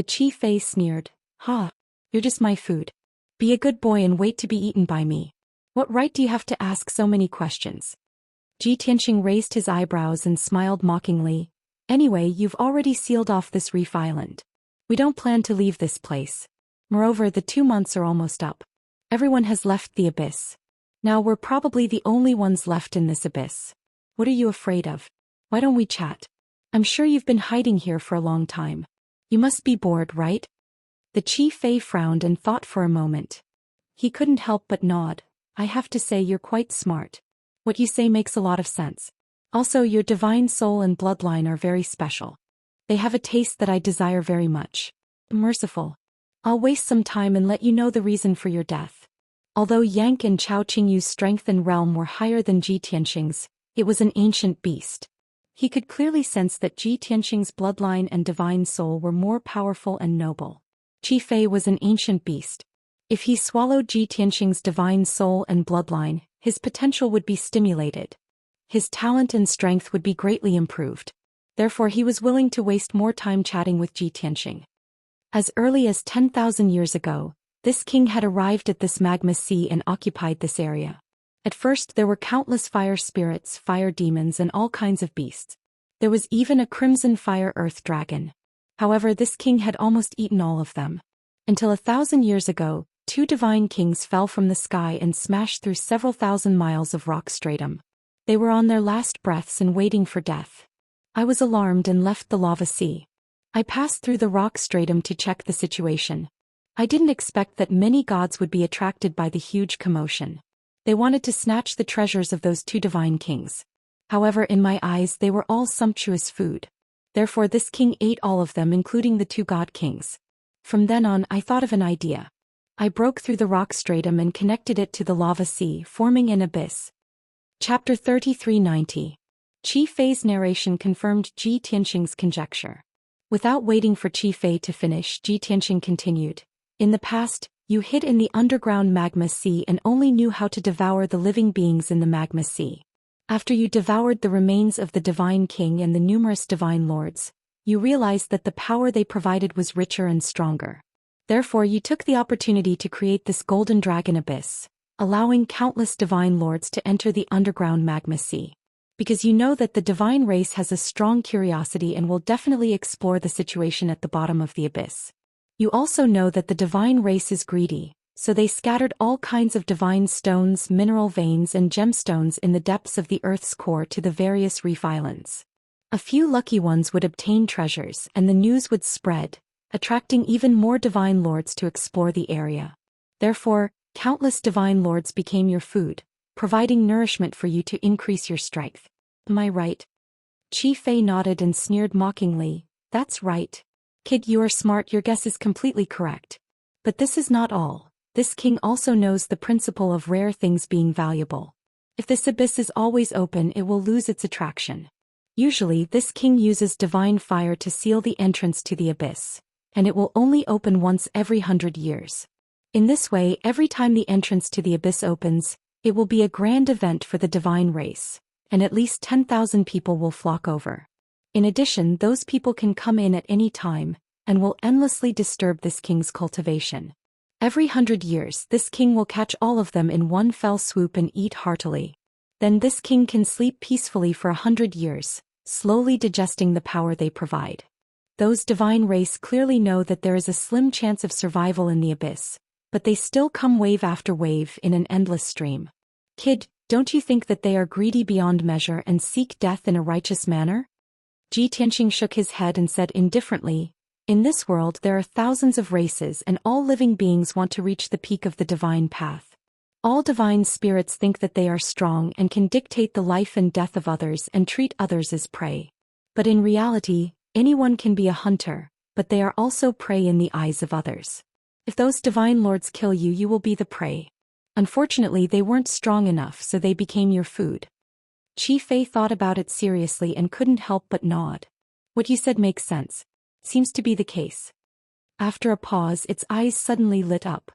The Qi Fei sneered. Ha! You're just my food. Be a good boy and wait to be eaten by me. What right do you have to ask so many questions? Ji Tianxing raised his eyebrows and smiled mockingly. Anyway, you've already sealed off this reef island. We don't plan to leave this place. Moreover, the 2 months are almost up. Everyone has left the abyss. Now we're probably the only ones left in this abyss. What are you afraid of? Why don't we chat? I'm sure you've been hiding here for a long time. You must be bored, right? The Qi Fei frowned and thought for a moment. He couldn't help but nod. I have to say you're quite smart. What you say makes a lot of sense. Also, your divine soul and bloodline are very special. They have a taste that I desire very much. Merciful. I'll waste some time and let you know the reason for your death. Although Yang and Chao Qingyu's strength and realm were higher than Ji Tianxing's, it was an ancient beast. He could clearly sense that Ji Tianxing's bloodline and divine soul were more powerful and noble. Qi Fei was an ancient beast. If he swallowed Ji Tianxing's divine soul and bloodline, his potential would be stimulated. His talent and strength would be greatly improved. Therefore he was willing to waste more time chatting with Ji Tianxing. As early as 10,000 years ago, this king had arrived at this magma sea and occupied this area. At first there were countless fire spirits, fire demons and all kinds of beasts. There was even a crimson fire earth dragon. However, this king had almost eaten all of them. Until 1,000 years ago, 2 divine kings fell from the sky and smashed through several thousand miles of rock stratum. They were on their last breaths and waiting for death. I was alarmed and left the lava sea. I passed through the rock stratum to check the situation. I didn't expect that many gods would be attracted by the huge commotion. They wanted to snatch the treasures of those 2 divine kings. However, in my eyes they were all sumptuous food. Therefore this king ate all of them, including the 2 god kings. From then on I thought of an idea. I broke through the rock stratum and connected it to the lava sea, forming an abyss. Chapter 3390. Qi Fei's narration confirmed Ji Tianxing's conjecture. Without waiting for Qi Fei to finish, Ji Tianxing continued. In the past, you hid in the underground magma sea and only knew how to devour the living beings in the magma sea. After you devoured the remains of the divine king and the numerous divine lords, you realized that the power they provided was richer and stronger. Therefore you took the opportunity to create this golden dragon abyss, allowing countless divine lords to enter the underground magma sea. Because you know that the divine race has a strong curiosity and will definitely explore the situation at the bottom of the abyss. You also know that the divine race is greedy, so they scattered all kinds of divine stones, mineral veins and gemstones in the depths of the Earth's core to the various reef islands. A few lucky ones would obtain treasures and the news would spread, attracting even more divine lords to explore the area. Therefore, countless divine lords became your food, providing nourishment for you to increase your strength. Am I right? Qi Fei nodded and sneered mockingly. That's right. Kid, you are smart, your guess is completely correct. But this is not all. This king also knows the principle of rare things being valuable. If this abyss is always open, it will lose its attraction. Usually, this king uses divine fire to seal the entrance to the abyss, and it will only open once every 100 years. In this way, every time the entrance to the abyss opens, it will be a grand event for the divine race, and at least 10,000 people will flock over. In addition, those people can come in at any time, and will endlessly disturb this king's cultivation. Every 100 years, this king will catch all of them in one fell swoop and eat heartily. Then this king can sleep peacefully for 100 years, slowly digesting the power they provide. Those divine race clearly know that there is a slim chance of survival in the abyss, but they still come wave after wave in an endless stream. Kid, don't you think that they are greedy beyond measure and seek death in a righteous manner? Ji Tianxing shook his head and said indifferently, in this world there are thousands of races and all living beings want to reach the peak of the divine path. All divine spirits think that they are strong and can dictate the life and death of others and treat others as prey. But in reality, anyone can be a hunter, but they are also prey in the eyes of others. If those divine lords kill you, you will be the prey. Unfortunately, they weren't strong enough, so they became your food. Qi Fei thought about it seriously and couldn't help but nod. What you said makes sense. Seems to be the case. After a pause, its eyes suddenly lit up.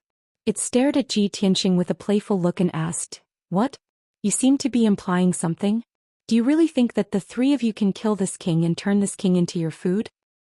It stared at Ji Tianxing with a playful look and asked, "What? You seem to be implying something? Do you really think that the 3 of you can kill this king and turn this king into your food?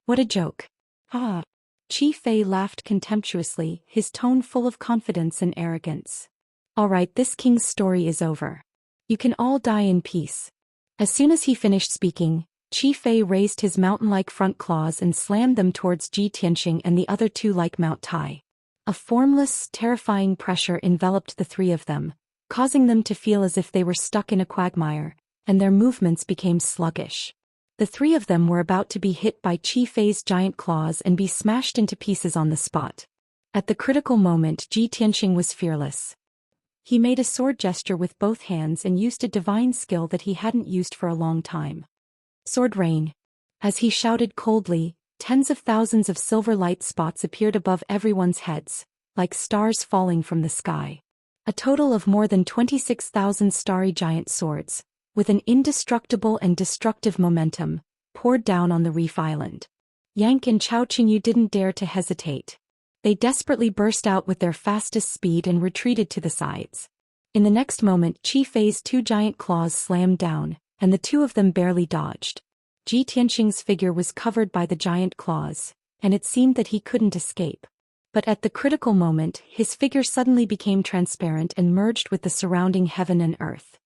What a joke." Ah. Qi Fei laughed contemptuously, his tone full of confidence and arrogance. All right, this king's story is over. You can all die in peace. As soon as he finished speaking, Qi Fei raised his mountain-like front claws and slammed them towards Ji Tianxing and the other two like Mount Tai. A formless, terrifying pressure enveloped the three of them, causing them to feel as if they were stuck in a quagmire, and their movements became sluggish. The three of them were about to be hit by Qi Fei's giant claws and be smashed into pieces on the spot. At the critical moment, Ji Tianxing was fearless. He made a sword gesture with both hands and used a divine skill that he hadn't used for a long time. Sword rain. As he shouted coldly, tens of thousands of silver light spots appeared above everyone's heads, like stars falling from the sky. A total of more than 26,000 starry giant swords, with an indestructible and destructive momentum, poured down on the reef island. Yang and Chao Qingyu didn't dare to hesitate. They desperately burst out with their fastest speed and retreated to the sides. In the next moment, Qi Fei's two giant claws slammed down, and the two of them barely dodged. Ji Tianxing's figure was covered by the giant claws, and it seemed that he couldn't escape. But at the critical moment, his figure suddenly became transparent and merged with the surrounding heaven and earth.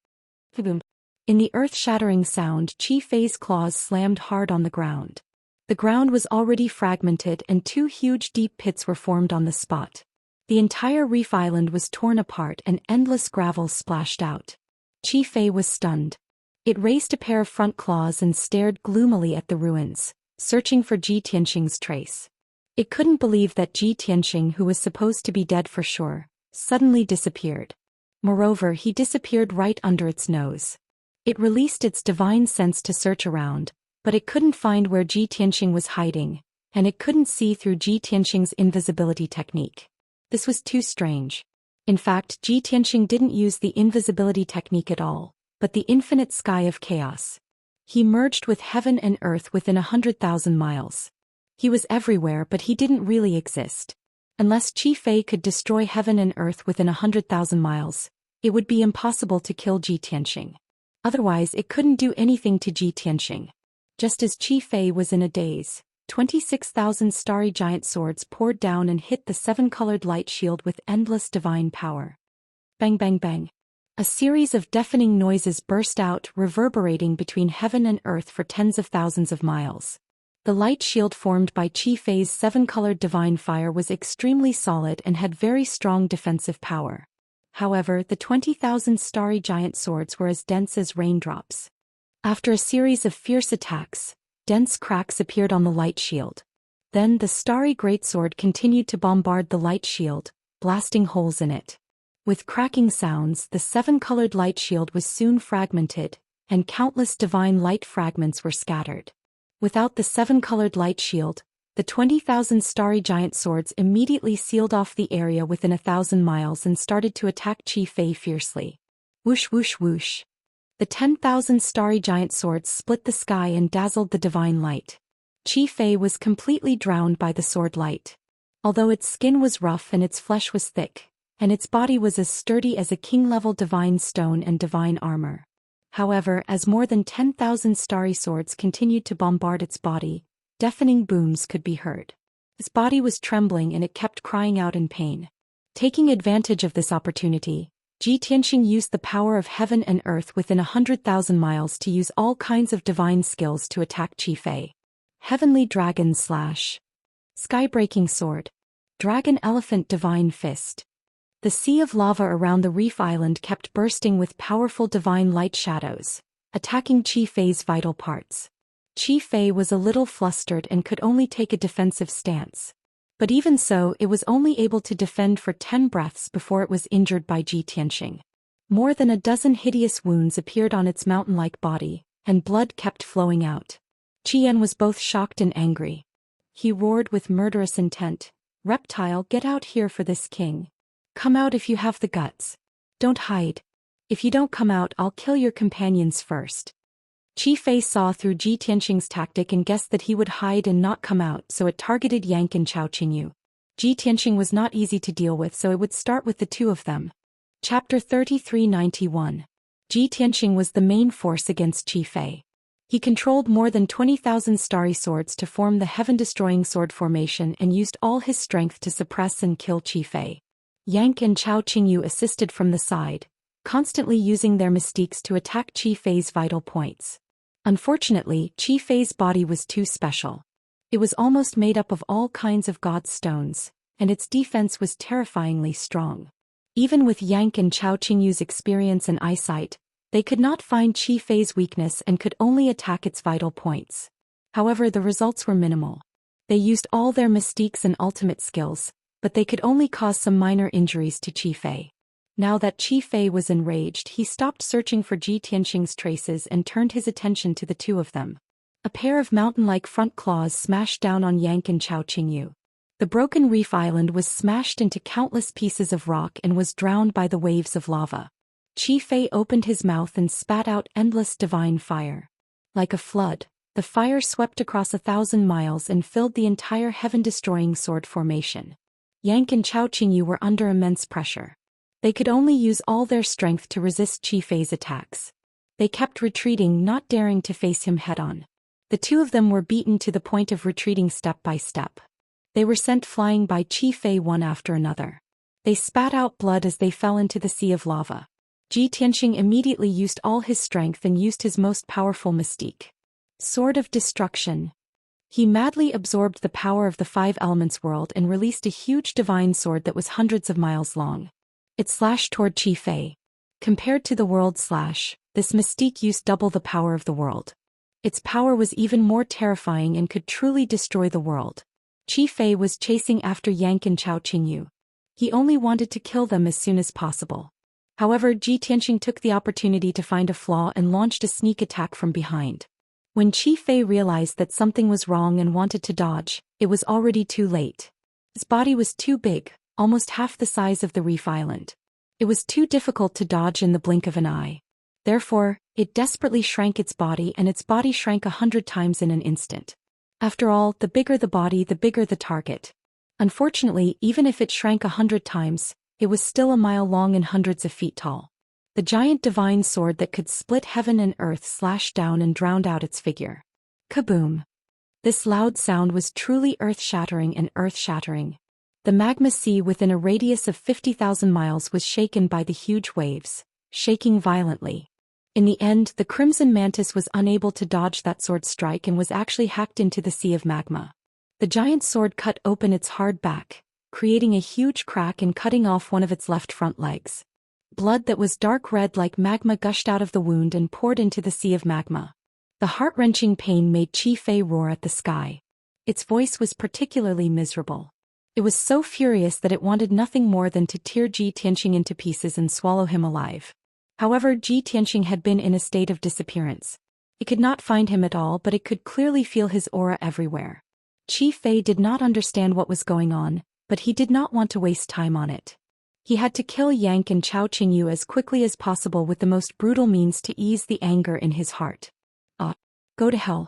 Boom! In the earth-shattering sound, Qi Fei's claws slammed hard on the ground. The ground was already fragmented and two huge deep pits were formed on the spot. The entire reef island was torn apart and endless gravel splashed out. Qi Fei was stunned. It raised a pair of front claws and stared gloomily at the ruins, searching for Ji Tianxing's trace. It couldn't believe that Ji Tianxing, who was supposed to be dead for sure, suddenly disappeared. Moreover, he disappeared right under its nose. It released its divine sense to search around, but it couldn't find where Ji Tianxing was hiding, and it couldn't see through Ji Tianxing's invisibility technique. This was too strange. In fact, Ji Tianxing didn't use the invisibility technique at all, but the infinite sky of chaos. He merged with heaven and earth within 100,000 miles. He was everywhere, but he didn't really exist. Unless Qi Fei could destroy heaven and earth within 100,000 miles, it would be impossible to kill Ji Tianxing. Otherwise, it couldn't do anything to Ji Tianxing. Just as Qi Fei was in a daze, 26,000 starry giant swords poured down and hit the seven-colored light shield with endless divine power. Bang bang bang. A series of deafening noises burst out, reverberating between heaven and earth for tens of thousands of miles. The light shield formed by Qi Fei's seven-colored divine fire was extremely solid and had very strong defensive power. However, the 20,000 starry giant swords were as dense as raindrops. After a series of fierce attacks, dense cracks appeared on the light shield. Then the starry greatsword continued to bombard the light shield, blasting holes in it. With cracking sounds, the seven-colored light shield was soon fragmented, and countless divine light fragments were scattered. Without the seven-colored light shield, the 20,000 starry giant swords immediately sealed off the area within 1,000 miles and started to attack Qi Fei fiercely. Whoosh whoosh whoosh. The 10,000 starry giant swords split the sky and dazzled the divine light. Qi Fei was completely drowned by the sword light. Although its skin was rough and its flesh was thick, and its body was as sturdy as a king-level divine stone and divine armor. However, as more than 10,000 starry swords continued to bombard its body, deafening booms could be heard. Its body was trembling and it kept crying out in pain. Taking advantage of this opportunity, Ji Tianxing used the power of heaven and earth within 100,000 miles to use all kinds of divine skills to attack Qi Fei. Heavenly Dragon Slash. Sky-breaking Sword. Dragon Elephant Divine Fist. The sea of lava around the reef island kept bursting with powerful divine light shadows, attacking Qi Fei's vital parts. Qi Fei was a little flustered and could only take a defensive stance. But even so, it was only able to defend for 10 breaths before it was injured by Ji Tianxing. More than a dozen hideous wounds appeared on its mountain-like body, and blood kept flowing out. Qian was both shocked and angry. He roared with murderous intent, "Reptile, get out here for this king. Come out if you have the guts. Don't hide. If you don't come out, I'll kill your companions first." Qi Fei saw through Ji Tianxing's tactic and guessed that he would hide and not come out, so it targeted Yang and Chao Qingyu. Ji Tianxing was not easy to deal with, so it would start with the two of them. Chapter 3391. Ji Tianxing was the main force against Qi Fei. He controlled more than 20,000 starry swords to form the heaven-destroying sword formation and used all his strength to suppress and kill Qi Fei. Yang and Chao Qingyu assisted from the side, constantly using their mystiques to attack Qi Fei's vital points. Unfortunately, Qi Fei's body was too special. It was almost made up of all kinds of god stones, and its defense was terrifyingly strong. Even with Yang and Chao Qingyu's experience and eyesight, they could not find Qi Fei's weakness and could only attack its vital points. However, the results were minimal. They used all their mystiques and ultimate skills, but they could only cause some minor injuries to Qi Fei. Now that Qi Fei was enraged, he stopped searching for Ji Tianxing's traces and turned his attention to the two of them. A pair of mountain-like front claws smashed down on Yang and Chao Qingyu. The broken reef island was smashed into countless pieces of rock and was drowned by the waves of lava. Qi Fei opened his mouth and spat out endless divine fire. Like a flood, the fire swept across 1,000 miles and filled the entire heaven-destroying sword formation. Yang and Chao Qingyu were under immense pressure. They could only use all their strength to resist Qi Fei's attacks. They kept retreating, not daring to face him head-on. The two of them were beaten to the point of retreating step by step. They were sent flying by Qi Fei one after another. They spat out blood as they fell into the sea of lava. Ji Tianxing immediately used all his strength and used his most powerful mystique. Sword of Destruction. He madly absorbed the power of the five elements world and released a huge divine sword that was hundreds of miles long. It slashed toward Qi Fei. Compared to the world slash, this mystique used double the power of the world. Its power was even more terrifying and could truly destroy the world. Qi Fei was chasing after Yang and Chao Qingyu. He only wanted to kill them as soon as possible. However, Ji Tianxing took the opportunity to find a flaw and launched a sneak attack from behind. When Qi Fei realized that something was wrong and wanted to dodge, it was already too late. His body was too big, almost half the size of the reef island. It was too difficult to dodge in the blink of an eye. Therefore, it desperately shrank its body, and its body shrank 100 times in an instant. After all, the bigger the body, the bigger the target. Unfortunately, even if it shrank 100 times, it was still a mile long and hundreds of feet tall. The giant divine sword that could split heaven and earth slashed down and drowned out its figure. Kaboom! This loud sound was truly earth-shattering and earth-shattering. The magma sea within a radius of 50,000 miles was shaken by the huge waves, shaking violently. In the end, the Crimson Mantis was unable to dodge that sword strike and was actually hacked into the sea of magma. The giant sword cut open its hard back, creating a huge crack and cutting off one of its left front legs. Blood that was dark red like magma gushed out of the wound and poured into the sea of magma. The heart-wrenching pain made Qi Fei roar at the sky. Its voice was particularly miserable. It was so furious that it wanted nothing more than to tear Ji Tianxing into pieces and swallow him alive. However, Ji Tianxing had been in a state of disappearance. It could not find him at all, but it could clearly feel his aura everywhere. Qi Fei did not understand what was going on, but he did not want to waste time on it. He had to kill Yang and Chao Qingyu as quickly as possible with the most brutal means to ease the anger in his heart. Go to hell.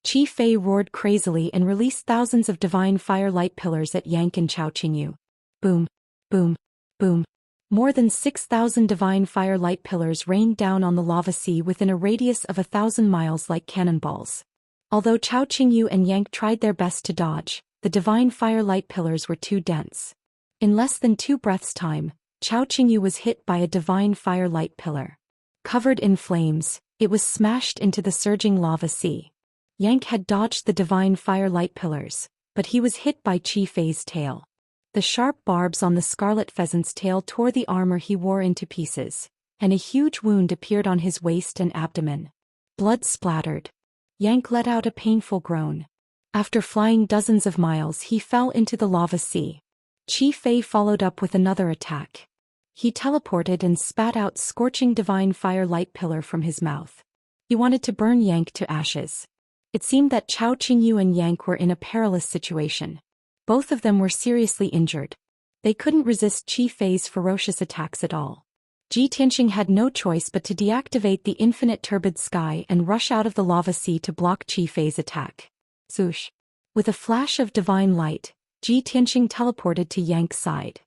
Qi Fei roared crazily and released thousands of divine fire light pillars at Yang and Chao Qingyu. Boom, boom, boom. More than 6,000 divine fire light pillars rained down on the lava sea within a radius of 1,000 miles like cannonballs. Although Chao Qingyu and Yang tried their best to dodge, the divine fire light pillars were too dense. In less than 2 breaths' time, Chao Qingyu was hit by a divine fire light pillar. Covered in flames, it was smashed into the surging lava sea. Yang had dodged the divine fire light pillars, but he was hit by Qi Fei's tail. The sharp barbs on the scarlet pheasant's tail tore the armor he wore into pieces, and a huge wound appeared on his waist and abdomen. Blood splattered. Yang let out a painful groan. After flying dozens of miles, he fell into the lava sea. Qi Fei followed up with another attack. He teleported and spat out scorching divine fire light pillar from his mouth. He wanted to burn Yang to ashes. It seemed that Chao Qingyu and Yang were in a perilous situation. Both of them were seriously injured. They couldn't resist Qi Fei's ferocious attacks at all. Ji Tianxing had no choice but to deactivate the infinite turbid sky and rush out of the lava sea to block Qi Fei's attack. Zhoosh! With a flash of divine light, Ji Tianxing teleported to Yang's side.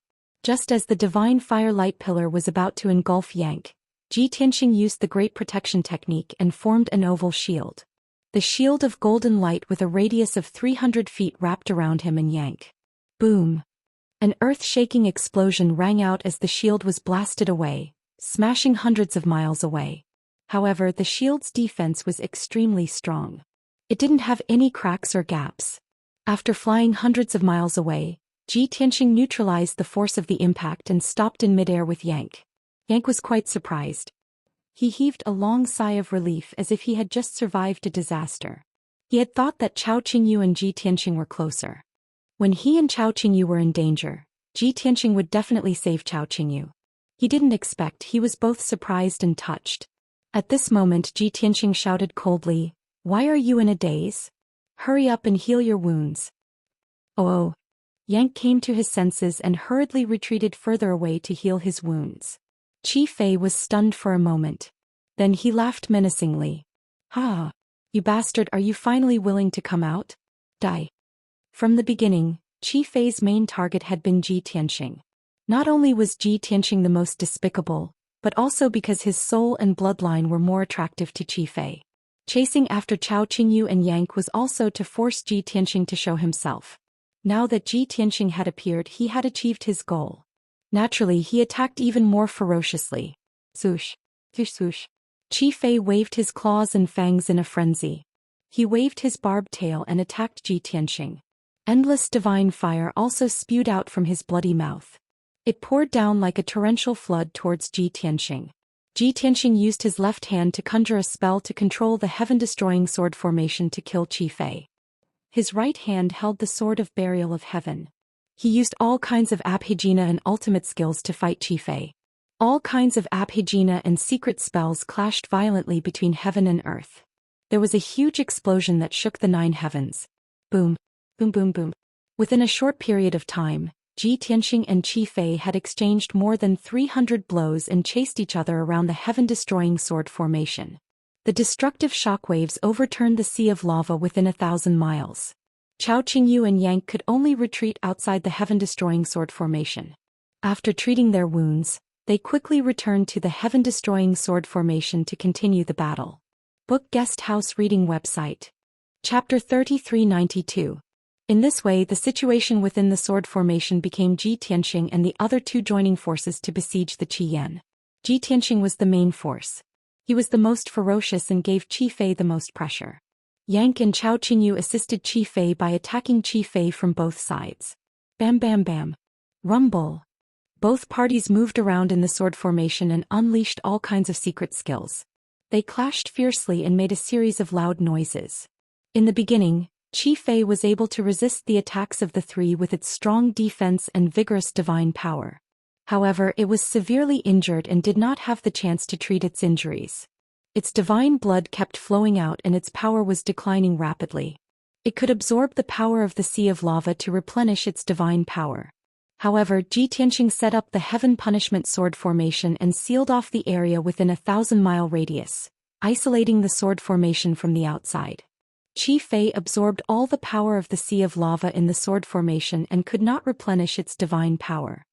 Just as the divine fire light pillar was about to engulf Yang, Ji Tianxing used the Great Protection Technique and formed an oval shield. The shield of golden light with a radius of 300 feet wrapped around him and Yank. Boom! An earth-shaking explosion rang out as the shield was blasted away, smashing hundreds of miles away. However, the shield's defense was extremely strong. It didn't have any cracks or gaps. After flying hundreds of miles away, Ji Tianxing neutralized the force of the impact and stopped in midair with Yank. Yank was quite surprised. He heaved a long sigh of relief as if he had just survived a disaster. He had thought that Chao Qingyu and Ji Tianxing were closer. When he and Chao Qingyu were in danger, Ji Tianxing would definitely save Chao Qingyu. He didn't expect. He was both surprised and touched. At this moment Ji Tianxing shouted coldly, "Why are you in a daze? Hurry up and heal your wounds." Oh. Yank came to his senses and hurriedly retreated further away to heal his wounds. Qi Fei was stunned for a moment. Then he laughed menacingly. "Ha! You bastard, are you finally willing to come out? Die." From the beginning, Qi Fei's main target had been Ji Tianxing. Not only was Ji Tianxing the most despicable, but also because his soul and bloodline were more attractive to Qi Fei. Chasing after Chao Qingyu and Yank was also to force Ji Tianxing to show himself. Now that Ji Tianxing had appeared, he had achieved his goal. Naturally, he attacked even more ferociously. Swoosh, swoosh, swoosh. Qi Fei waved his claws and fangs in a frenzy. He waved his barbed tail and attacked Ji Tianxing. Endless divine fire also spewed out from his bloody mouth. It poured down like a torrential flood towards Ji Tianxing. Ji Tianxing used his left hand to conjure a spell to control the heaven-destroying sword formation to kill Qi Fei. His right hand held the Sword of Burial of Heaven. He used all kinds of Abhijna and ultimate skills to fight Qi Fei. All kinds of Abhijna and secret spells clashed violently between heaven and earth. There was a huge explosion that shook the 9 heavens. Boom, boom, boom, boom. Within a short period of time, Ji Tianxing and Qi Fei had exchanged more than 300 blows and chased each other around the heaven-destroying sword formation. The destructive shockwaves overturned the sea of lava within 1,000 miles. Chao Qingyu and Yank could only retreat outside the heaven-destroying sword formation. After treating their wounds, they quickly returned to the heaven-destroying sword formation to continue the battle. Book Guest House Reading Website. Chapter 3392. In this way, the situation within the sword formation became Ji Tianxing and the other 2 joining forces to besiege the Qi Yan. Ji Tianxing was the main force. He was the most ferocious and gave Qi Fei the most pressure. Yank and Chao Qingyu assisted Qi Fei by attacking Qi Fei from both sides. Bam bam bam. Rumble. Both parties moved around in the sword formation and unleashed all kinds of secret skills. They clashed fiercely and made a series of loud noises. In the beginning, Qi Fei was able to resist the attacks of the 3 with its strong defense and vigorous divine power. However, it was severely injured and did not have the chance to treat its injuries. Its divine blood kept flowing out and its power was declining rapidly. It could absorb the power of the sea of lava to replenish its divine power. However, Ji Tianxing set up the Heaven Punishment Sword Formation and sealed off the area within a 1,000-mile radius, isolating the sword formation from the outside. Qi Fei absorbed all the power of the sea of lava in the sword formation and could not replenish its divine power.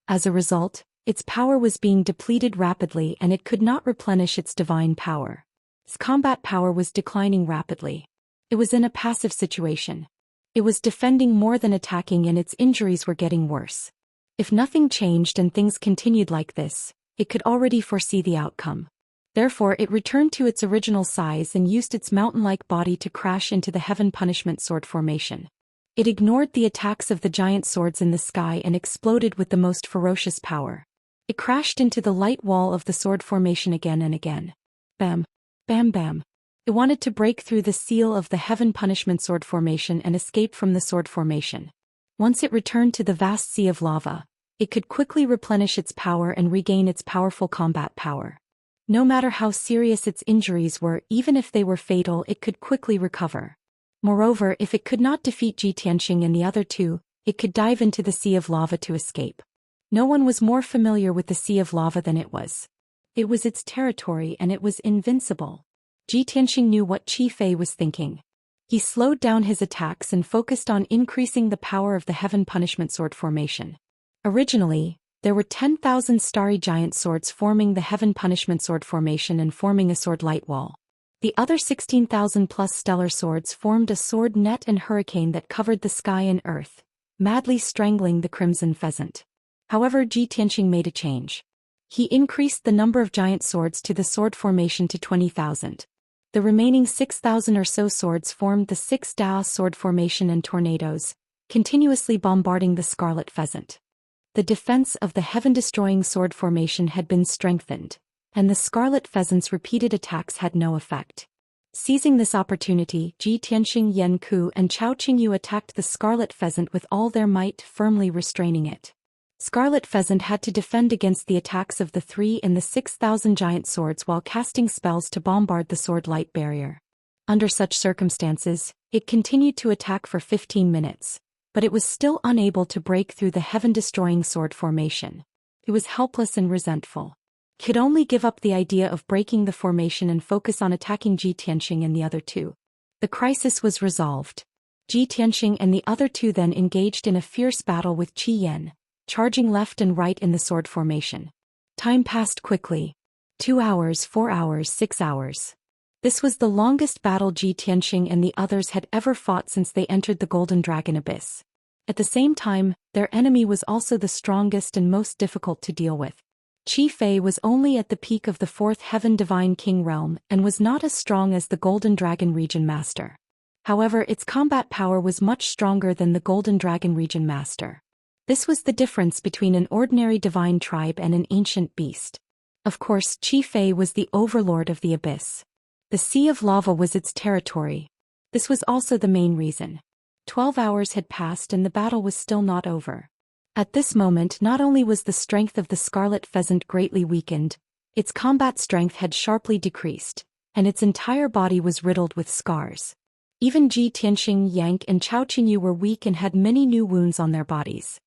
As a result, its power was being depleted rapidly and it could not replenish its divine power. Its combat power was declining rapidly. It was in a passive situation. It was defending more than attacking and its injuries were getting worse. If nothing changed and things continued like this, it could already foresee the outcome. Therefore, it returned to its original size and used its mountain-like body to crash into the Heaven Punishment Sword Formation. It ignored the attacks of the giant swords in the sky and exploded with the most ferocious power. It crashed into the light wall of the sword formation again and again. Bam, bam bam. It wanted to break through the seal of the Heaven Punishment Sword Formation and escape from the sword formation. Once it returned to the vast sea of lava, it could quickly replenish its power and regain its powerful combat power. No matter how serious its injuries were, even if they were fatal, it could quickly recover. Moreover, if it could not defeat Ji Tianxing and the other 2, it could dive into the sea of lava to escape. No one was more familiar with the sea of lava than it was. It was its territory and it was invincible. Ji Tianxing knew what Qi Fei was thinking. He slowed down his attacks and focused on increasing the power of the Heaven Punishment Sword Formation. Originally, There were 10,000 starry giant swords forming the Heaven Punishment Sword formation and forming a sword light wall. The other 16,000 plus stellar swords formed a sword net and hurricane that covered the sky and earth, madly strangling the crimson pheasant. However, Ji Tianqing made a change. He increased the number of giant swords to the sword formation to 20,000. The remaining 6,000 or so swords formed the 6 Daoist sword formation and tornadoes, continuously bombarding the scarlet pheasant. The defense of the heaven-destroying sword formation had been strengthened, and the scarlet pheasant's repeated attacks had no effect. Seizing this opportunity, Ji Tianqing, Yan Ku, and Chao Qingyu attacked the scarlet pheasant with all their might, firmly restraining it. Scarlet Pheasant had to defend against the attacks of the 3 and the 6,000 giant swords while casting spells to bombard the sword light barrier. Under such circumstances, it continued to attack for 15 minutes, but it was still unable to break through the heaven-destroying sword formation. It was helpless and resentful. Could only give up the idea of breaking the formation and focus on attacking Ji Tianqing and the other 2. The crisis was resolved. Ji Tianqing and the other 2 then engaged in a fierce battle with Qi Yan, charging left and right in the sword formation. Time passed quickly. 2 hours, 4 hours, 6 hours. This was the longest battle Ji Tianqing and the others had ever fought since they entered the Golden Dragon Abyss. At the same time, their enemy was also the strongest and most difficult to deal with. Qi Fei was only at the peak of the 4th Heaven Divine King realm and was not as strong as the Golden Dragon Region Master. However, its combat power was much stronger than the Golden Dragon Region Master. This was the difference between an ordinary divine tribe and an ancient beast. Of course, Qi Fei was the overlord of the abyss. The Sea of Lava was its territory. This was also the main reason. 12 hours had passed and the battle was still not over. At this moment, not only was the strength of the scarlet pheasant greatly weakened, its combat strength had sharply decreased, and its entire body was riddled with scars. Even Ji Tianqing, Yang, and Chao Qingyu were weak and had many new wounds on their bodies.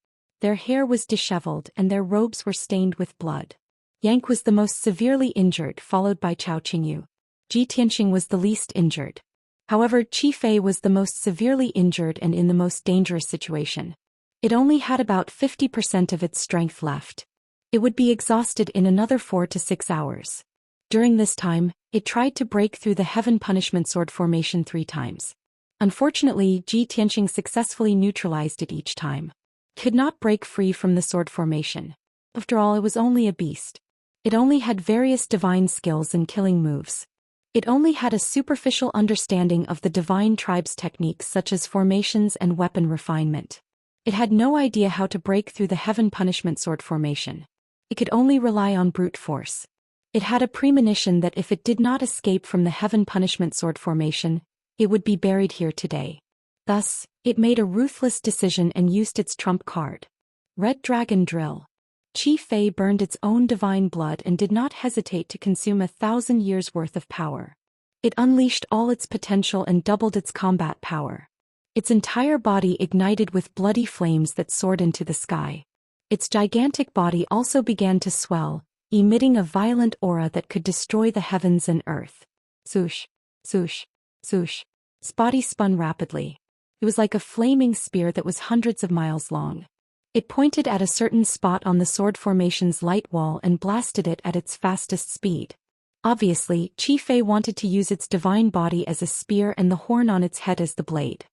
Their hair was disheveled and their robes were stained with blood. Yang was the most severely injured, followed by Chao Qingyu. Ji Tianqing was the least injured. However, Qi Fei was the most severely injured and in the most dangerous situation. It only had about 50% of its strength left. It would be exhausted in another 4 to 6 hours. During this time, it tried to break through the Heaven Punishment Sword formation 3 times. Unfortunately, Ji Tianqing successfully neutralized it each time. Could not break free from the sword formation. After all, it was only a beast. It only had various divine skills and killing moves. It only had a superficial understanding of the divine tribe's techniques such as formations and weapon refinement. It had no idea how to break through the Heaven Punishment Sword formation. It could only rely on brute force. It had a premonition that if it did not escape from the Heaven Punishment Sword formation, it would be buried here today. Thus, it made a ruthless decision and used its trump card. Red Dragon Drill. Qi Fei burned its own divine blood and did not hesitate to consume 1,000 years' worth of power. It unleashed all its potential and doubled its combat power. Its entire body ignited with bloody flames that soared into the sky. Its gigantic body also began to swell, emitting a violent aura that could destroy the heavens and earth. Swoosh, swoosh, swoosh. Its body spun rapidly. It was like a flaming spear that was hundreds of miles long. It pointed at a certain spot on the sword formation's light wall and blasted it at its fastest speed. Obviously, Qi Fei wanted to use its divine body as a spear and the horn on its head as the blade.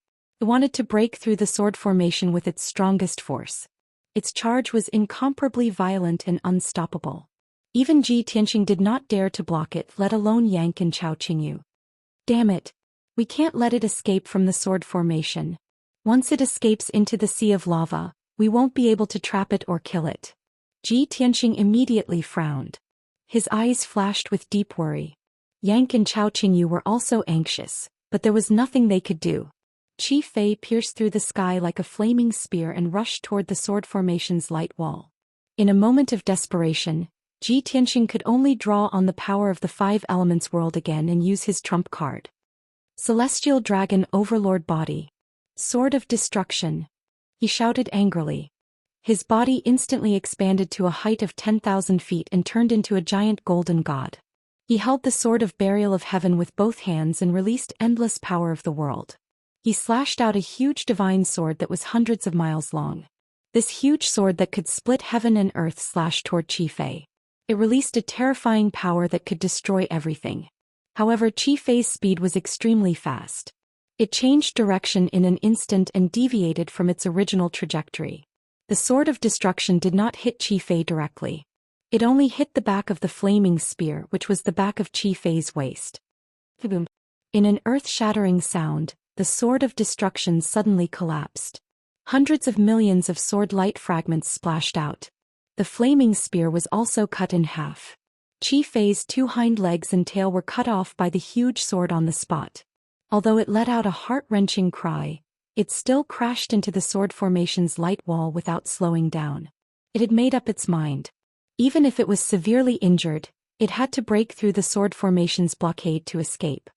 It wanted to break through the sword formation with its strongest force. Its charge was incomparably violent and unstoppable. Even Ji Tianqing did not dare to block it, let alone Yang and Chao Qingyu. Damn it! We can't let it escape from the sword formation. Once it escapes into the Sea of Lava, we won't be able to trap it or kill it. Ji Tianqing immediately frowned. His eyes flashed with deep worry. Yang and Chao Qingyu were also anxious, but there was nothing they could do. Qi Fei pierced through the sky like a flaming spear and rushed toward the sword formation's light wall. In a moment of desperation, Ji Tianqing could only draw on the power of the 5 elements world again and use his trump card. Celestial Dragon Overlord Body. Sword of Destruction. He shouted angrily. His body instantly expanded to a height of 10,000 feet and turned into a giant golden god. He held the Sword of Burial of Heaven with both hands and released endless power of the world. He slashed out a huge divine sword that was hundreds of miles long. This huge sword that could split heaven and earth slashed toward Qifei. It released a terrifying power that could destroy everything. However, Qifei's speed was extremely fast. It changed direction in an instant and deviated from its original trajectory. The sword of destruction did not hit Qifei directly. It only hit the back of the flaming spear, which was the back of Qifei's waist. Boom. In an earth-shattering sound, the sword of destruction suddenly collapsed. Hundreds of millions of sword-light fragments splashed out. The flaming spear was also cut in half. Qifei's 2 hind legs and tail were cut off by the huge sword on the spot. Although it let out a heart-wrenching cry, it still crashed into the sword formation's light wall without slowing down. It had made up its mind. Even if it was severely injured, it had to break through the sword formation's blockade to escape.